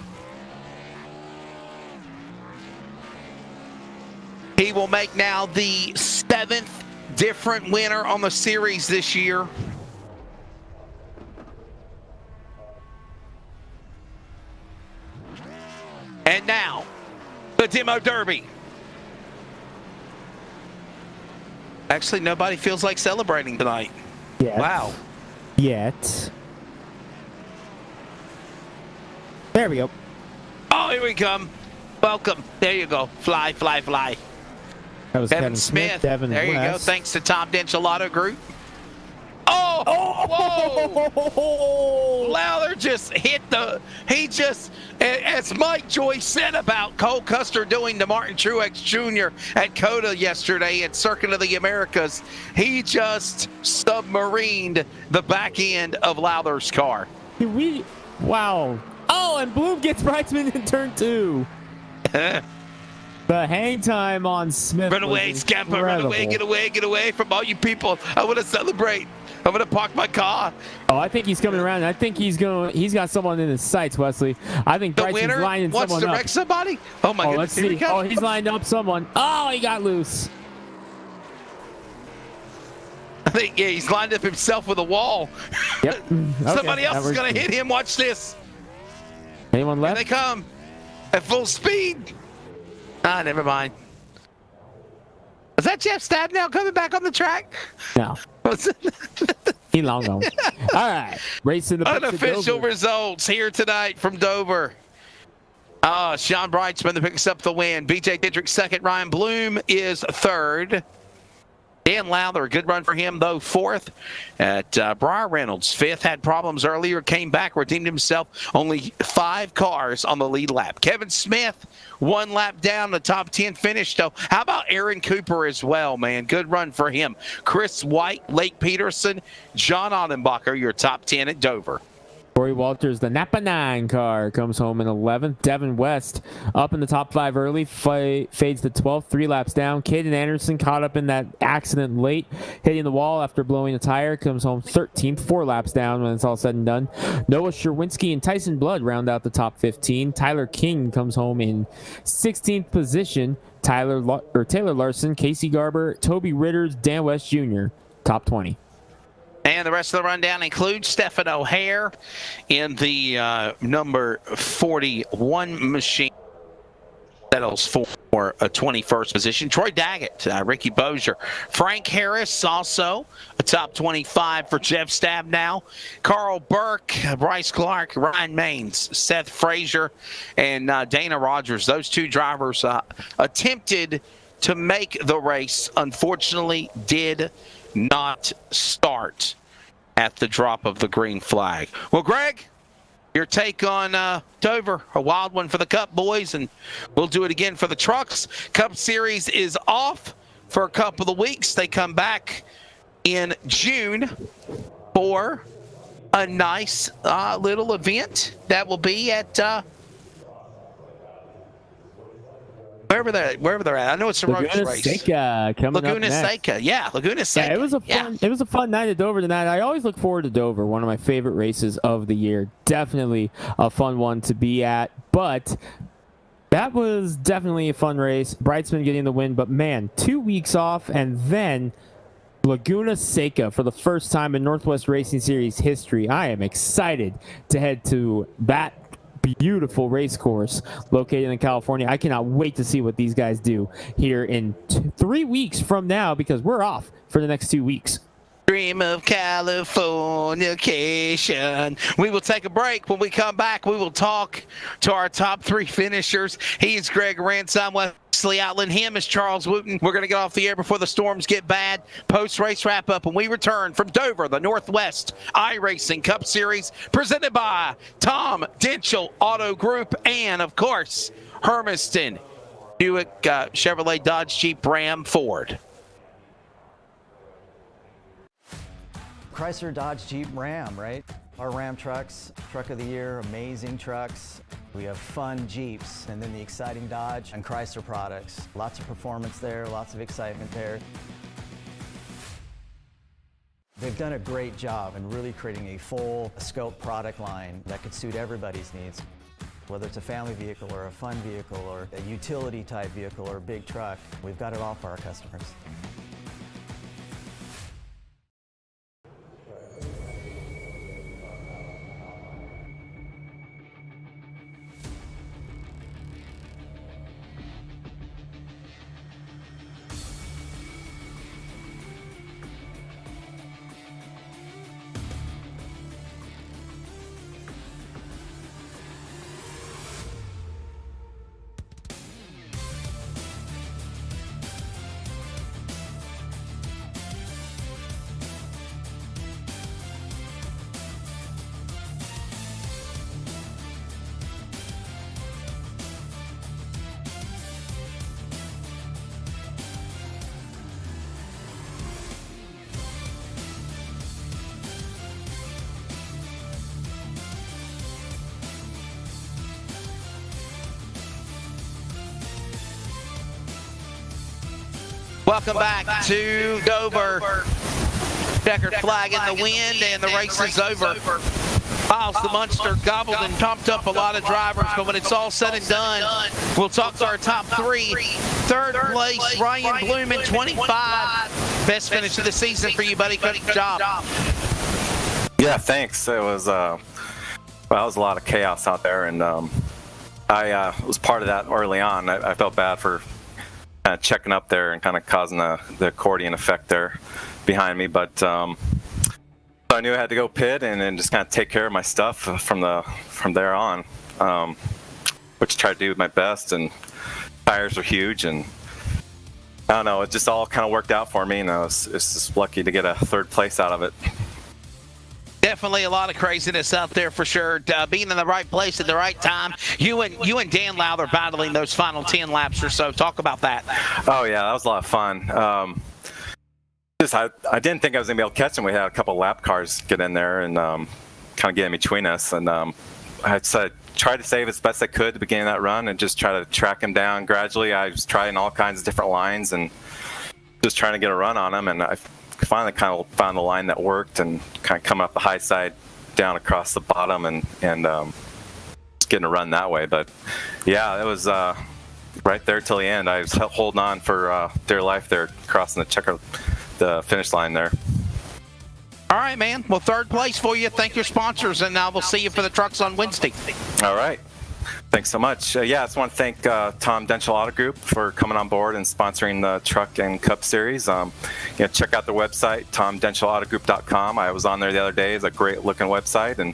He will make now the 7th different winner on the series this year. And now, the demo derby. Actually, nobody feels like celebrating tonight. Yet. Wow. Yet. There we go. Oh, here we come. Welcome. There you go. Fly, fly, fly. That was Kevin Smith. There you go. Thanks to Tom Denchelato Group. Oh, whoa. Lowther just hit he just, as Mike Joyce said about Cole Custer doing to Martin Truex Jr. at COTA yesterday at Circuit of the Americas, he just submarined the back end of Lowther's car. Wow. Oh, and Bloom gets Breitzman in turn 2. The hang time on Smith. Run away, Scamper. Run away. Get away. Get away from all you people. I want to celebrate. I'm going to park my car. Oh, I think he's coming around. I think he's got someone in his sights, Wesley. I think Breitzman's lining someone up. Wants to wreck somebody? Oh, my goodness. Let's see. Oh, he's lined up someone. Oh, he got loose. I think, yeah, he's lined up himself with a wall. Yep. Okay, somebody else is going to hit him. Watch this. Anyone left? Here they come at full speed. Ah, never mind. Is that Jeff Stabnow coming back on the track? No. He long gone. All right. Racing the unofficial results here tonight from Dover. Sean Breitzman that picks up the win. BJ Didrick second. Ryan Bloom is third. Dan Lowther, good run for him, though, fourth. At Briar Reynolds, fifth, had problems earlier, came back, redeemed himself. Only 5 cars on the lead lap. Kevin Smith, 1 lap down, the top 10 finish, though. How about Aaron Cooper as well, man? Good run for him. Chris White, Lake Peterson, John Ottenbacher, your top 10 at Dover. Corey Walters, the Napa 9 car, comes home in 11th. Devin West up in the top 5 early, fades to 12th, 3 laps down. Caden Anderson caught up in that accident late, hitting the wall after blowing a tire, comes home 13th, 4 laps down when it's all said and done. Noah Sherwinski and Tyson Blood round out the top 15. Tyler King comes home in 16th position. Taylor Larson, Casey Garber, Toby Ritters, Dan West Jr., top 20. And the rest of the rundown includes Stephen O'Hare in the number 41 machine. Settles for a 21st position. Troy Daggett, Ricky Bozier. Frank Harris also a top 25 for Jeff Stabnow. Carl Burke, Bryce Clark, Ryan Maines, Seth Frazier, and Dana Rogers. Those 2 drivers attempted to make the race. Unfortunately, did not start at the drop of the green flag. Well, Greg, your take on Dover, a wild one for the Cup boys, and we'll do it again for the trucks. Cup Series is off for a couple of weeks. They come back in June for a nice little event that will be at wherever they're at. I know it's a road race. Seca coming Laguna up next. Seca, yeah, Laguna Seca. Yeah, it was a fun night at Dover tonight. I always look forward to Dover, one of my favorite races of the year. Definitely a fun one to be at, but that was definitely a fun race. Brightsman getting the win, but man, 2 weeks off and then Laguna Seca for the first time in Northwest Racing Series history. I am excited to head to that beautiful race course located in California. I cannot wait to see what these guys do here in 3 weeks from now, because we're off for the next 2 weeks. Dream of Californication. We will take a break. When we come back, we will talk to our top 3 finishers. He is Greg Rance. I'm Wesley Outland. Him is Charles Wooten. We're going to get off the air before the storms get bad. Post-race wrap-up when we return from Dover, the Northwest iRacing Cup Series, presented by Tom Denchel Auto Group and, of course, Hermiston, Buick, Chevrolet, Dodge, Jeep, Ram, Ford. Chrysler, Dodge, Jeep, Ram, right? Our Ram trucks, truck of the year, amazing trucks. We have fun Jeeps, and then the exciting Dodge and Chrysler products. Lots of performance there, lots of excitement there. They've done a great job in really creating a full scope product line that could suit everybody's needs. Whether it's a family vehicle or a fun vehicle or a utility type vehicle or a big truck, we've got it all for our customers. Welcome back to Dover. Checkered flag in the wind, and the race is over. Miles the Munster gobbled and pumped up a lot of drivers, but when it's all said and done, we'll talk to our top 3. Third place, Ryan Bloom in 25. Best finish of the season for you, buddy. Good job. Yeah, thanks. It was well, it was a lot of chaos out there, and I was part of that early on. I felt bad for kind of checking up there and kind of causing the accordion effect there behind me, but so I knew I had to go pit and then just kind of take care of my stuff from there on, which I tried to do my best. And tires are huge, and I don't know, it just all kind of worked out for me, and I was just lucky to get a 3rd place out of it. Definitely a lot of craziness out there for sure. Being in the right place at the right time. You and Dan Lowther battling those final 10 laps or so. Talk about that. Oh yeah, that was a lot of fun. I didn't think I was gonna be able to catch him. We had a couple lap cars get in there, and kind of getting between us. And I tried to save as best I could at the beginning of that run and just try to track him down gradually. I was trying all kinds of different lines and just trying to get a run on him. And I finally kind of found the line that worked and kind of coming up the high side down across the bottom and just getting a run that way. But yeah, it was right there till the end. I was holding on for dear life there, crossing the finish line there. All right, man. Well, third place for you. Thank your sponsors, and we'll see you for the trucks on Wednesday. All right. Thanks so much. I just want to thank Tom Denchel Auto Group for coming on board and sponsoring the Truck and Cup Series. Check out their website, tomdenchelautogroup.com. I was on there the other day. It's a great-looking website and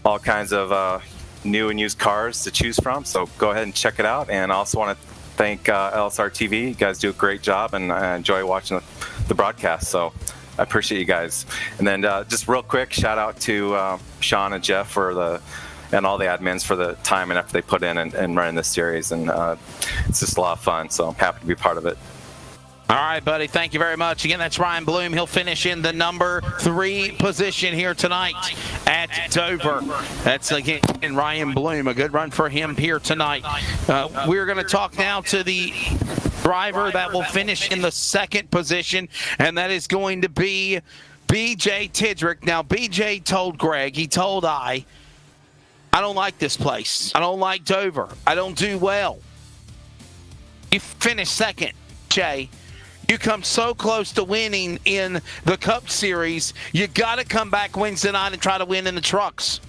all kinds of new and used cars to choose from. So go ahead and check it out. And I also want to thank LSRTV. You guys do a great job, and I enjoy watching the broadcast. So I appreciate you guys. And then just real quick, shout out to Sean and Jeff and all the admins for the time and effort they put in and running this series. And it's just a lot of fun, so I'm happy to be part of it. All right, buddy. Thank you very much. Again, that's Ryan Bloom. He'll finish in the number 3 position here tonight at Dover. That's, again, Ryan Bloom. A good run for him here tonight. We're going to talk now to the driver that will finish in the 2nd position, and that is going to be BJ Tidrick. Now, BJ told Greg, he told I don't like this place. I don't like Dover. I don't do well. You finish 2nd, Jay. You come so close to winning in the Cup Series. You got to come back Wednesday night and try to win in the trucks.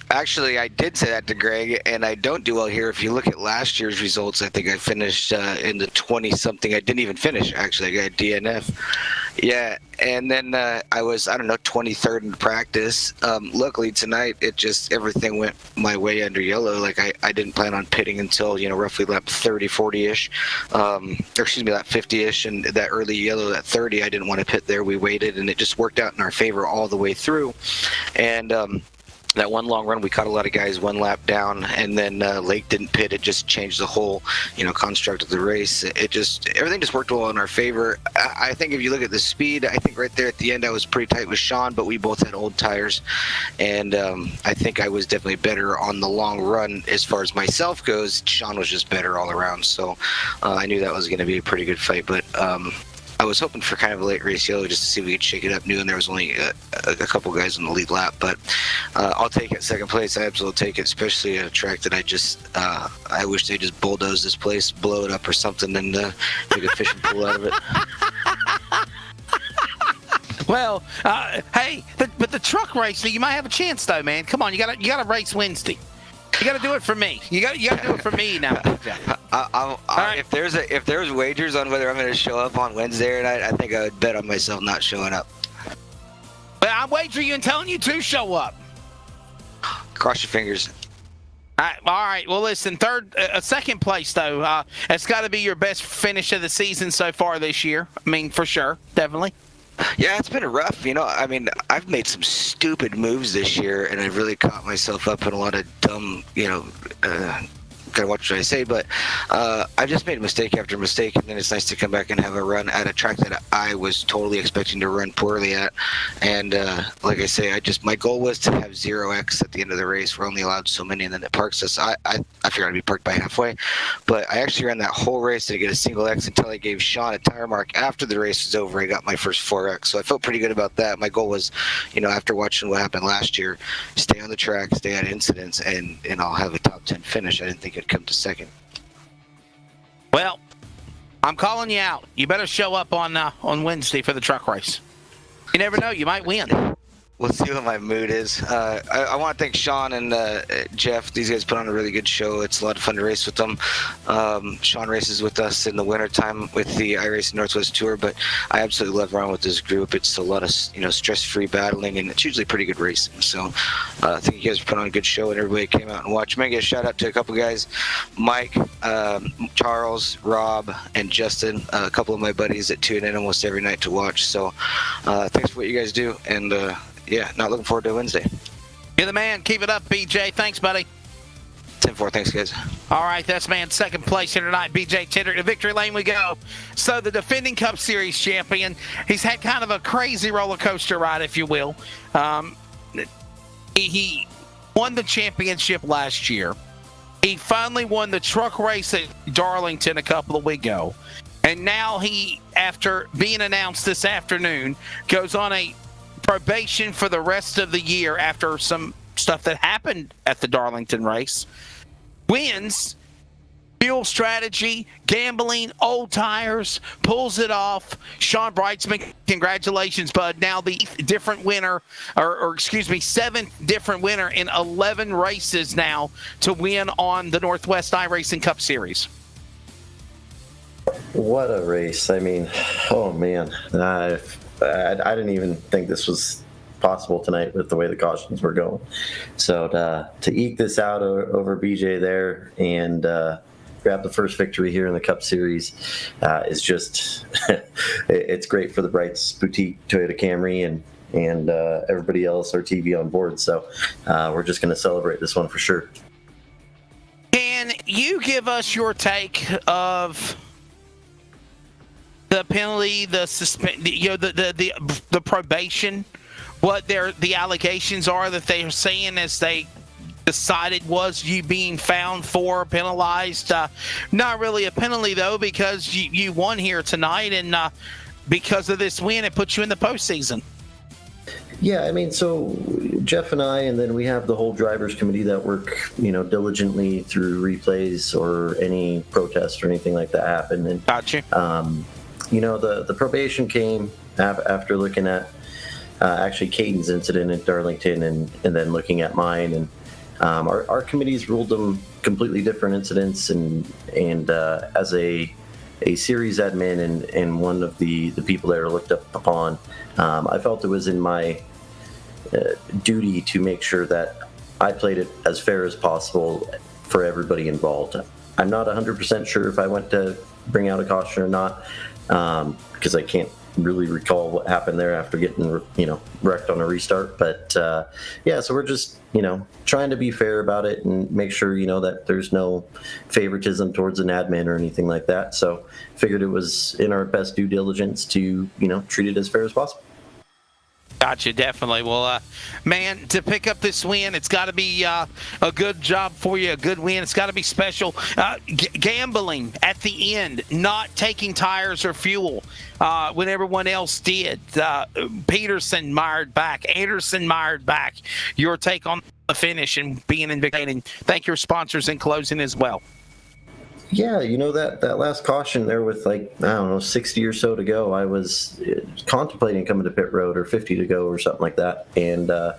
Actually, I did say that to Greg, and I don't do well here. If you look at last year's results, I think I finished in the 20-something. I didn't even finish, actually. I got DNF. Yeah, and then I was, 23rd in practice. Luckily, tonight, everything went my way under yellow. Like, I didn't plan on pitting until, roughly lap 30, 40-ish. Lap 50-ish, and that early yellow, that 30, I didn't want to pit there. We waited, and it just worked out in our favor all the way through. And that one long run, we caught a lot of guys one lap down, and then Lake didn't pit. It just changed the whole, construct of the race. Everything just worked well in our favor. I think if you look at the speed, I think right there at the end I was pretty tight with Sean, but we both had old tires, and I think I was definitely better on the long run as far as myself goes. Sean was just better all around, so I knew that was going to be a pretty good fight, but I was hoping for kind of a late race yellow just to see if we could shake it up new, and there was only a couple guys in the lead lap, but I'll take it 2nd place. I absolutely take it, especially at a track that I wish they just bulldoze this place, blow it up or something, and make a fishing pool out of it. Well, hey, but the truck race, you might have a chance though, man. Come on, you gotta race Wednesday. You got to do it for me. You got to do it for me now. Right. If there's wagers on whether I'm going to show up on Wednesday or not, I think I would bet on myself not showing up. Well, I'm wagering you and telling you to show up. Cross your fingers. All right. Well, listen, 2nd place though. It's got to be your best finish of the season so far this year. I mean, for sure, definitely. Yeah, it's been rough. I've made some stupid moves this year, and I've really caught myself up in a lot of dumb, gotta watch what I say, but I've just made mistake after mistake, and then it's nice to come back and have a run at a track that I was totally expecting to run poorly at. And like I say, my goal was to have 0x at the end of the race. We're only allowed so many, and then it parks us. I figured I'd be parked by halfway, but I actually ran that whole race to get a single X until I gave Sean a tire mark after the race was over. I got my first 4x, so I felt pretty good about that. My goal was, after watching what happened last year, stay on the track, stay out of incidents, and I'll have a top 10 finish. I didn't think it'd come to 2nd. Well, I'm calling you out. You better show up on Wednesday for the truck race. You never know. You might win. We'll see what my mood is. I want to thank Sean and Jeff. These guys put on a really good show. It's a lot of fun to race with them. Sean races with us in the wintertime with the iRacing Northwest Tour, but I absolutely love running with this group. It's a lot of stress-free battling, and it's usually pretty good racing. So I think you guys put on a good show, and everybody came out and watched. I'm going to give a shout-out to a couple guys, Mike, Charles, Rob, and Justin, a couple of my buddies that tune in almost every night to watch. So thanks for what you guys do, and not looking forward to Wednesday. You're the man. Keep it up, BJ. Thanks, buddy. 10-4. Thanks, guys. All right, that's man second place here tonight, BJ Tender. To victory lane we go. So the defending Cup Series champion, he's had kind of a crazy roller coaster ride, if you will. He won the championship last year. He finally won the truck race at Darlington a couple of weeks ago. And now he, after being announced this afternoon, goes on a probation for the rest of the year after some stuff that happened at the Darlington race. Wins, fuel strategy, gambling, old tires, pulls it off. Sean Brightsman, congratulations, bud. Now the different winner, or excuse me, 7th different winner in 11 races now to win on the Northwest iRacing Cup Series. What a race. I mean, oh man. I didn't even think this was possible tonight with the way the cautions were going. So to eke this out over BJ there and grab the first victory here in the Cup Series is just it's great for the Brights Boutique Toyota Camry and everybody else, LSRTV on board. So we're just going to celebrate this one for sure. Can you give us your take of the penalty, the the probation? What the allegations are that they are saying as they decided was you being found for penalized. Not really a penalty, though, because you won here tonight, and because of this win, it puts you in the postseason. Yeah, I mean, so Jeff and I, and then we have the whole drivers committee that work, diligently through replays or any protest or anything like that happen. And, gotcha. The probation came after looking at actually Caden's incident at Darlington and then looking at mine, and our committees ruled them completely different incidents, and as a series admin and one of the people that are looked up upon, I felt it was in my duty to make sure that I played it as fair as possible for everybody involved. I'm not 100% sure if I went to bring out a caution or not, because I can't really recall what happened there after getting wrecked on a restart, but so we're just trying to be fair about it and make sure that there's no favoritism towards an admin or anything like that. So figured it was in our best due diligence to treat it as fair as possible. Gotcha, definitely. Well, man, to pick up this win, it's got to be a good job for you, a good win. It's got to be special. Gambling at the end, not taking tires or fuel when everyone else did. Peterson mired back, Anderson mired back. Your take on the finish and being invigorating. Thank your sponsors in closing as well. Yeah, that last caution there with 60 or so to go, I was contemplating coming to pit road, or 50 to go or something like that. And I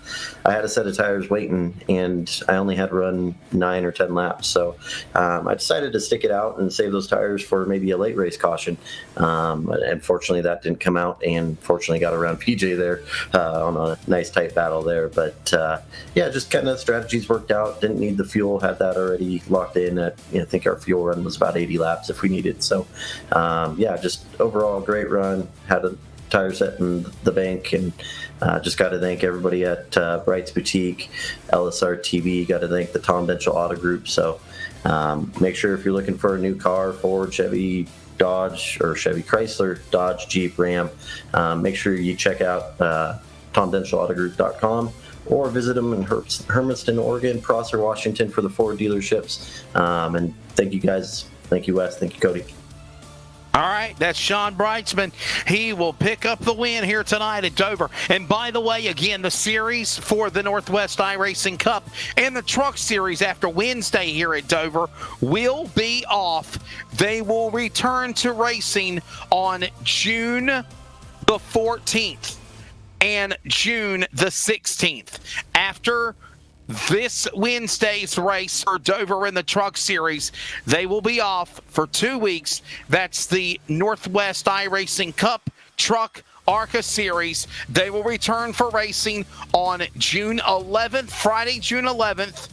had a set of tires waiting, and I only had to run 9 or 10 laps. So I decided to stick it out and save those tires for maybe a late race caution. But unfortunately, that didn't come out, and fortunately got around PJ there on a nice tight battle there. But just kind of strategies worked out. Didn't need the fuel, had that already locked in. I think our fuel run was about 80 laps if we needed. So just overall great run. Had a tire set in the bank, and just got to thank everybody at Brights Boutique, LSRTV. Got to thank the Tom Denchel Auto Group. So make sure if you're looking for a new car, Ford, Chevy, Dodge, or Chevy Chrysler, Dodge, Jeep, Ram, make sure you check out TomDenchilAutoGroup.com, or visit them in Hermiston, Oregon, Prosser, Washington for the Ford dealerships. And thank you guys. Thank you, Wes. Thank you, Cody. All right, that's Sean Brightsman. He will pick up the win here tonight at Dover. And by the way, again, the series for the Northwest iRacing Cup and the Truck Series after Wednesday here at Dover will be off. They will return to racing on June the 14th and June the 16th. After this Wednesday's race for Dover in the Truck Series, they will be off for 2 weeks. That's the Northwest iRacing Cup Truck ARCA Series. They will return for racing on June 11th, Friday, June 11th,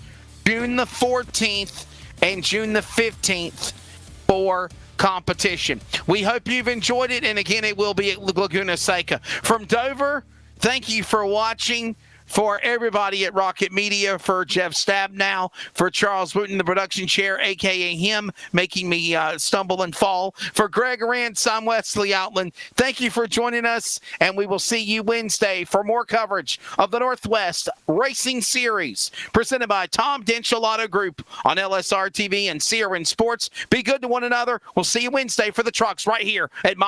June the 14th, and June the 15th for competition. We hope you've enjoyed it, and again, it will be at Laguna Seca. From Dover, thank you for watching. For everybody at Rocket Media, for Jeff Stabnow, for Charles Wooten, the production chair, a.k.a. him, making me stumble and fall. For Greg Arantz, I'm Wesley Outland. Thank you for joining us, and we will see you Wednesday for more coverage of the Northwest Racing Series, presented by Tom Denschel Auto Group on LSRTV and Sierra Sports. Be good to one another. We'll see you Wednesday for the trucks right here at